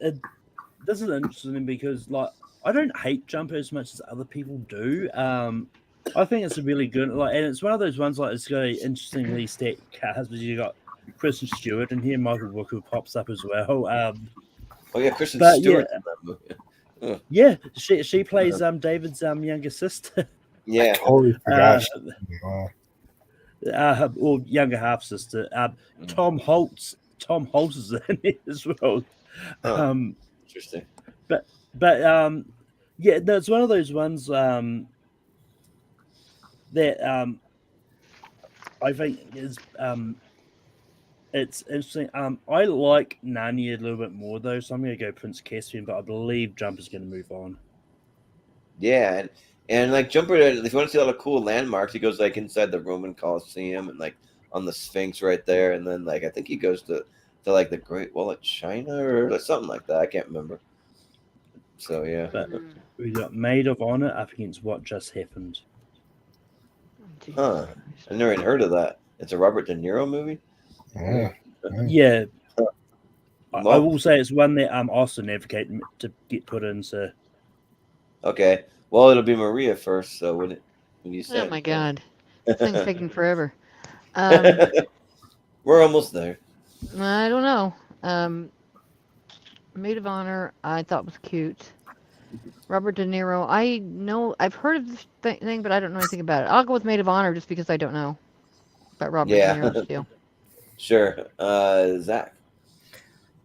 this is interesting because like I don't hate Jumper as much as other people do. I think it's a really good, and it's one of those ones it's got an interestingly stacked cast. But you got Kristen Stewart in here, Michael Rooker pops up as well. Oh yeah, Kristen but Stewart in that movie. Huh. Yeah, she plays David's younger sister. Yeah, I totally forgot. Or younger half sister. Tom Holtz is in it as well. Huh. Interesting. But yeah, no, it's one of those ones that I think is it's interesting. I like Narnia a little bit more though, so I'm going to go Prince Caspian, but I believe Jumper's going to move on. Yeah, and like Jumper, if you want to see all the cool landmarks, he goes like inside the Roman Colosseum and like on the Sphinx right there, and then like I think he goes to like the Great Wall of China or something like that. I can't remember. So yeah, but we got Maid of Honor up against What Just Happened. Huh? I never even heard of that. It's a Robert De Niro movie. Yeah. Well, I will say it's one that I'm also advocating to get put in. So okay, well it'll be Maria first. So when you say, Oh my God, this thing's taking forever. We're almost there. I don't know. Maid of Honor, I thought was cute. Robert De Niro, I know I've heard of this thing, but I don't know anything about it. I'll go with Maid of Honor just because I don't know about Robert De Niro still. Sure, Zach.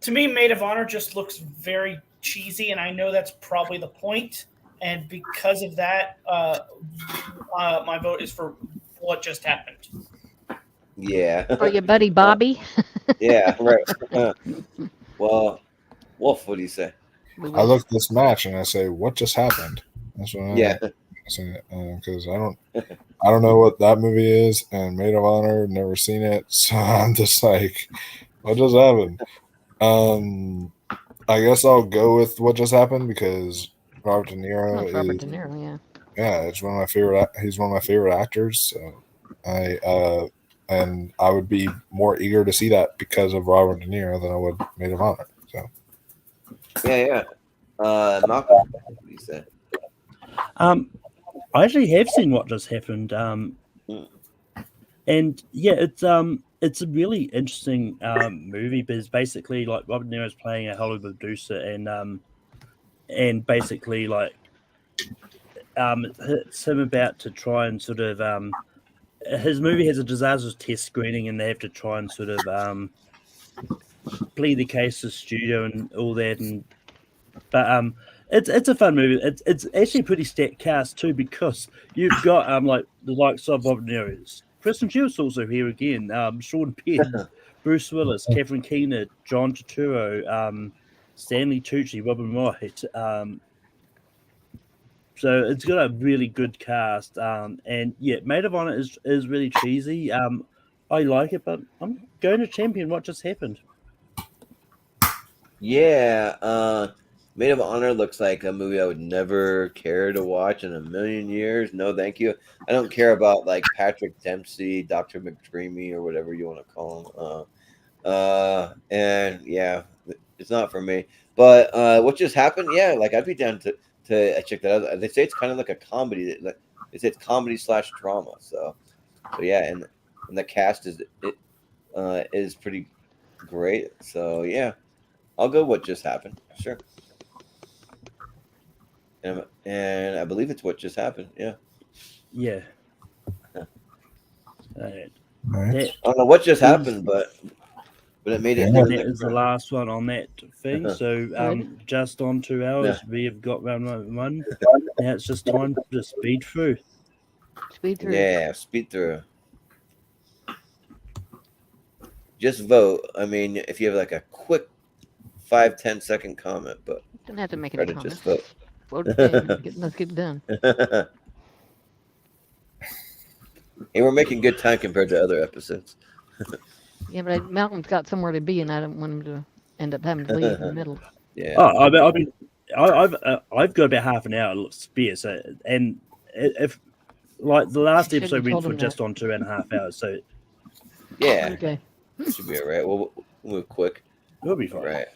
To me, Maid of Honor just looks very cheesy, and I know that's probably the point. And because of that, my vote is for What Just Happened. Yeah. For your buddy Bobby. Yeah, right. Well, Wolf, what do you say? I look at this match and I say, "What just happened?" That's what Yeah. I say because I don't know what that movie is, and Maid of Honor, never seen it, so I'm just like, "What just happened?" I guess I'll go with What Just Happened because Robert De Niro is Robert De Niro, yeah, it's one of my favorite. He's one of my favorite actors. So I would be more eager to see that because of Robert De Niro than I would Maid of Honor. So Yeah. Malcolm, what do you say? I actually have seen What Just Happened. And yeah, it's a really interesting movie because basically like Robert De Niro's playing a Hollywood producer and basically like it's him about to try and sort of his movie has a disastrous test screening and they have to try and sort of plead the case to the studio and all that but it's a fun movie. It's actually a pretty stacked cast too because you've got like the likes of Robert De Niro's. Kristen Stewart's also here again. Sean Penn, Bruce Willis, Catherine Keener, John Turturro, Stanley Tucci, Robin Wright. So it's got a really good cast. And yeah, Maid of Honor is really cheesy. I like it, but I'm going to champion What Just Happened. Yeah, Maid of Honor looks like a movie I would never care to watch in a million years. No, thank you. I don't care about like Patrick Dempsey, Dr. McDreamy, or whatever you want to call him. And yeah, it's not for me. But What Just Happened? Yeah, like I'd be down to check that out. They say it's kind of like a comedy. They say it's comedy / drama. So yeah, and the cast is pretty great. So yeah. I'll go What Just Happened. Sure. And I believe it's What Just Happened. Yeah. Yeah. Right. I don't know what just happened, but it made it. That is the last one on that thing. So just on 2 hours, we have got round one. Now it's just time to speed through. Yeah, speed through. Just vote. I mean, if you have like a quick 5-10 second comment, but don't have to make any comments. Just vote. Let's get it done. Hey, we're making good time compared to other episodes. Yeah, but Malcolm's got somewhere to be, and I don't want him to end up having to leave in the middle. Yeah. Oh, I mean, I've got about half an hour spare. So, and if like the last episode went for just on 2.5 hours, so yeah, okay, should be all right. We'll move quick. We'll be fine. Right.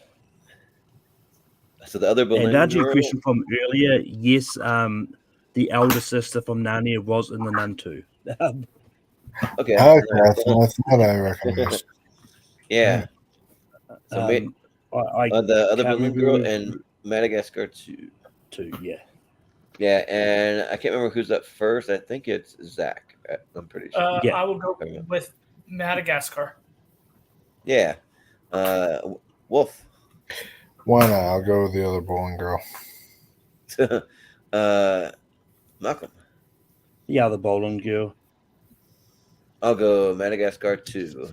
So the other balloon. And to answer your question from earlier, yes, the elder sister from Narnia was in the Nun too. Okay. I thought I recognized. Yeah. So I the other can't Balloon remember Girl who- and Madagascar 2. yeah. Yeah, and I can't remember who's up first. I think it's Zach. I'm pretty sure. Yeah. I will go with Madagascar. Yeah. Wolf. Why not? I'll go with the other bowling girl. Malcolm. The other bowling girl. I'll go Madagascar 2.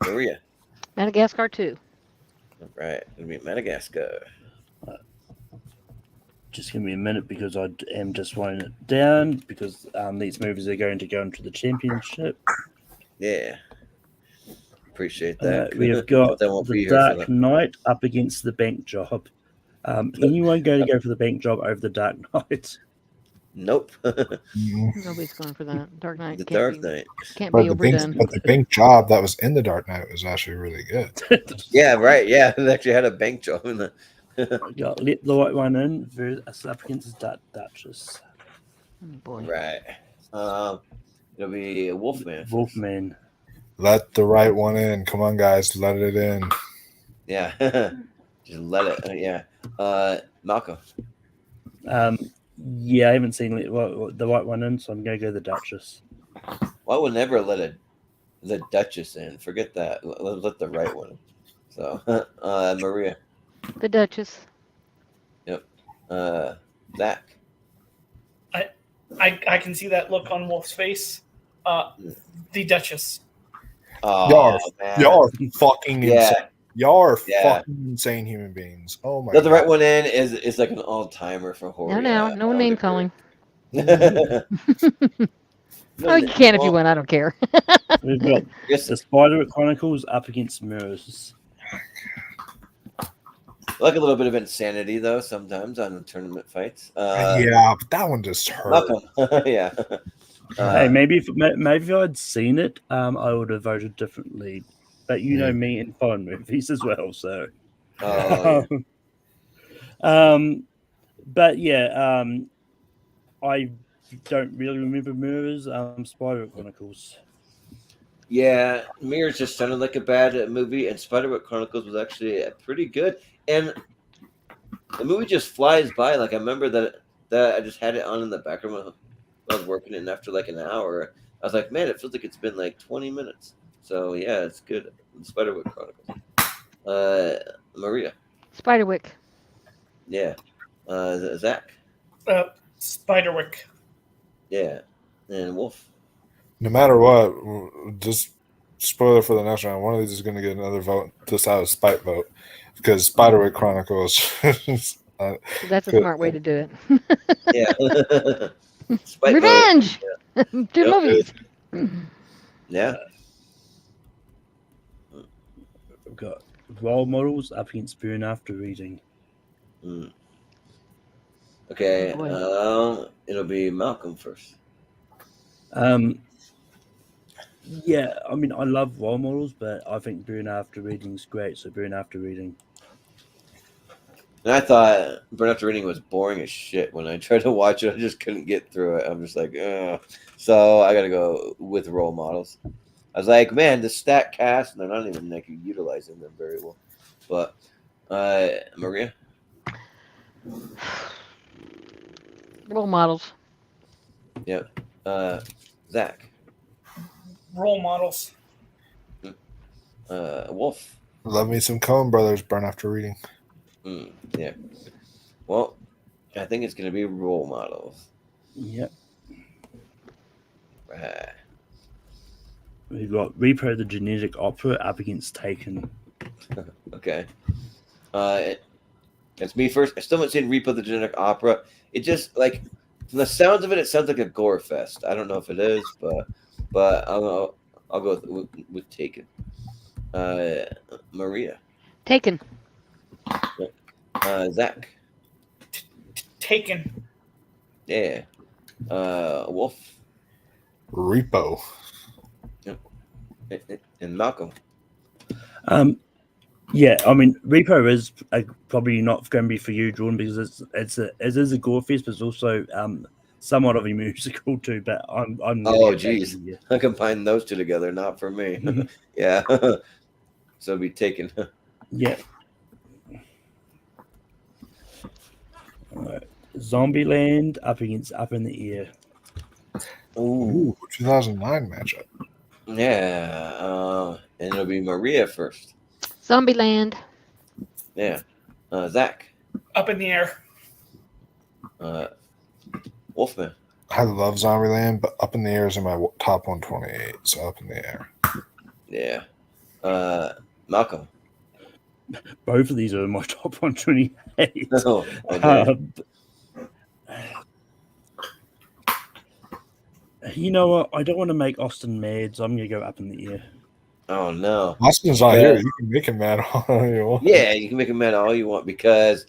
Maria. Madagascar 2. All right. It'll be Madagascar. Just give me a minute because I am just writing it down because these movies are going to go into the championship. Yeah. Appreciate that. We have got I won't be the here for Dark that. Knight up against the Bank Job. Anyone going to go for the Bank Job over the Dark Knight? Nope. Nobody's going for that. Dark Knight The can't Dark be, Knight. can't But be the bank, overdone. but the bank job that was in the Dark Knight was actually really good. Yeah, right. Yeah, it actually had a bank job in the. I got Let the White One in versus up against the Duchess. Oh, boy. Right. It'll be Wolfman. Wolfman. Let the right one in. Come on, guys, let it in. Yeah. Just let it. Yeah. Malcolm. Yeah, I haven't seen the White One in, so I'm going to go the Duchess. Well, I would never let the Duchess in. Forget that. Let the right one. So, Maria. The Duchess. Yep. Zach. I can see that look on Wolf's face. The Duchess. Oh, Y'all are fucking Yeah. insane. Y'all are Yeah. fucking insane human beings. Oh my Let the right God. one in is like an all timer for horror. No name calling. no, Oh, you can if you want. I don't care. We've got Yes, the Spider Chronicles up against Mirrors. like a little bit of insanity though sometimes on tournament fights. Yeah, but that one just hurt. Malcolm. Yeah. Hey, maybe if I'd seen it, I would have voted differently. But you know me and foreign movies as well, so. Oh, But yeah, I don't really remember Mirrors. Spider Chronicles. yeah. Mirrors just sounded like a bad movie, and Spiderwick Chronicles was actually pretty good. And the movie just flies by. Like I remember that I just had it on in the background when I was working, and after like an hour, I was like, man, it feels like it's been like 20 minutes. So yeah, it's good. Spiderwick Chronicles. Maria. Spiderwick. Yeah. Zach. Spiderwick. Yeah. And Wolf. No matter what, just spoiler for the next round. One of these is going to get another vote just out of spite vote because Spiderwick Chronicles. That's a smart way to do it. Yeah. Spite Revenge! Yeah. Two movies. Yeah. We've got Role Models up against Burn After Reading. Okay. Oh, It'll be Malcolm first. Yeah, I mean, I love Role Models, but I think Burn After Reading is great, so Burn After Reading. And I thought Burn After Reading was boring as shit. When I tried to watch it, I just couldn't get through it. I'm just like, ugh. So I got to go with Role Models. I was like, man, the stat cast, and they're not even like utilizing them very well. But Maria. Role models. Yeah. Zach. Role models. Wolf. Love me some Coen Brothers. Burn After Reading. Yeah. Well, I think it's going to be Role Models. Yep. Right. We've got Repo the Genetic Opera up against Taken. Okay. It's me first. I still haven't seen Repo the Genetic Opera. It just, like, from the sounds of it, it sounds like a gore fest. I don't know if it is, but I'll go with Taken. Maria. Taken. Zach. Taken. Yeah. Wolf. Repo. And Malcolm. Yeah, I mean, Repo is probably not going to be for you, Jordan, because it is a gore fest, but it's also somewhat of a musical too. But I'm Oh, geez, I combine those two together. Not for me. Yeah, so be taken. Yeah. All right. Zombieland up against Up in the Air. Ooh, 2009 matchup. Yeah, and it'll be Maria first. Zombieland. Yeah, Zach. Up in the air. Wolfman. I love Zombieland, but Up in the Air is in my top 128, so Up in the Air. Yeah. Malcolm. Both of these are in my top 128. Oh, you know what? I don't want to make Austin mad, so I'm going to go Up in the Air. Oh, no. Austin's not here. You can make him mad all you want. Yeah, you can make him mad all you want because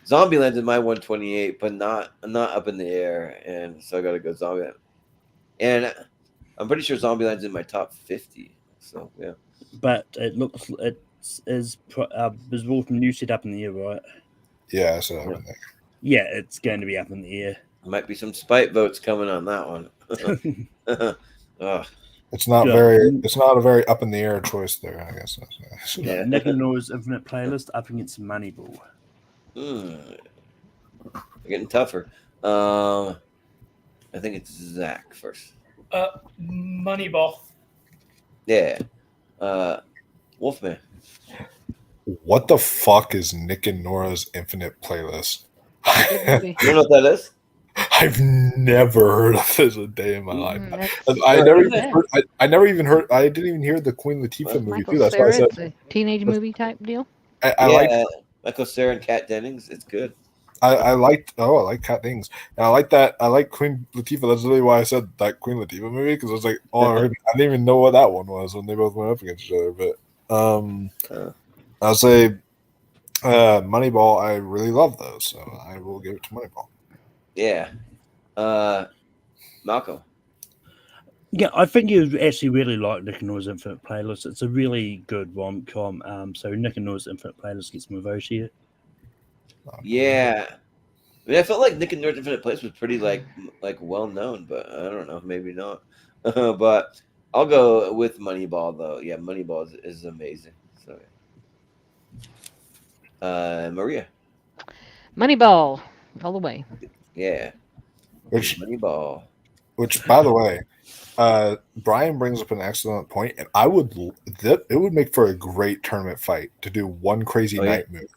Zombieland's in my 128, but not Up in the Air, and so I got to go Zombieland. And I'm pretty sure Zombieland's in my top 50. So yeah. But it looks is Wolfman, you said Up in the Air, right? Yeah, so Up in the Air. Yeah, it's going to be Up in the Air. Might be some spite votes coming on that one. It's not a very up in the air choice there, I guess. Yeah. Nick and Noah's Infinite Playlist up against Moneyball. Getting tougher. I think it's Zach first. Moneyball. Yeah. Wolfman. What the fuck is Nick and Nora's Infinite Playlist? You don't know what that is? I've never heard of this a day in my life. I didn't even hear the Queen Latifah movie Michael too. That's Cera, why I said it's a teenage movie type deal. I like Michael Cera and Kat Dennings. It's good. I like Kat Dennings. And I like that. I like Queen Latifah. That's really why I said that Queen Latifah movie, because I was like, I didn't even know what that one was when they both went up against each other. But I'll say Moneyball. I really love those, so I will give it to Moneyball. Yeah. Malcolm. Yeah, I think you actually really like Nick and Noah's Infinite Playlist. It's a really good rom-com. So Nick and Noah's Infinite Playlist gets my vote here. Yeah. I mean, I felt like Nick and Noah's Infinite Playlist was pretty like well known, but I don't know, maybe not. But I'll go with Moneyball though. Yeah, Moneyball is amazing. So Maria. Moneyball, all the way. Yeah. Moneyball. Which, by the way, Brian brings up an excellent point, and it would make for a great tournament fight to do one crazy night movie.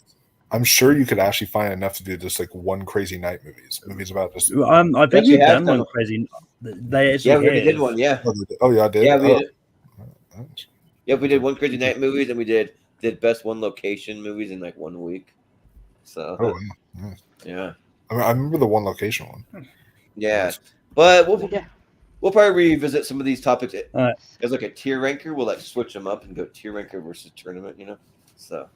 I'm sure you could actually find enough to do just like one crazy night movies about just. I think you've done one crazy. They actually we did one. Yeah. Oh yeah, I did. Yeah, we did. Yeah, we did one crazy night movies, and we did best one location movies in like 1 week. So. Yeah. I remember the one location one. Yeah, but we'll probably revisit some of these topics as like a tier ranker. We'll like switch them up and go tier ranker versus tournament. So.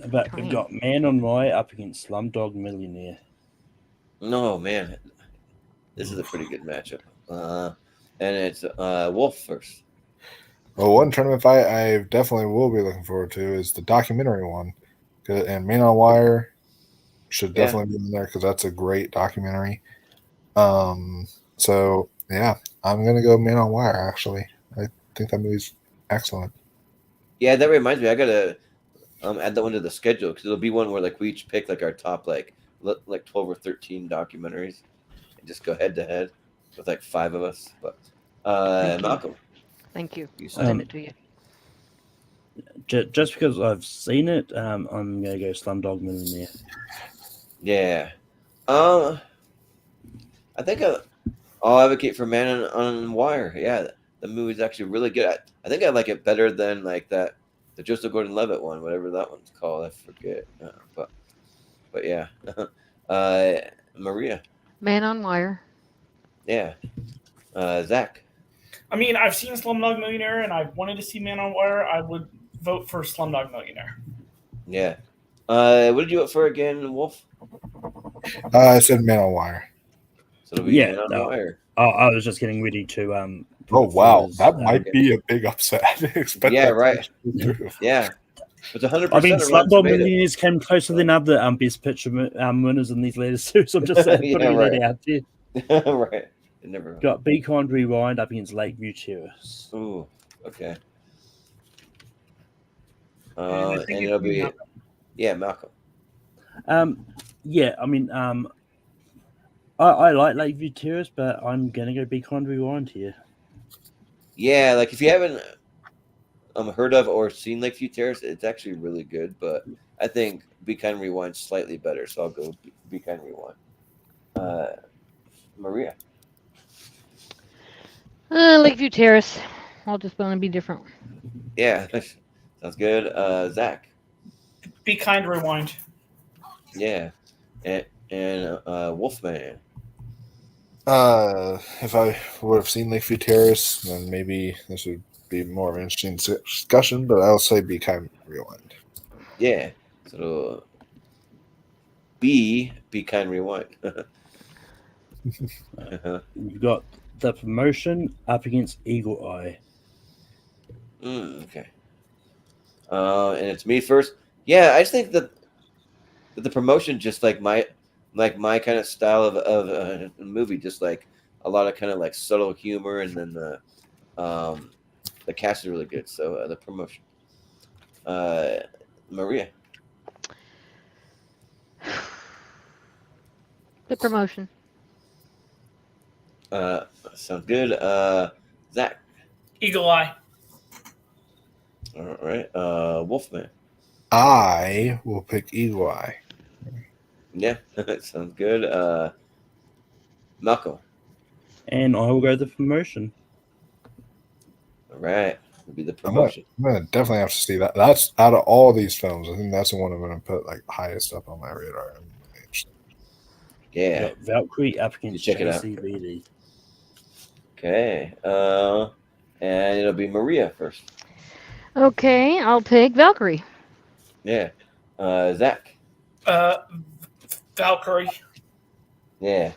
But we've got Man on Wire up against Slumdog Millionaire. No, man, this is a pretty good matchup. And it's Wolf first. Well, one tournament fight I definitely will be looking forward to is the documentary one, and Man on Wire should definitely be in there because that's a great documentary. So yeah, I'm gonna go Man on Wire. Actually, I think that movie's excellent. Yeah, that reminds me. I gotta add that one to the schedule because it'll be one where like we each pick like our top like 12 or 13 documentaries and just go head to head with like 5 of us. But Malcolm, thank you. I'll send it to you. Just because I've seen it, I'm gonna go Slumdog Millionaire. Yeah, I think I'll advocate for Man on Wire. Yeah, the movie's actually really good. I think I like it better than like the Joseph Gordon-Levitt one, whatever that one's called. I forget. But yeah, Maria. Man on Wire. Yeah, Zach. I mean, I've seen Slumdog Millionaire, and I wanted to see Man on Wire. I would vote for Slumdog Millionaire. Yeah. What did you vote for again, Wolf? I said Man on Wire. So it'll be Man on Wire. I was just getting ready to. Oh wow, that might be a big upset. Yeah, right. Yeah, It's 100%. I mean, Rotten Slumdog Tomatoes. Millionaires came closer than other Best Picture winners in these latest two. So I'm just saying, Yeah, putting right. that out there. Right. It never. Got Be Kind Rewind up against Lakeview Terrace. Ooh. Okay. And I And think it'll it's be Malcolm. Malcolm. Yeah, I mean, I like Lakeview Terrace, but I'm gonna go Be Kind Rewind here. Yeah, like if you haven't heard of or seen Lakeview Terrace, it's actually really good. But I think Be Kind Rewind slightly better, so I'll go Be Kind Rewind. Maria. Lakeview Terrace. I'll just want to be different. Yeah, sounds good. Zach. Be Kind Rewind. Yeah, and Wolfman. If I would have seen Lakeview Terrace, then maybe this would be more of an interesting discussion. But I'll say Be Kind Rewind. Yeah, so Be Kind Rewind. You've got The Promotion up against Eagle Eye. Okay. And it's me first. Yeah, I just think that the Promotion just like my kind of style of movie, just like a lot of kind of like subtle humor, and then the cast is really good. So The Promotion. Maria. The Promotion. Sounds good. Zach. Eagle Eye. All right. Wolfman. I will pick Eagle Eye. Yeah, sounds good. Malcolm. And I will go The Promotion. All right. It'll be The Promotion. I'm gonna definitely have to see that. That's out of all these films, I think that's the one I'm gonna put like highest up on my radar. I'm really interested. Yeah. Got Valkyrie up against check it out. JCVD. Okay. And it'll be Maria first. Okay, I'll pick Valkyrie. Yeah. Zach. Valkyrie. Yeah.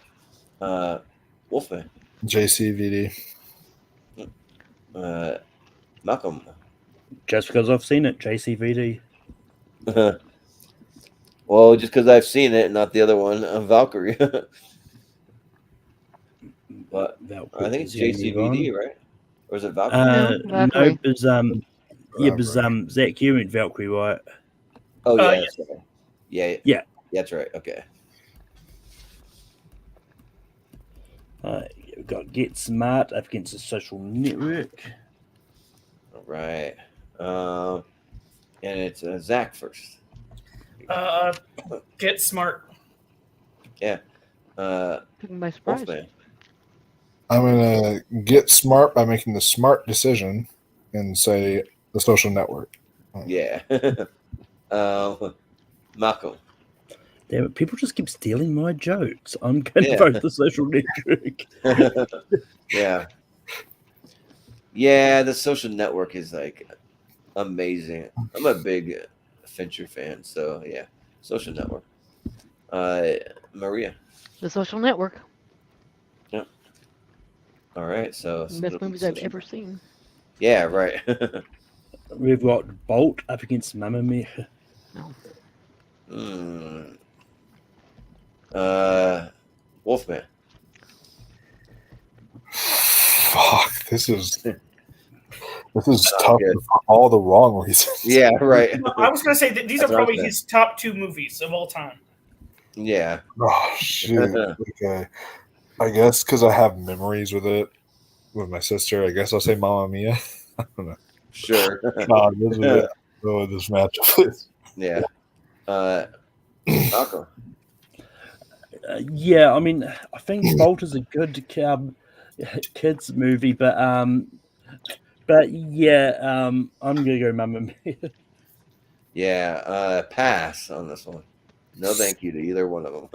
Wolfman. JCVD. Malcolm. Just because I've seen it, JCVD. Well, just because I've seen it, not the other one, Valkyrie. But Valkyrie I think it's is the only JCVD, one. right? Or is it Valkyrie? No, No, Valkyrie. it was Zach, you went Valkyrie, right? Oh yeah, yeah. that's right. Yeah. Yeah. That's right. Okay. We've got Get Smart up against the Social Network. All right. And it's Zach first. Get Smart. Yeah. Took me by surprise. Wolfman. I'm gonna get smart by making the smart decision and say The Social Network. Yeah. Malcolm. Damn it, people just keep stealing my jokes. I'm going to Yeah. vote The Social Network. Yeah. Yeah, The Social Network is like amazing. I'm a big Fincher fan, so yeah. Social Network. Maria. The Social Network. All right, so Best movies I've ever seen. Yeah, right. We've got Bolt up against Mamma Mia. Wolfman. Fuck, this is tough good. for all the wrong reasons. Yeah, right. I was going to say that these That's are what I probably said. his top 2 movies of all time. Yeah. Oh shit. Okay. I guess because I have memories with it with my sister. I guess I'll say Mamma Mia. I don't know. Sure. This is it. Oh, this matchup is. Yeah. Malcolm. Yeah, I mean, I think Bolt is a good kids movie, but yeah, I'm gonna go Mamma Mia. Yeah. Pass on this one. No, thank you to either one of them.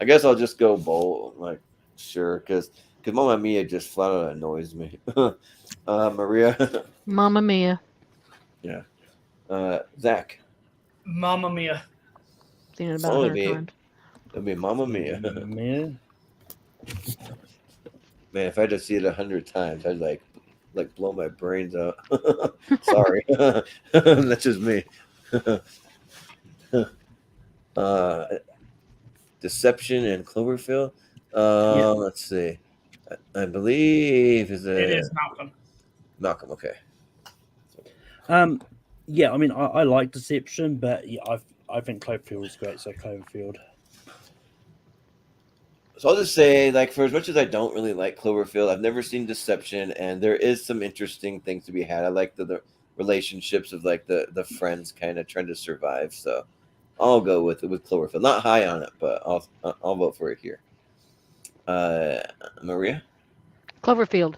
I guess I'll just go Bolt. Like, sure, because Mamma Mia just flat out annoys me. Maria. Mamma Mia. Yeah. Zach. Mamma Mia. Seen it about Only 100 me. times. It'll be Mamma Mia. Mia. Man, if I had to see it 100 times, I'd like like blow my brains out. Sorry, that's just me. Deception and Cloverfield. Let's see. I believe It is Malcolm. Malcolm. Okay. Yeah, I mean, I like Deception, but yeah, I think Cloverfield is great. So Cloverfield. So I'll just say, like, for as much as I don't really like Cloverfield, I've never seen Deception, and there is some interesting things to be had. I like the relationships of like the friends kind of trying to survive. So I'll go with Cloverfield. Not high on it, but I'll vote for it here. Maria. Cloverfield.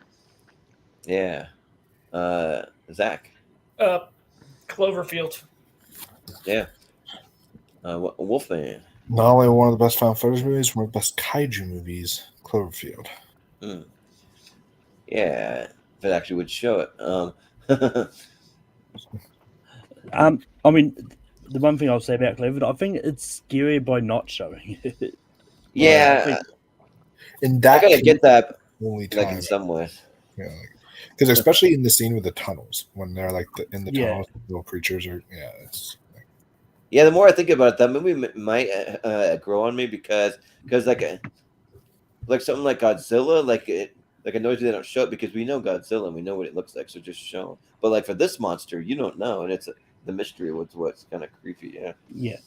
Yeah. Zach. Cloverfield. Yeah. Wolfman. Not only one of the best found footage movies, one of the best kaiju movies, Cloverfield. Yeah, if it actually would show it. I mean, the one thing I'll say about Cloverfield, I think it's scary by not showing it. Yeah, In that, I gotta get that. only Like time, in some ways. yeah, because especially in the scene with the tunnels, when they're like in the Yeah. tunnels, little creatures are. Yeah, it's. Yeah, the more I think about it, that movie might grow on me because like something like Godzilla, like I know they don't show it because we know Godzilla and we know what it looks like, so just show. But like for this monster, you don't know, and it's the mystery of what's kind of creepy. Yeah. Yeah.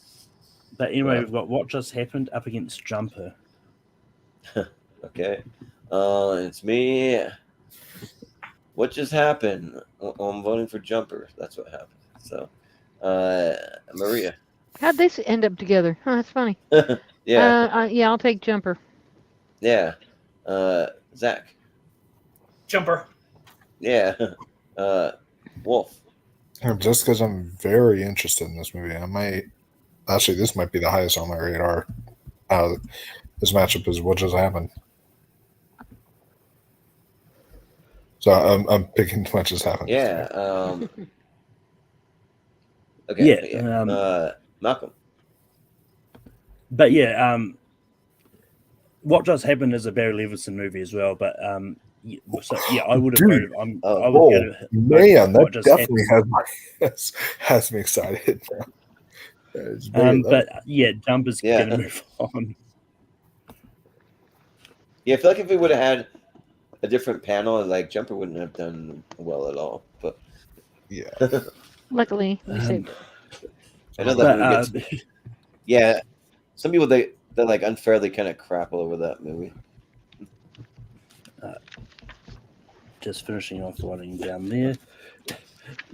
But anyway, we've got What Just Happened up against Jumper. Okay. It's me. What just happened? I'm voting for Jumper. That's what happened. So, Maria. How'd they end up together? Huh, that's funny. Yeah. Yeah, I'll take Jumper. Yeah. Zach. Jumper. Yeah. Wolf. Just because I'm very interested in this movie, I might actually. This might be the highest on my radar. This matchup is What Just Happened. So I'm picking What Just Happened. Yeah. Okay. Yeah. Malcolm. But yeah, What Just Happened is a Barry Levinson movie as well. But so yeah, I would have voted. I would go to man, What that Just definitely Happened. has me excited. It's very- But yeah, Jumper's Yeah. gonna move on. Yeah, I feel like if we would have had a different panel, like Jumper wouldn't have done well at all. But yeah. Luckily, we saved it. I know that But, movie gets. Yeah, some people they like unfairly kind of crap all over that movie. just finishing off writing down there.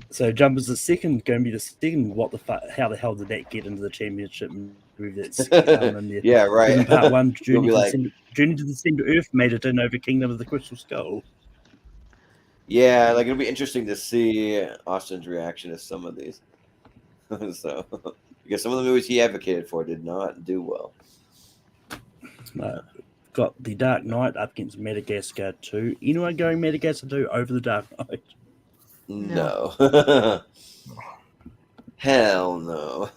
So Jumper's the second, going to be the second. What the fuck? How the hell did that get into the championship movie? That's down in there. Yeah, right. In part one, You'll be like, Journey to the Center Earth made it in over Kingdom of the Crystal Skull. yeah, like it'll be interesting to see Austin's reaction to some of these. So, because some of the movies he advocated for did not do well. Got The Dark Knight up against Madagascar 2. Anyone going Madagascar 2 over The Dark Knight? No. Hell no.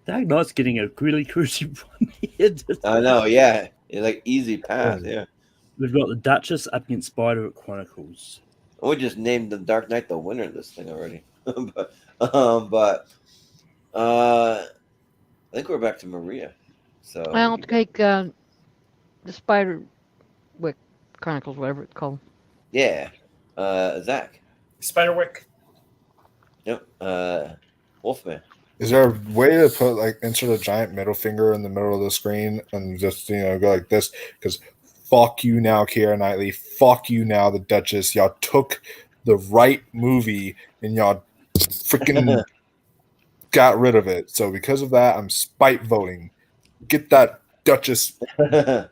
Dark Knight's getting a really crucial one here. I know, yeah. It's like easy pass, yeah. We've got The Duchess up against Spider Chronicles. We just named The Dark Knight the winner of this thing already. but I think we're back to Maria. So I'll take the Spider Wick Chronicles, whatever it's called. yeah. Zach. Spiderwick. Yep. Wolfman. Is there a way to put like insert a giant middle finger in the middle of the screen and just go like this? Because fuck you now, Keira Knightley. Fuck you now, The Duchess. Y'all took the right movie and y'all freaking got rid of it. So because of that, I'm spite voting. Get that Duchess out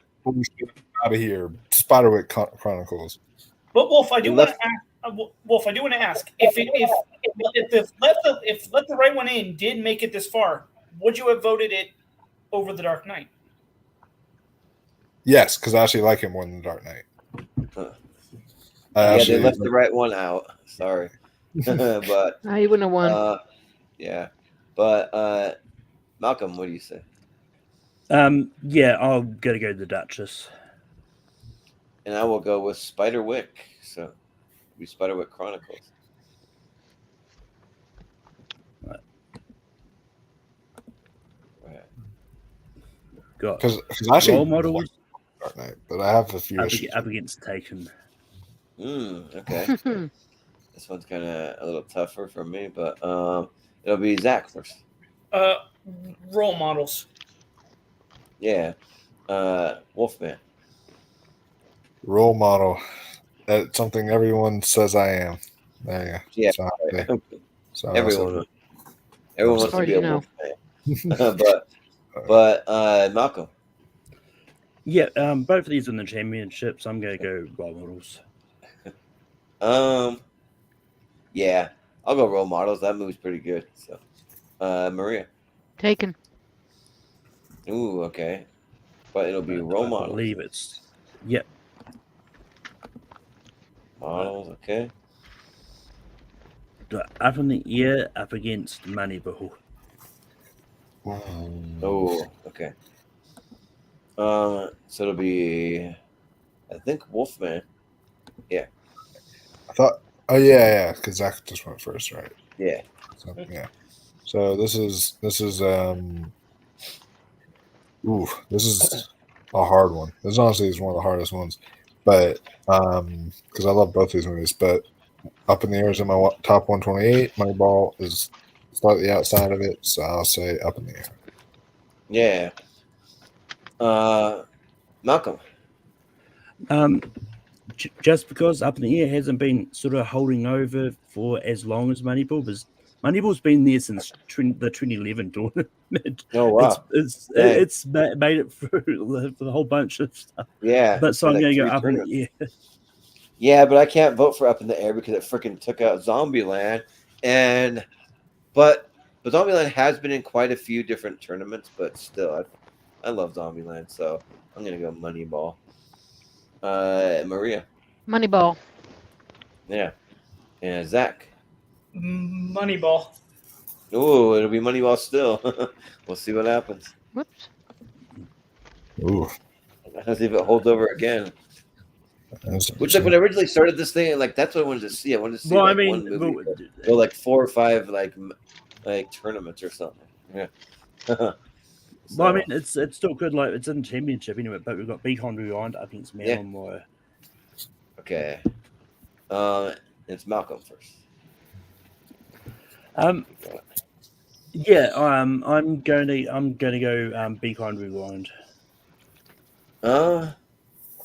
of here. Spiderwick Chronicles. But Wolf, I do want to ask. Wolf, I do want to ask if Let the Right One In did make it this far, would you have voted it over The Dark Knight? Yes, because I actually like it more than The Dark Knight. Yeah, they left the right one out. Sorry, but You wouldn't have won. yeah, but Malcolm, what do you say? Yeah, I'll gotta go to The Duchess. and I will go with Spiderwick. So it'll be Spiderwick Chronicles. Right. Got Because actually role models Dark Knight, but I have a few up, issues. up against Taken. Okay. This one's kind of a little tougher for me, but it'll be Zach first. Role models. Yeah. Wolfman. Role model. That's something everyone says I am. There you go. Yeah. So, Right. so Everyone wants far to be as a you know. Wolfman. but Malcolm. Yeah, both of these in the championships. I'm going to go role models. Yeah, I'll go role models. That movie's pretty good. So, Maria. Taken. Ooh, okay. But it'll be role I models. believe it's yep. Models, okay. Up in the Air up against Moneyball. Oh, okay. So it'll be, I think Wolfman. I thought. Oh yeah, because Zach just went first, right? Yeah. So, yeah. So this is this is a hard one. This honestly is one of the hardest ones, but because I love both these movies. But Up in the Air is in my top 128. Moneyball is slightly outside of it, so I'll say Up in the Air. Yeah. Malcolm. Just because Up in the Air hasn't been sort of holding over for as long as Moneyball, because Moneyball's been there since the 2011 tournament. Oh wow. It's made it through the whole bunch of stuff. Yeah. But so for I'm like going to go 3 Up in the tournaments. Air. Yeah, but I can't vote for Up in the Air because it freaking took out Zombieland, but Zombieland has been in quite a few different tournaments, but still, I love Zombieland, so I'm gonna go Moneyball. Maria. Moneyball. Yeah. And Zach. Moneyball. Ooh, it'll be Moneyball still. We'll see what happens. Whoops. Ooh. Let's see if it holds over again. Which, like, when I originally started this thing, like, that's what I wanted to see. I wanted to see one movie go like 4 or 5 like tournaments or something. Yeah. Well, I mean, it's still good. Like, it's in the championship anyway, but we've got Beacon Rewind up against Man on Wire. Okay. It's Malcolm first. Yeah. I'm going to go Be Kind Rewind.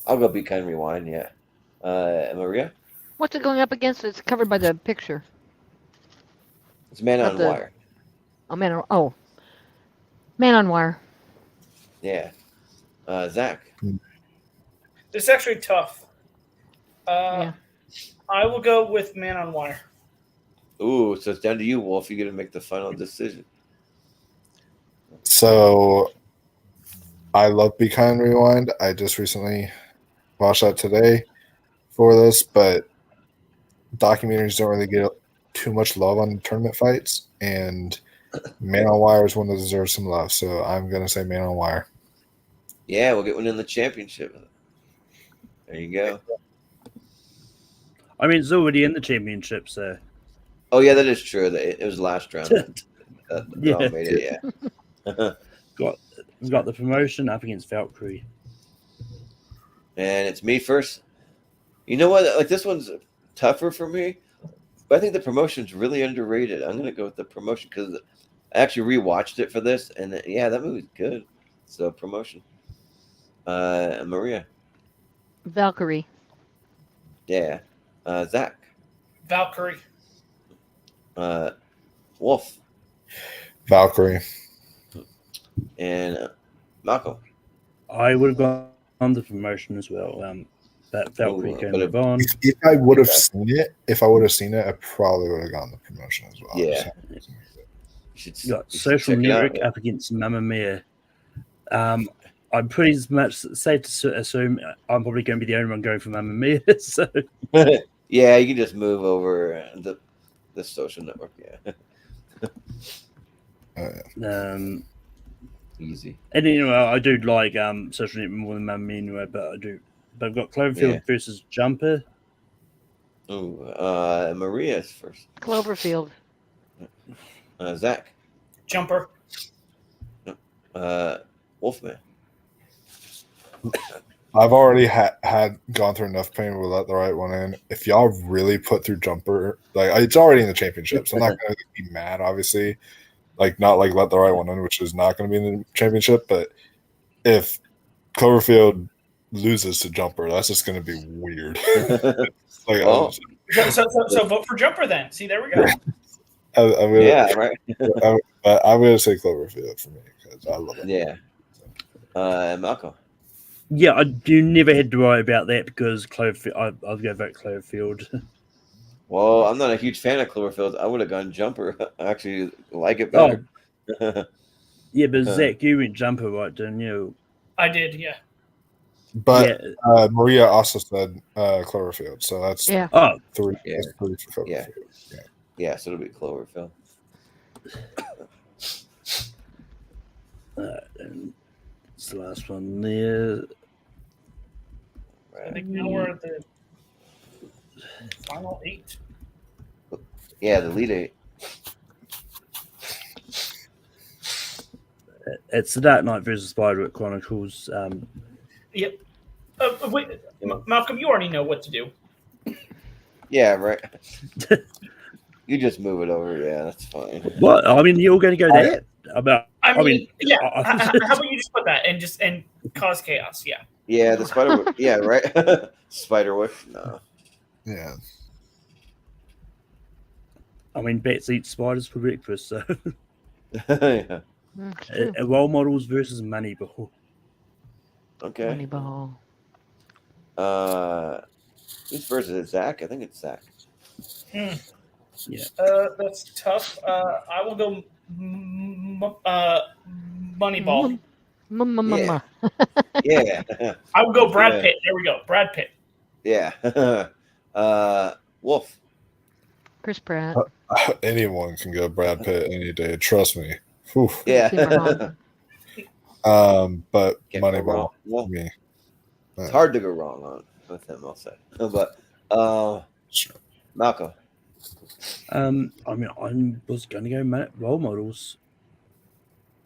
I'll go Be Kind Rewind. Yeah. Maria. What's it going up against? It's covered by the picture. It's Man on Wire. Oh, Man on Wire. Yeah. Zach. This is actually tough. Yeah. I will go with Man on Wire. Ooh, so it's down to you, Wolf. You got to make the final decision. So I love Be Kind Rewind. I just recently watched that today for this, but documentaries don't really get too much love on tournament fights, and Man on Wire is one that deserves some love. So I'm going to say Man on Wire. Yeah, we'll get one in the championship. There you go. I mean, it's already in the championship, so. Oh yeah, that is true. It was last round. Yeah. All made it, yeah. We've got the promotion up against Valkyrie. And it's me first. You know what? Like, this one's tougher for me, but I think the promotion's really underrated. I'm gonna go with the promotion because I actually rewatched it for this, and yeah, that movie's good. So promotion. Maria. Valkyrie. Yeah. Zach. Valkyrie. Wolf. Valkyrie. And Malcolm. I would have gone on the promotion as well. That Valkyrie can move on. If I would have seen it, I probably would have gone the promotion as well. Yeah. You got Social Network up against Mamma Mia. I'm pretty much safe to assume I'm probably going to be the only one going for Mamma Mia. So. Yeah, you can just move over the Social Network. Yeah. Easy. And I do like Social Network more than Mamma Mia anyway, but I do but I've got Cloverfield versus Jumper. Ooh, Maria's first. Cloverfield. Zach. Jumper. Wolfman. I've already had gone through enough pain with Let the Right One In. If y'all really put through Jumper, like it's already in the championship, so I'm not going to be mad, obviously. Like not like Let the Right One In, which is not going to be in the championship, but if Cloverfield loses to Jumper, that's just going to be weird. Like, so vote for Jumper then. See, there we go. Right. I'm going to say Cloverfield for me because I love it. Yeah. Malcolm. Yeah, you never had to worry about that because Cloverfield. I was going to vote Cloverfield. Well, I'm not a huge fan of Cloverfield. I would have gone Jumper. I actually like it better. Yeah, but Zach, you went Jumper, right? Didn't you? I did, yeah. But Maria also said Cloverfield, so that's 3. Yeah. That's 3 for Cloverfield. Yeah, so it'll be Cloverfield. And it's the last one there. I think now we're at the final 8. Yeah, the lead 8. It's The Dark Knight versus Spider Chronicles. Yep. Wait, Malcolm, you already know what to do. Yeah, right. You just move it over. Yeah, that's fine. What? I mean, you're going to go there? How about you just put that and cause chaos? Yeah. Yeah, the spider. Yeah, right. Spider Wolf. No. Yeah. I mean, bats eat spiders for breakfast, so. Yeah. Role models versus Moneyball. Okay. Moneyball. Who's first? Is it Zach? I think it's Zach. Yeah. That's tough. I will go Moneyball. Yeah. I will go Brad Pitt. There we go. Brad Pitt. Yeah. Wolf. Chris Pratt. Anyone can go Brad Pitt any day. Trust me. Whew. Yeah. But Can't go wrong. Moneyball. Well, Me. it's hard to go wrong with him, I'll say. But Sure. Malcolm. I mean, I was going to go role models.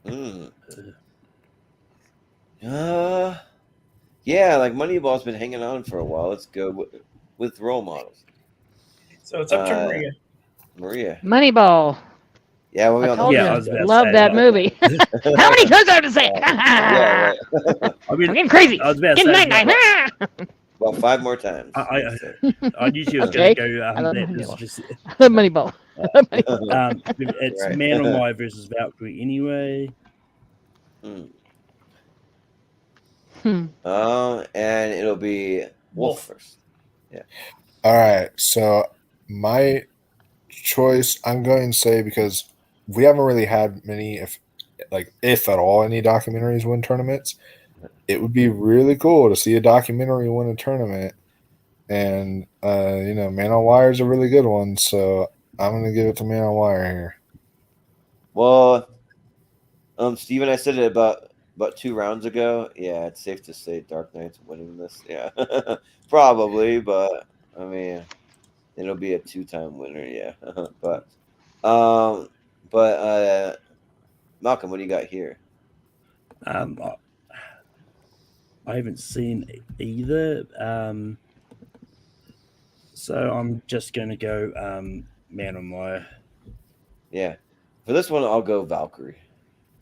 Yeah, like Moneyball's been hanging on for a while. Let's go with role models. So it's up to Maria. Moneyball. Yeah, we'll be I on told the you, I was about to love say that that. movie. How many times do I have to say it? Yeah, right. I mean, I'm getting crazy. I was about to Getting say night-night. Well, 5 more times. I usually was Okay. going to go. I love that Moneyball. is just, Moneyball. it's Right. Man on Wire versus Valkyrie anyway. And it'll be Wolf first. Yeah. All right. So my choice, I'm going to say, because we haven't really had many, if at all, any documentaries win tournaments. It would be really cool to see a documentary win a tournament. And, Man on Wire is a really good one. So I'm going to give it to Man on Wire here. Well, Steven, I said it about 2 rounds ago. Yeah, it's safe to say Dark Knight's winning this. Yeah, probably, but I mean, it'll be a 2-time winner. Yeah, but Malcolm, what do you got here? I haven't seen either. So I'm just going to go Man on Wire. Yeah, for this one, I'll go Valkyrie.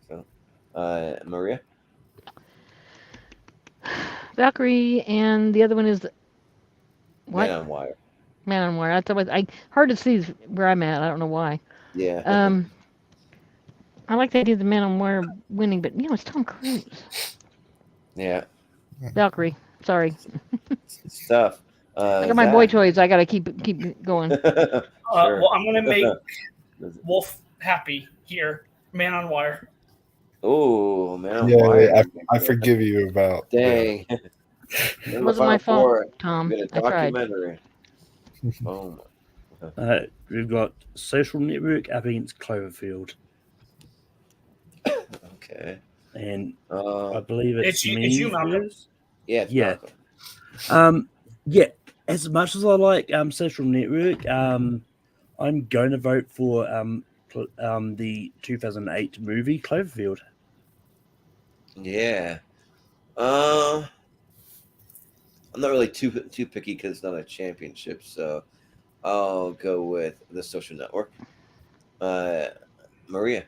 So, Maria. Valkyrie, and the other one is what? Man on Wire. Man on Wire. That's always hard to see where I'm at. I don't know why. Yeah. I like the idea of the Man on Wire winning, but it's Tom Cruise. Yeah. Valkyrie. Sorry. It's tough. I got my boy toys. I got to keep going. Sure. Well, I'm going to make Wolf happy here. Man on Wire. Oh, Man on Wire. Yeah, I forgive you about. Dang. It wasn't my fault, Tom. A I tried. documentary. Boom. We've got Social Network up against Cloverfield. Okay. And I believe it's you, Malcolm. Yeah. Yeah. Malcolm. Yeah, as much as I like Social Network, I'm going to vote for the 2008 movie Cloverfield. Yeah. I'm not really too picky because it's not a championship, so I'll go with The Social Network. Maria.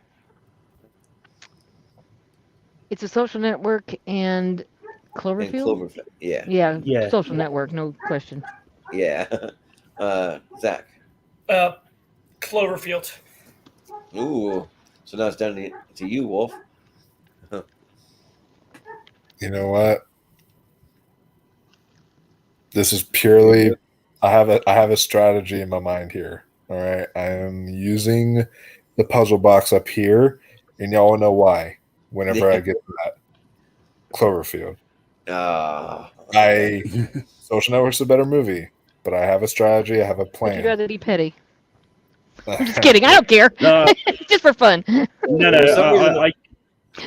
It's a Social Network and And Cloverfield. Cloverfield. Yeah. Yeah, Yeah. Social Network, no question. Yeah. Zach. Cloverfield. Ooh. So now it's down to you, Wolf. You know what? This is purely. I have a strategy in my mind here. All right, I am using the puzzle box up here, and y'all know why. Whenever I get to that Cloverfield, Okay. Social Network's a better movie, but I have a strategy. I have a But plan. you'd rather be petty. I'm just kidding. I don't care. No, Just for fun. no. For some reason- I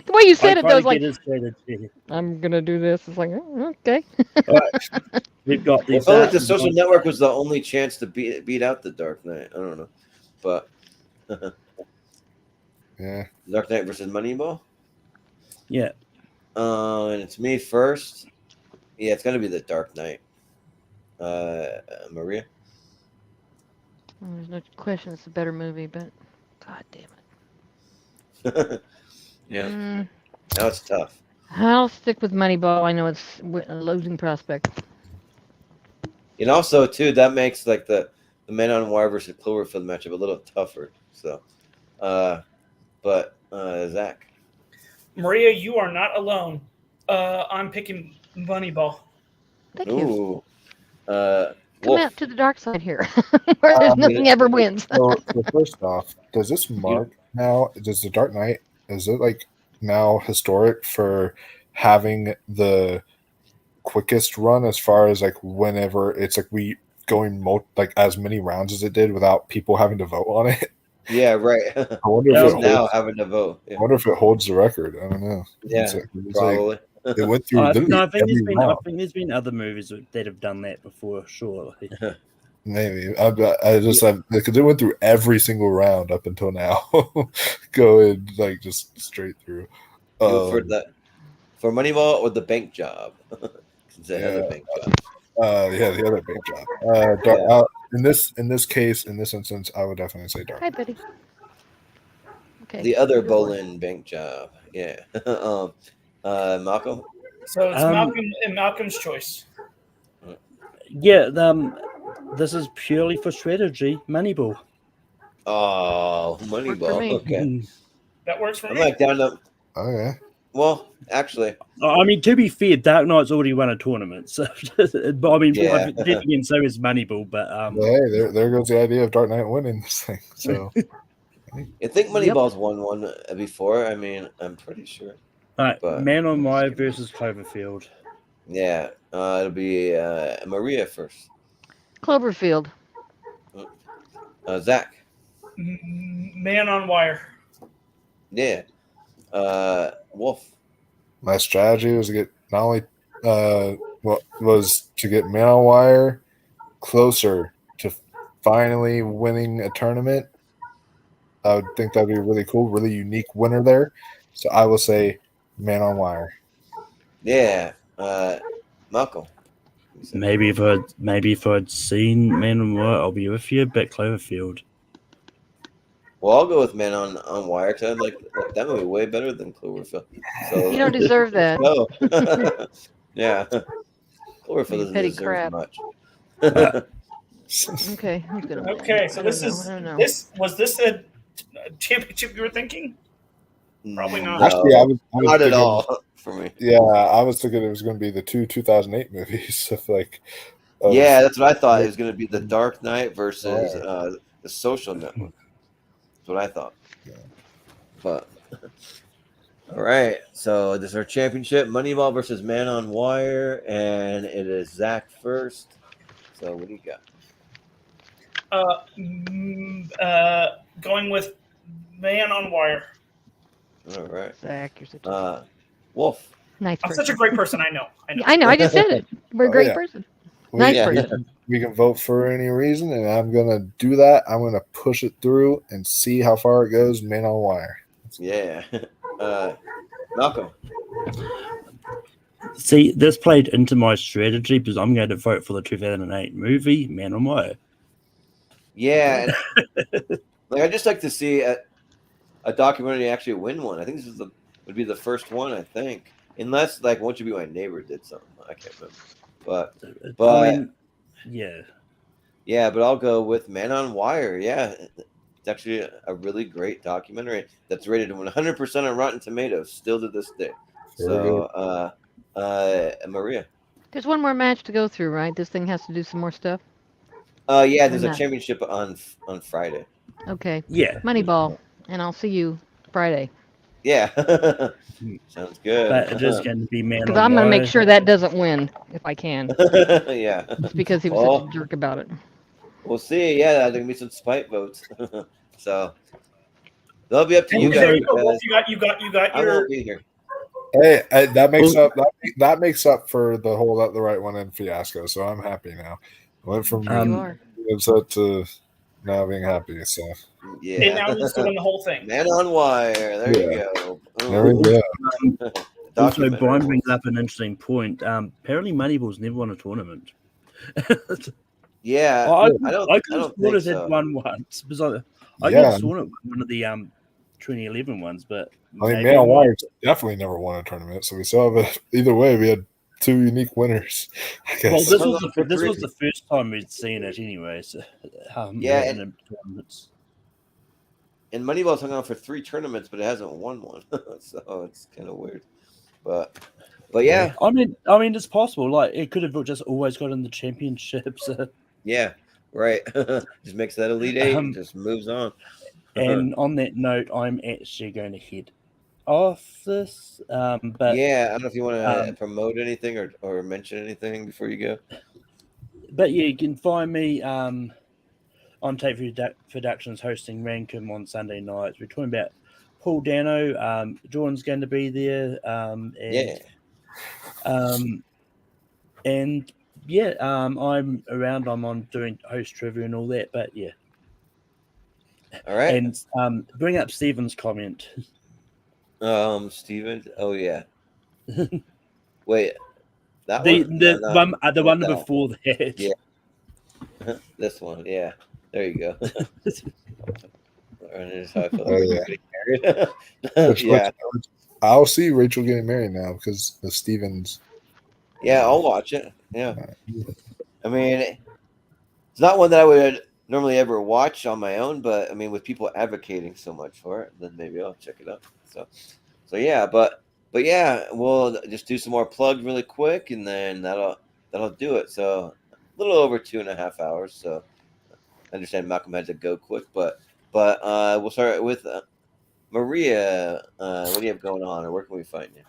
The way you said it, though, finally was like, get his strategy. I'm gonna do this. It's like, oh, okay. We've got I these. felt like The Social Network was the only chance to beat out The Dark Knight. I don't know, but Yeah. Dark Knight versus Moneyball. Yeah. And it's me first. Yeah, it's gonna be The Dark Knight. Maria. Well, there's no question it's a better movie, but god damn it. Yeah. Mm, Now it's tough. I'll stick with Moneyball. I know it's a losing prospect. And also too, that makes like the Man on Wire versus Cloverfield matchup a little tougher. So, but Zach. Maria, you are not alone. I'm picking Moneyball. Thank you. Ooh. Come Wolf. out to the dark side here, where there's nothing ever wins. So first off, does this mark now? Does the Dark Knight, is it like now historic for having the quickest run as far as like whenever it's like we going like as many rounds as it did without people having to vote on it? Yeah, right. I wonder That if was it now holds, having to vote. Yeah, I wonder if it holds the record. I don't know. yeah It's like, probably. it went through I literally think every I round. think there's been other movies that have done that before, surely. Maybe I just have because it went through every single round up until now, going like just straight through. For Moneyball or the bank job. Since it has a Yeah. bank job. Yeah, the other big job. In this case, in this instance, I would definitely say Dark. Hi, Betty. Okay. The other good one. Bolin bank job. Yeah. Malcolm. So it's Malcolm's choice. Yeah, this is purely for strategy. Moneyball. Oh, for Moneyball. me. Okay. That works for I'm me. like down to. Oh yeah. Well, actually, I mean, to be fair, Dark Knight's already won a tournament, so. But I mean, Yeah. then again, so is Moneyball. But Well, hey, there goes the idea of Dark Knight winning this thing. So I think Moneyball's won one before. I mean, I'm pretty sure. all right, But- Man on Wire versus Cloverfield. Yeah. It'll be Maria first. Cloverfield. Zach. Man on Wire. Yeah. Wolf. my strategy was to get not only was to get Man on Wire closer to finally winning a tournament. I would think that'd be really cool, really unique winner there. So I will say Man on Wire. Yeah. Malcolm. Maybe if I'd seen Man on Wire, I'll be with you. But Cloverfield. Well, I'll go with Man on Wire because I like that movie way better than Cloverfield. So You don't deserve that. no. Yeah. Cloverfield You doesn't petty deserve crap. much. Okay, who's gonna win? Okay, so I this don't is know, I don't know. was this a championship you were thinking? Probably not. No, Actually, I was not at thinking- all for me. Yeah, I was thinking it was going to be the 2008 movies. Of like, Yeah, that's what I thought. It was going to be The Dark Knight versus The Social Network. That's what I thought. Yeah. But all right, so this is our championship: Moneyball versus Man on Wire, and it is Zach first. So what do you got? Going with Man on Wire. All right, Zach, you're such a... Wolf. Nice I'm person. such a great person. I know. I know. I just said it. We're a Oh, great yeah. person. We, Nice Yeah. person. we can vote for any reason, and I'm gonna do that. I'm gonna push it through and see how far it goes, man on wire. Yeah. Malcolm. See, this played into my strategy because I'm going to vote for the 2008 movie Man on Wire. Yeah. And, like I just like to see a documentary actually win one. I think this is would be the first one. I think, unless like Won't You Be My Neighbor did something. I can't remember. But I mean, yeah. yeah, but I'll go with Man on Wire. Yeah, it's actually a really great documentary that's rated 100% on Rotten Tomatoes still to this day. So, Maria. There's one more match to go through, right? This thing has to do some more stuff. Yeah, Or there's a not? championship on Friday. Okay. Yeah. Moneyball, and I'll see you Friday. Yeah, sounds good. But it is going to be Man Because on I'm going to Wire. make sure that doesn't win if I can. Yeah, It's because he was such a jerk about it. we'll see. Yeah, there's gonna be some spite votes. So that'll be up to And you there guys. you go, Wolf. Because You got I your. won't be here. Hey, that makes Well- up that makes up for the whole "Let the Right One In" fiasco. So I'm happy now. Went from Sure you are. being upset to now being happy. So And Yeah, now he's doing the whole thing. Man on Wire. There you go. there we go. Also, Documentary. Brian brings up an interesting point. Apparently, Moneyball's never won a tournament. Yeah, I I don't could have think sworn it so. had won once. Because I could Yeah, have sworn it won one of the 2011 ones, but I mean, maybe Man on I'm Wire definitely never won a tournament. So we still have either way. We had two unique winners. I guess. Well, this Hung was on for this three. was the first time we'd seen it, anyway. So, Yeah, in a tournament. And Moneyball's hung on for 3 tournaments, but it hasn't won one. So it's kind of weird. But yeah, I mean, it's possible. Like, it could have just always got in the championships. yeah, right. Just makes that Elite Eight and Um, just moves on. And on that note, I'm actually going to head off this. But Yeah, I don't know if you want to um, promote anything or mention anything before you go. but yeah, you can find me on Tape Productions hosting Rankum on Sunday nights. We're talking about Paul Dano. Jordan's going to be there. And yeah, I'm around. I'm on doing host trivia and all that. But yeah, All right. and bring up Steven's comment. Steven. Oh yeah. Wait, that The one. the No, one not the one that before that. Yeah. This one. Yeah. There you go. That's how I feel Oh, like yeah. getting married. Which I'll see Rachel getting married now because the Stevens. Yeah, I'll watch it. Yeah. I mean, it's not one that I would normally ever watch on my own, but I mean, with people advocating so much for it, then maybe I'll check it out. So yeah, but yeah, we'll just do some more plugs really quick, and then that'll do it. So a little over 2.5 hours. So I understand Malcolm had to go quick, but we'll start with Maria. What do you have going on, or where can we find you?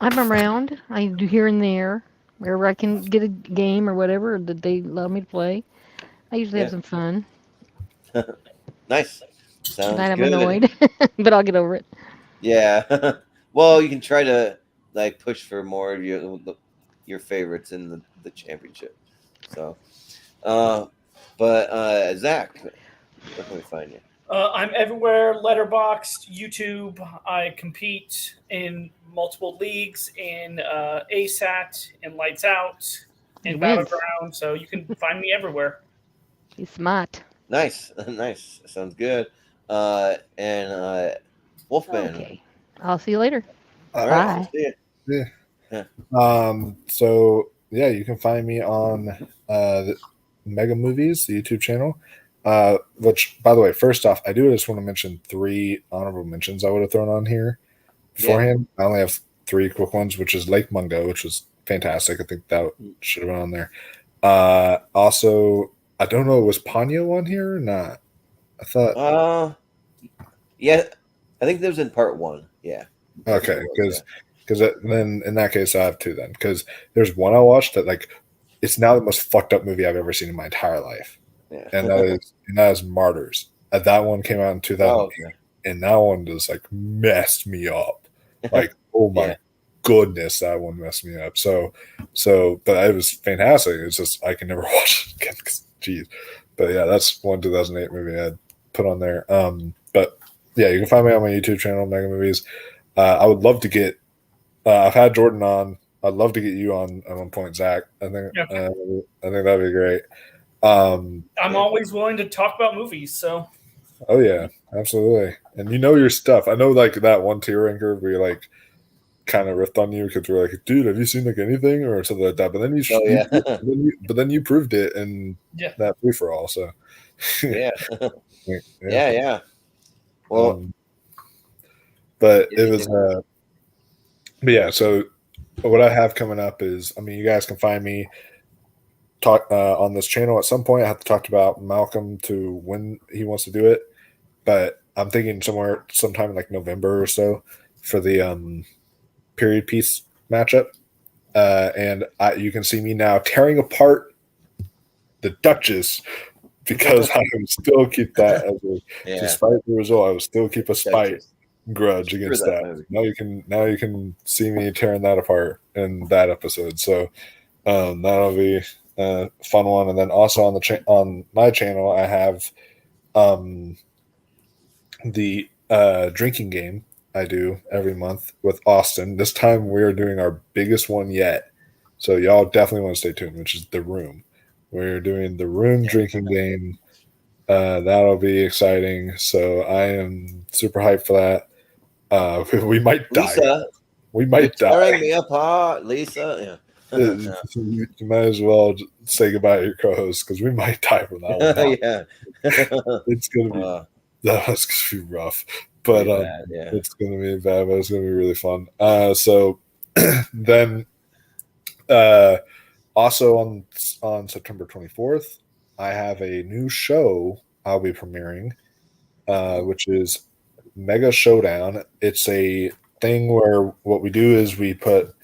I'm around. I do here and there, wherever I can get a game or whatever that they allow me to play. I usually have Yeah. some fun. Nice. Sounds Tonight I'm good. annoyed, but I'll get over it. Yeah. Well, you can try to like push for more of your favorites in the championship. So, but Zach, where can we find you? I'm everywhere. Letterboxd, YouTube. I compete in multiple leagues in ASAT, in Lights Out, in He wins. Battleground. So you can find me everywhere. He's smart. Nice, nice. Sounds good. And Wolfman. Okay. I'll see you later. All Bye. right. See ya. So yeah, you can find me on the Mega Movies, the YouTube channel. Which, by the way, first off, I do just want to mention 3 honorable mentions I would have thrown on here beforehand. I only have 3 quick ones, which is Lake Mungo, which was fantastic. I think that should have been on there. Also, I don't know, was Ponyo on here or not? I thought. Yeah, I think that was in part 1. Yeah. Okay, because then in that case I have 2 then, because there's one I watched that like it's now the most fucked up movie I've ever seen in my entire life, Yeah. and that is Martyrs. That one came out in 2008, okay. and that one just like messed me up. Like Oh my Yeah. goodness, that one messed me up. So, but it was fantastic. It's just I can never watch it again. Jeez, but yeah, that's one 2008 movie I'd put on there. But yeah, you can find me on my YouTube channel, Mega Movies. I would love to get. I've had Jordan on. I'd love to get you on at one point, Zach. I think Okay. I think that'd be great. I'm always willing to talk about movies. So. Oh yeah, absolutely. And you know your stuff. I know like that one tier ranker where you like kind of riffed on you because we're like, dude, have you seen like anything or something like that? But then but then you proved it in that free for all. So yeah. yeah. Yeah. Well, but it was but yeah, so what I have coming up is, I mean, you guys can find me talk on this channel at some point. I have to talk about Malcolm to when he wants to do it, but I'm thinking sometime in like November or so for the period piece matchup. And you can see me now tearing apart the Duchess because I will still keep that as despite the result. I will still keep a spite grudge against that. Now you can see me tearing that apart in that episode. So that'll be a fun one. And then also on my channel, I have the drinking game I do every month with Austin. This time we're doing our biggest one yet. So y'all definitely want to stay tuned, which is The Room. We're doing The Room drinking game. That'll be exciting. So I am super hyped for that. We might die. Lisa, we might die. Tearing me apart, Lisa. Yeah. You might as well say goodbye to your co-host because we might die from that one. Yeah. It's gonna be rough, but it's gonna be bad, but it's gonna be really fun. So then also on September 24th, I have a new show I'll be premiering, which is Mega Showdown. It's a thing where what we do is we put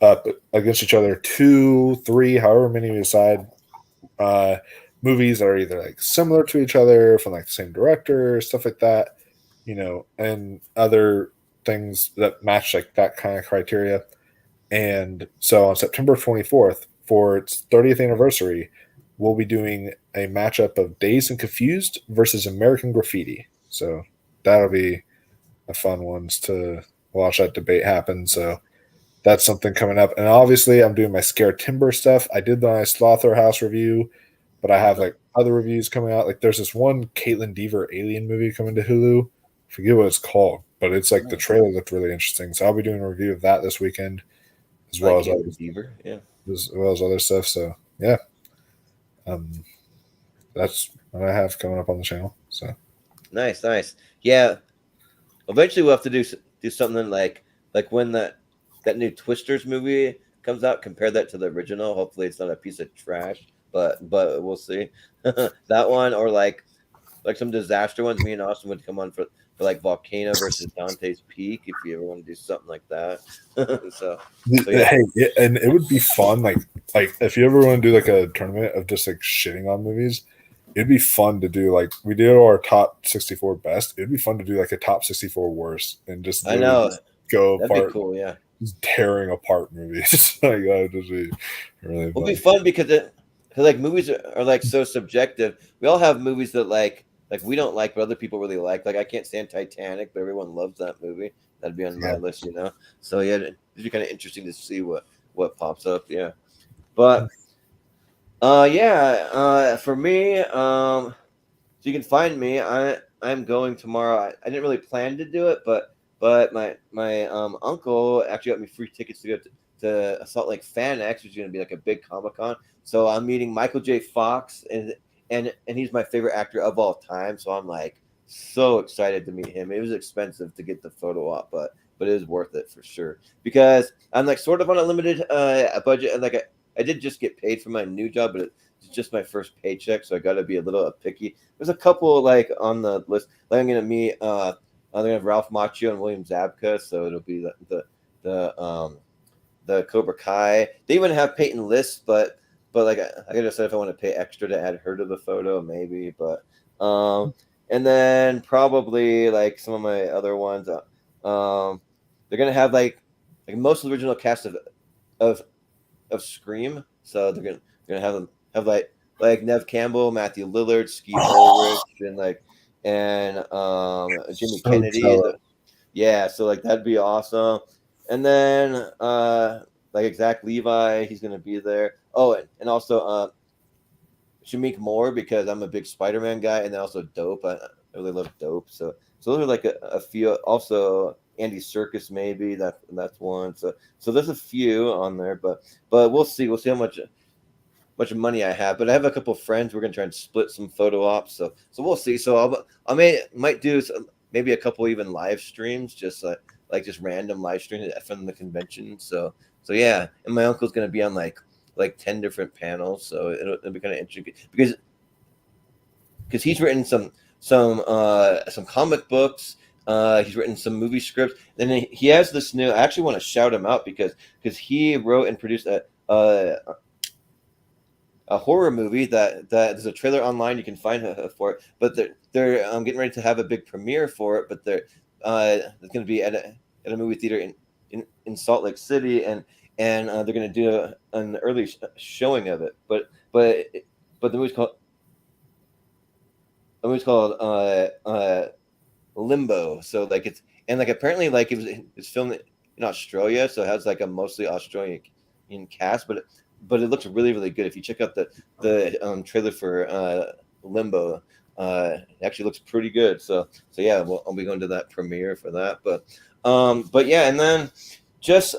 up against each other 2, 3, however many we decide, movies that are either like similar to each other from like the same director, stuff like that, and other things that match like that kind of criteria. And so on September 24th, for its 30th anniversary, we'll be doing a matchup of Dazed and Confused versus American Graffiti. So that'll be a fun one to watch that debate happen. So that's something coming up. And obviously I'm doing my Scare Timber stuff. I did my Slaughterhouse review, but I have like other reviews coming out. Like there's this one Caitlin Deaver alien movie coming to Hulu. I forget what it's called, but it's like the trailer looked really interesting. So I'll be doing a review of that this weekend, as well as other Deaver, as well as other stuff. So yeah, that's what I have coming up on the channel. So nice. Yeah, eventually we'll have to do something like when that new Twisters movie comes out. Compare that to the original. Hopefully, it's not a piece of trash, but we'll see. That one or like some disaster ones. Me and Austin would come on for like Volcano versus Dante's Peak if you ever want to do something like that. so yeah. Hey, and it would be fun. Like if you ever want to do like a tournament of just like shitting on movies, it'd be fun to do. Like we did our top 64 best. It'd be fun to do like a top 64 worst and just I know go that'd apart. Be cool, yeah. Just tearing apart movies. Like that would just be really. It'll be fun because like movies are like so subjective. We all have movies that like we don't like, but other people really like. Like I can't stand Titanic, but everyone loves that movie. That'd be on my list, So yeah, it'd be kind of interesting to see what pops up. Yeah, but for me, so you can find me. I'm going tomorrow. I didn't really plan to do it, but my uncle actually got me free tickets to go to Salt Lake Fan X, which is going to be like a big Comic-Con. So I'm meeting Michael J. Fox, and he's my favorite actor of all time. So I'm like so excited to meet him. It was expensive to get the photo op, but it is worth it for sure because I'm like sort of on a limited budget, and like I did just get paid for my new job, but it's just my first paycheck, so I got to be a little picky. There's a couple like on the list. Like I'm gonna meet I'm gonna have Ralph Macchio and William Zabka, so it'll be the Cobra Kai. They even have Peyton List, but like I gotta decide if I want to pay extra to add her to the photo, maybe. But and then probably like some of my other ones. they're gonna have like most of the original cast of Scream. So they're gonna have like Nev Campbell, Matthew Lillard, Skeet Ulrich, and Jimmy So Kennedy. jealous. Yeah, so like that'd be awesome. And then like Zach Levi, he's gonna be there. Oh, and also Shamik Moore, because I'm a big Spider-Man guy, and then also Dope. I really love Dope. So those are like a few. Also Andy Serkis, maybe that's one. So there's a few on there, but we'll see. We'll see how much money I have. But I have a couple of friends. We're gonna try and split some photo ops. So we'll see. So might do maybe a couple even live streams, just like just random live streams from the convention. So yeah, and my uncle's gonna be on like 10 different panels. So it'll be kind of interesting because he's written some comic books. He's written some movie scripts. And he has this new. I actually want to shout him out because he wrote and produced a horror movie that there's a trailer online you can find for it. But they're getting ready to have a big premiere for it. But it's going to be at a movie theater in Salt Lake City, and they're going to do an early showing of it. But the movie's called Limbo. So like apparently like it's filmed in Australia, so it has like a mostly Australian cast, but it looks really, really good. If you check out the trailer for Limbo, it actually looks pretty good. So yeah, I'll be going to that premiere for that. But yeah, and then just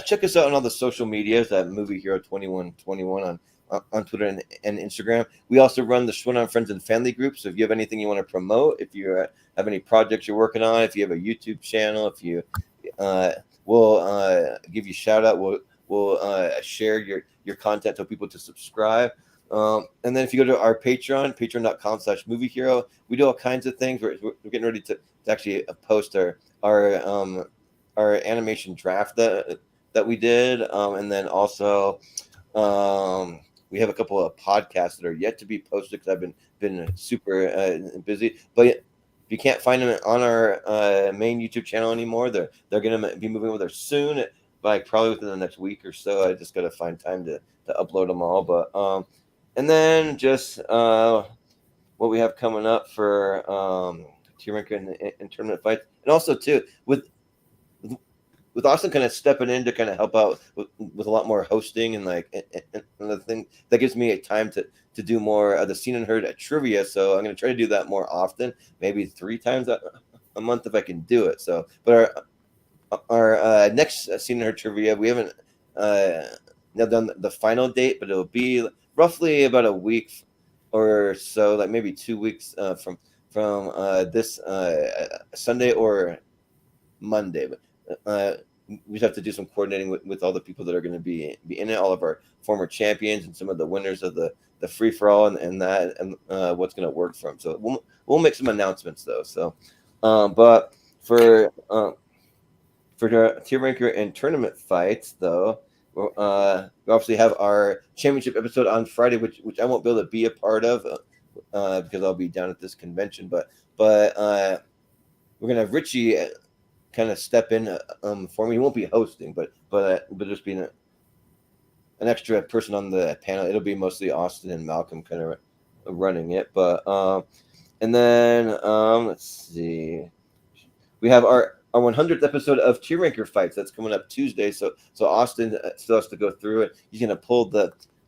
check us out on all the social medias at Movie Hero 2121 on Twitter and Instagram. We also run the Schwinn on Friends and Family group. So if you have anything you want to promote, if you have any projects you're working on, if you have a YouTube channel, if you we'll give you a shout out. We'll share your content to people to subscribe. And then if you go to our patreon.com/movie hero, we do all kinds of things. We're getting ready to actually post our animation draft that we did. And then also we have a couple of podcasts that are yet to be posted because I've been super busy. But if you can't find them on our main YouTube channel anymore, they're going to be moving over there soon. Like probably within the next week or so. I just got to find time to upload them all. But and then just what we have coming up for tier ranker and tournament fights, and also too with Austin kind of stepping in to kind of help out with a lot more hosting and the thing that gives me a time to do more of the Seen and Heard trivia. So I'm going to try to do that more often, maybe 3 times a month if I can do it. So, but our next Seen and Heard trivia, we haven't now done the final date, but it'll be roughly about a week or so, like maybe 2 weeks from this Sunday or Monday. But we just have to do some coordinating with all the people that are going to be in it, all of our former champions and some of the winners of the free for all and what's going to work for them. So we'll make some announcements though. So, but for the tier ranker and tournament fights though, we obviously have our championship episode on Friday, which I won't be able to be a part of because I'll be down at this convention. But we're gonna have Richie kind of step in for me. He won't be hosting, but just being an extra person on the panel. It'll be mostly Austin and Malcolm kind of running it. But and then let's see, we have our 100th episode of Tier Ranker Fights that's coming up Tuesday. So Austin still has to go through it. He's gonna pull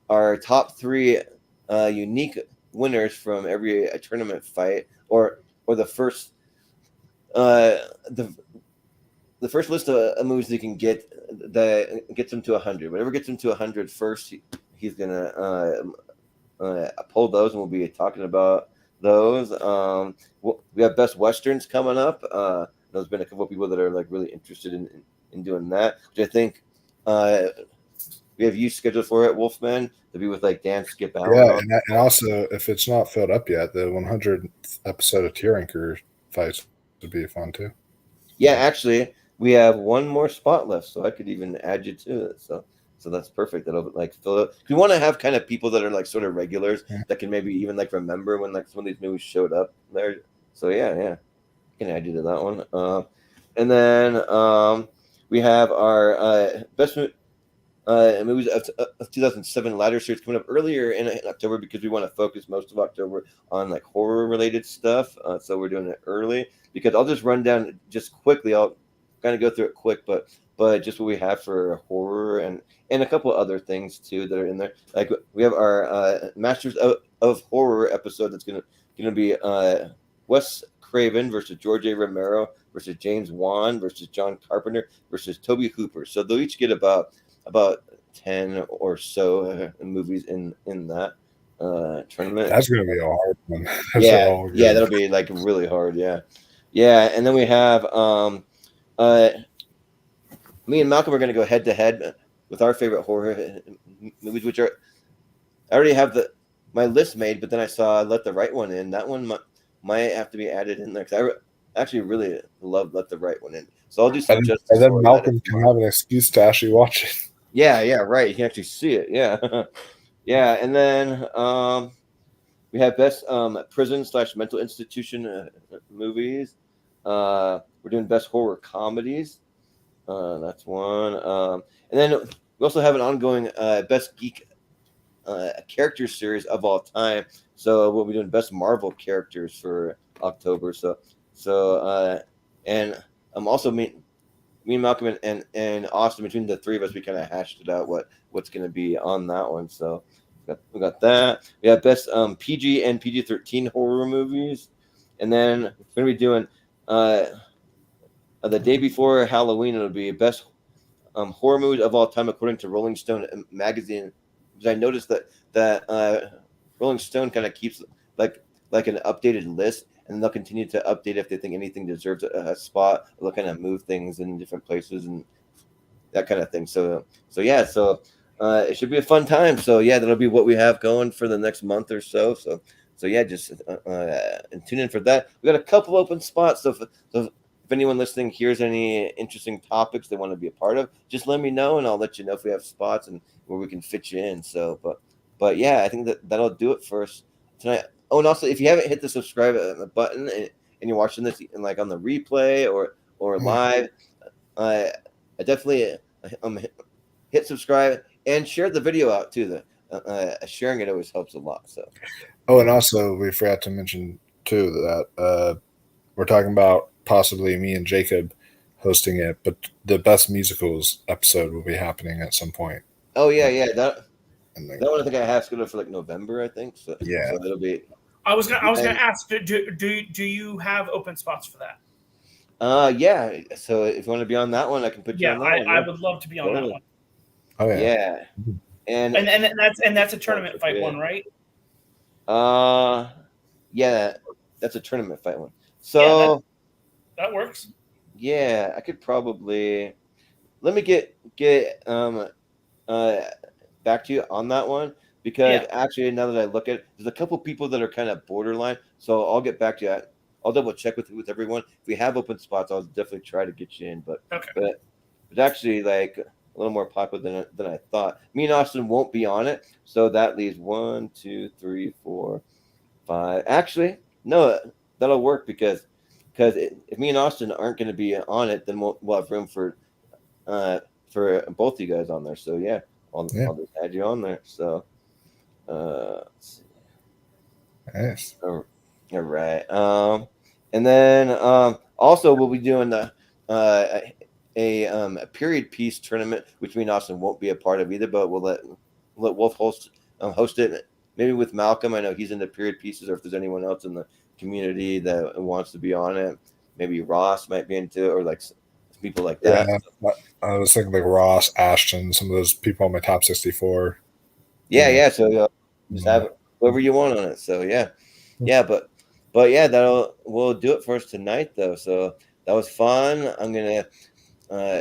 our top 3 unique winners from every tournament fight, or the first the first list of moves they can get that gets him to 100. Whatever gets him to 100 first, he's gonna pull those, and we'll be talking about those. We have Best Westerns coming up. There's been a couple of people that are like really interested in doing that, which I think we have you scheduled for it, Wolfman, to be with like Dan Skip Allen. Yeah, and also if it's not filled up yet, the 100th episode of Tier Ranker Fights would be fun too. Yeah, actually, we have one more spot left, so I could even add you to it. So that's perfect. That'll like fill it. We want to have kind of people that are like sort of regulars that can maybe even like remember when like some of these movies showed up there. So yeah, I can add you to that one. And then we have our best movies of 2007 ladder series coming up earlier in October because we want to focus most of October on like horror related stuff. So we're doing it early because I'll just run down just quickly. I'll kind of go through it quick, but just what we have for horror and a couple other things too that are in there. Like we have our Masters of Horror episode that's gonna be Wes Craven versus George A. Romero versus James Wan versus John Carpenter versus Toby Hooper. So they'll each get about 10 or so movies in that tournament. That's going to be a hard one. Yeah, that'll be like really hard. Yeah, and then we have me and Malcolm are going to go head to head with our favorite horror movies, which are I already have my list made, but then I saw Let the Right One In. That one might have to be added in there because I actually really love Let the Right One In. So I'll do some justice. And then Malcolm can have an excuse to actually watch it. Yeah, right. You can actually see it. Yeah, yeah. And then we have best prison/mental institution movies. We're doing best horror comedies. That's one. And then we also have an ongoing best geek character series of all time. So we'll be doing best Marvel characters for October. So and I'm also me and Malcolm and Austin, between the three of us, we kind of hashed it out what's going to be on that one. So we got that. We have best PG and PG-13 horror movies, and then we're going to be doing the day before Halloween. It'll be best horror movies of all time according to Rolling Stone magazine. Because I noticed that Rolling Stone kind of keeps like an updated list. And they'll continue to update if they think anything deserves a spot. They'll kind of move things in different places and that kind of thing. So it should be a fun time. So yeah, that'll be what we have going for the next month or so. So yeah, just and tune in for that. We got a couple open spots. So if anyone listening hears any interesting topics they want to be a part of, just let me know and I'll let you know if we have spots and where we can fit you in. So, but yeah, I think that'll do it for us tonight. Oh, and also, if you haven't hit the subscribe button and you're watching this like on the replay or live, I definitely hit subscribe and share the video out too. Sharing it always helps a lot. So. Oh, and also we forgot to mention too that we're talking about possibly me and Jacob hosting it, but the best musicals episode will be happening at some point. Oh yeah, that one I think I have scheduled for like November, I think. So yeah, so it'll be. I was gonna ask, do you have open spots for that? Yeah. So if you want to be on that one, I can put you on that one. I would love to be on that one. Oh yeah. And that's a tournament fight one, right? Yeah, that's a tournament fight one. So that works. Yeah, I could probably let me get back to you on that one. Because actually, now that I look at it, there's a couple people that are kind of borderline. So I'll get back to you. I'll double check with everyone. If we have open spots, I'll definitely try to get you in. But actually, like a little more popular than I thought. Me and Austin won't be on it, so that leaves 1, 2, 3, 4, 5. Actually, no, that'll work because if me and Austin aren't going to be on it, then we'll have room for both of you guys on there. So yeah, I'll just add you on there. So. Let's see. Nice. All right. And then also we'll be doing a period piece tournament, which me and Austin won't be a part of either, but we'll let Wolf host it. Maybe with Malcolm. I know he's into period pieces, or if there's anyone else in the community that wants to be on it, maybe Ross might be into it, or like people like that. Yeah, I was thinking like Ross, Ashton, some of those people on my top 64. Yeah. So just have whoever you want on it. So yeah, but we'll do it for us tonight though. So that was fun. I'm gonna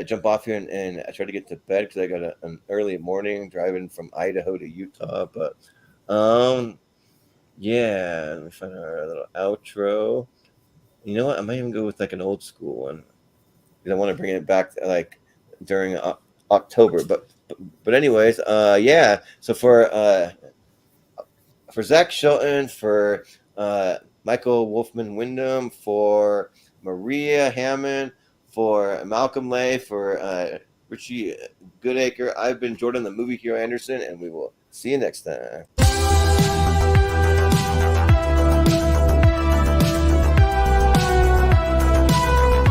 jump off here and I try to get to bed because I got an early morning driving from Idaho to Utah. But yeah, let me find our little outro. You know what? I might even go with like an old school one. I want to bring it back like during October, but anyways, yeah. So for Zach Shelton, for Michael Wolfman Wyndham, for Maria Hammond, For Malcolm Lay, for Richie Goodacre, I've been Jordan, the movie hero Anderson, and we will see you next time.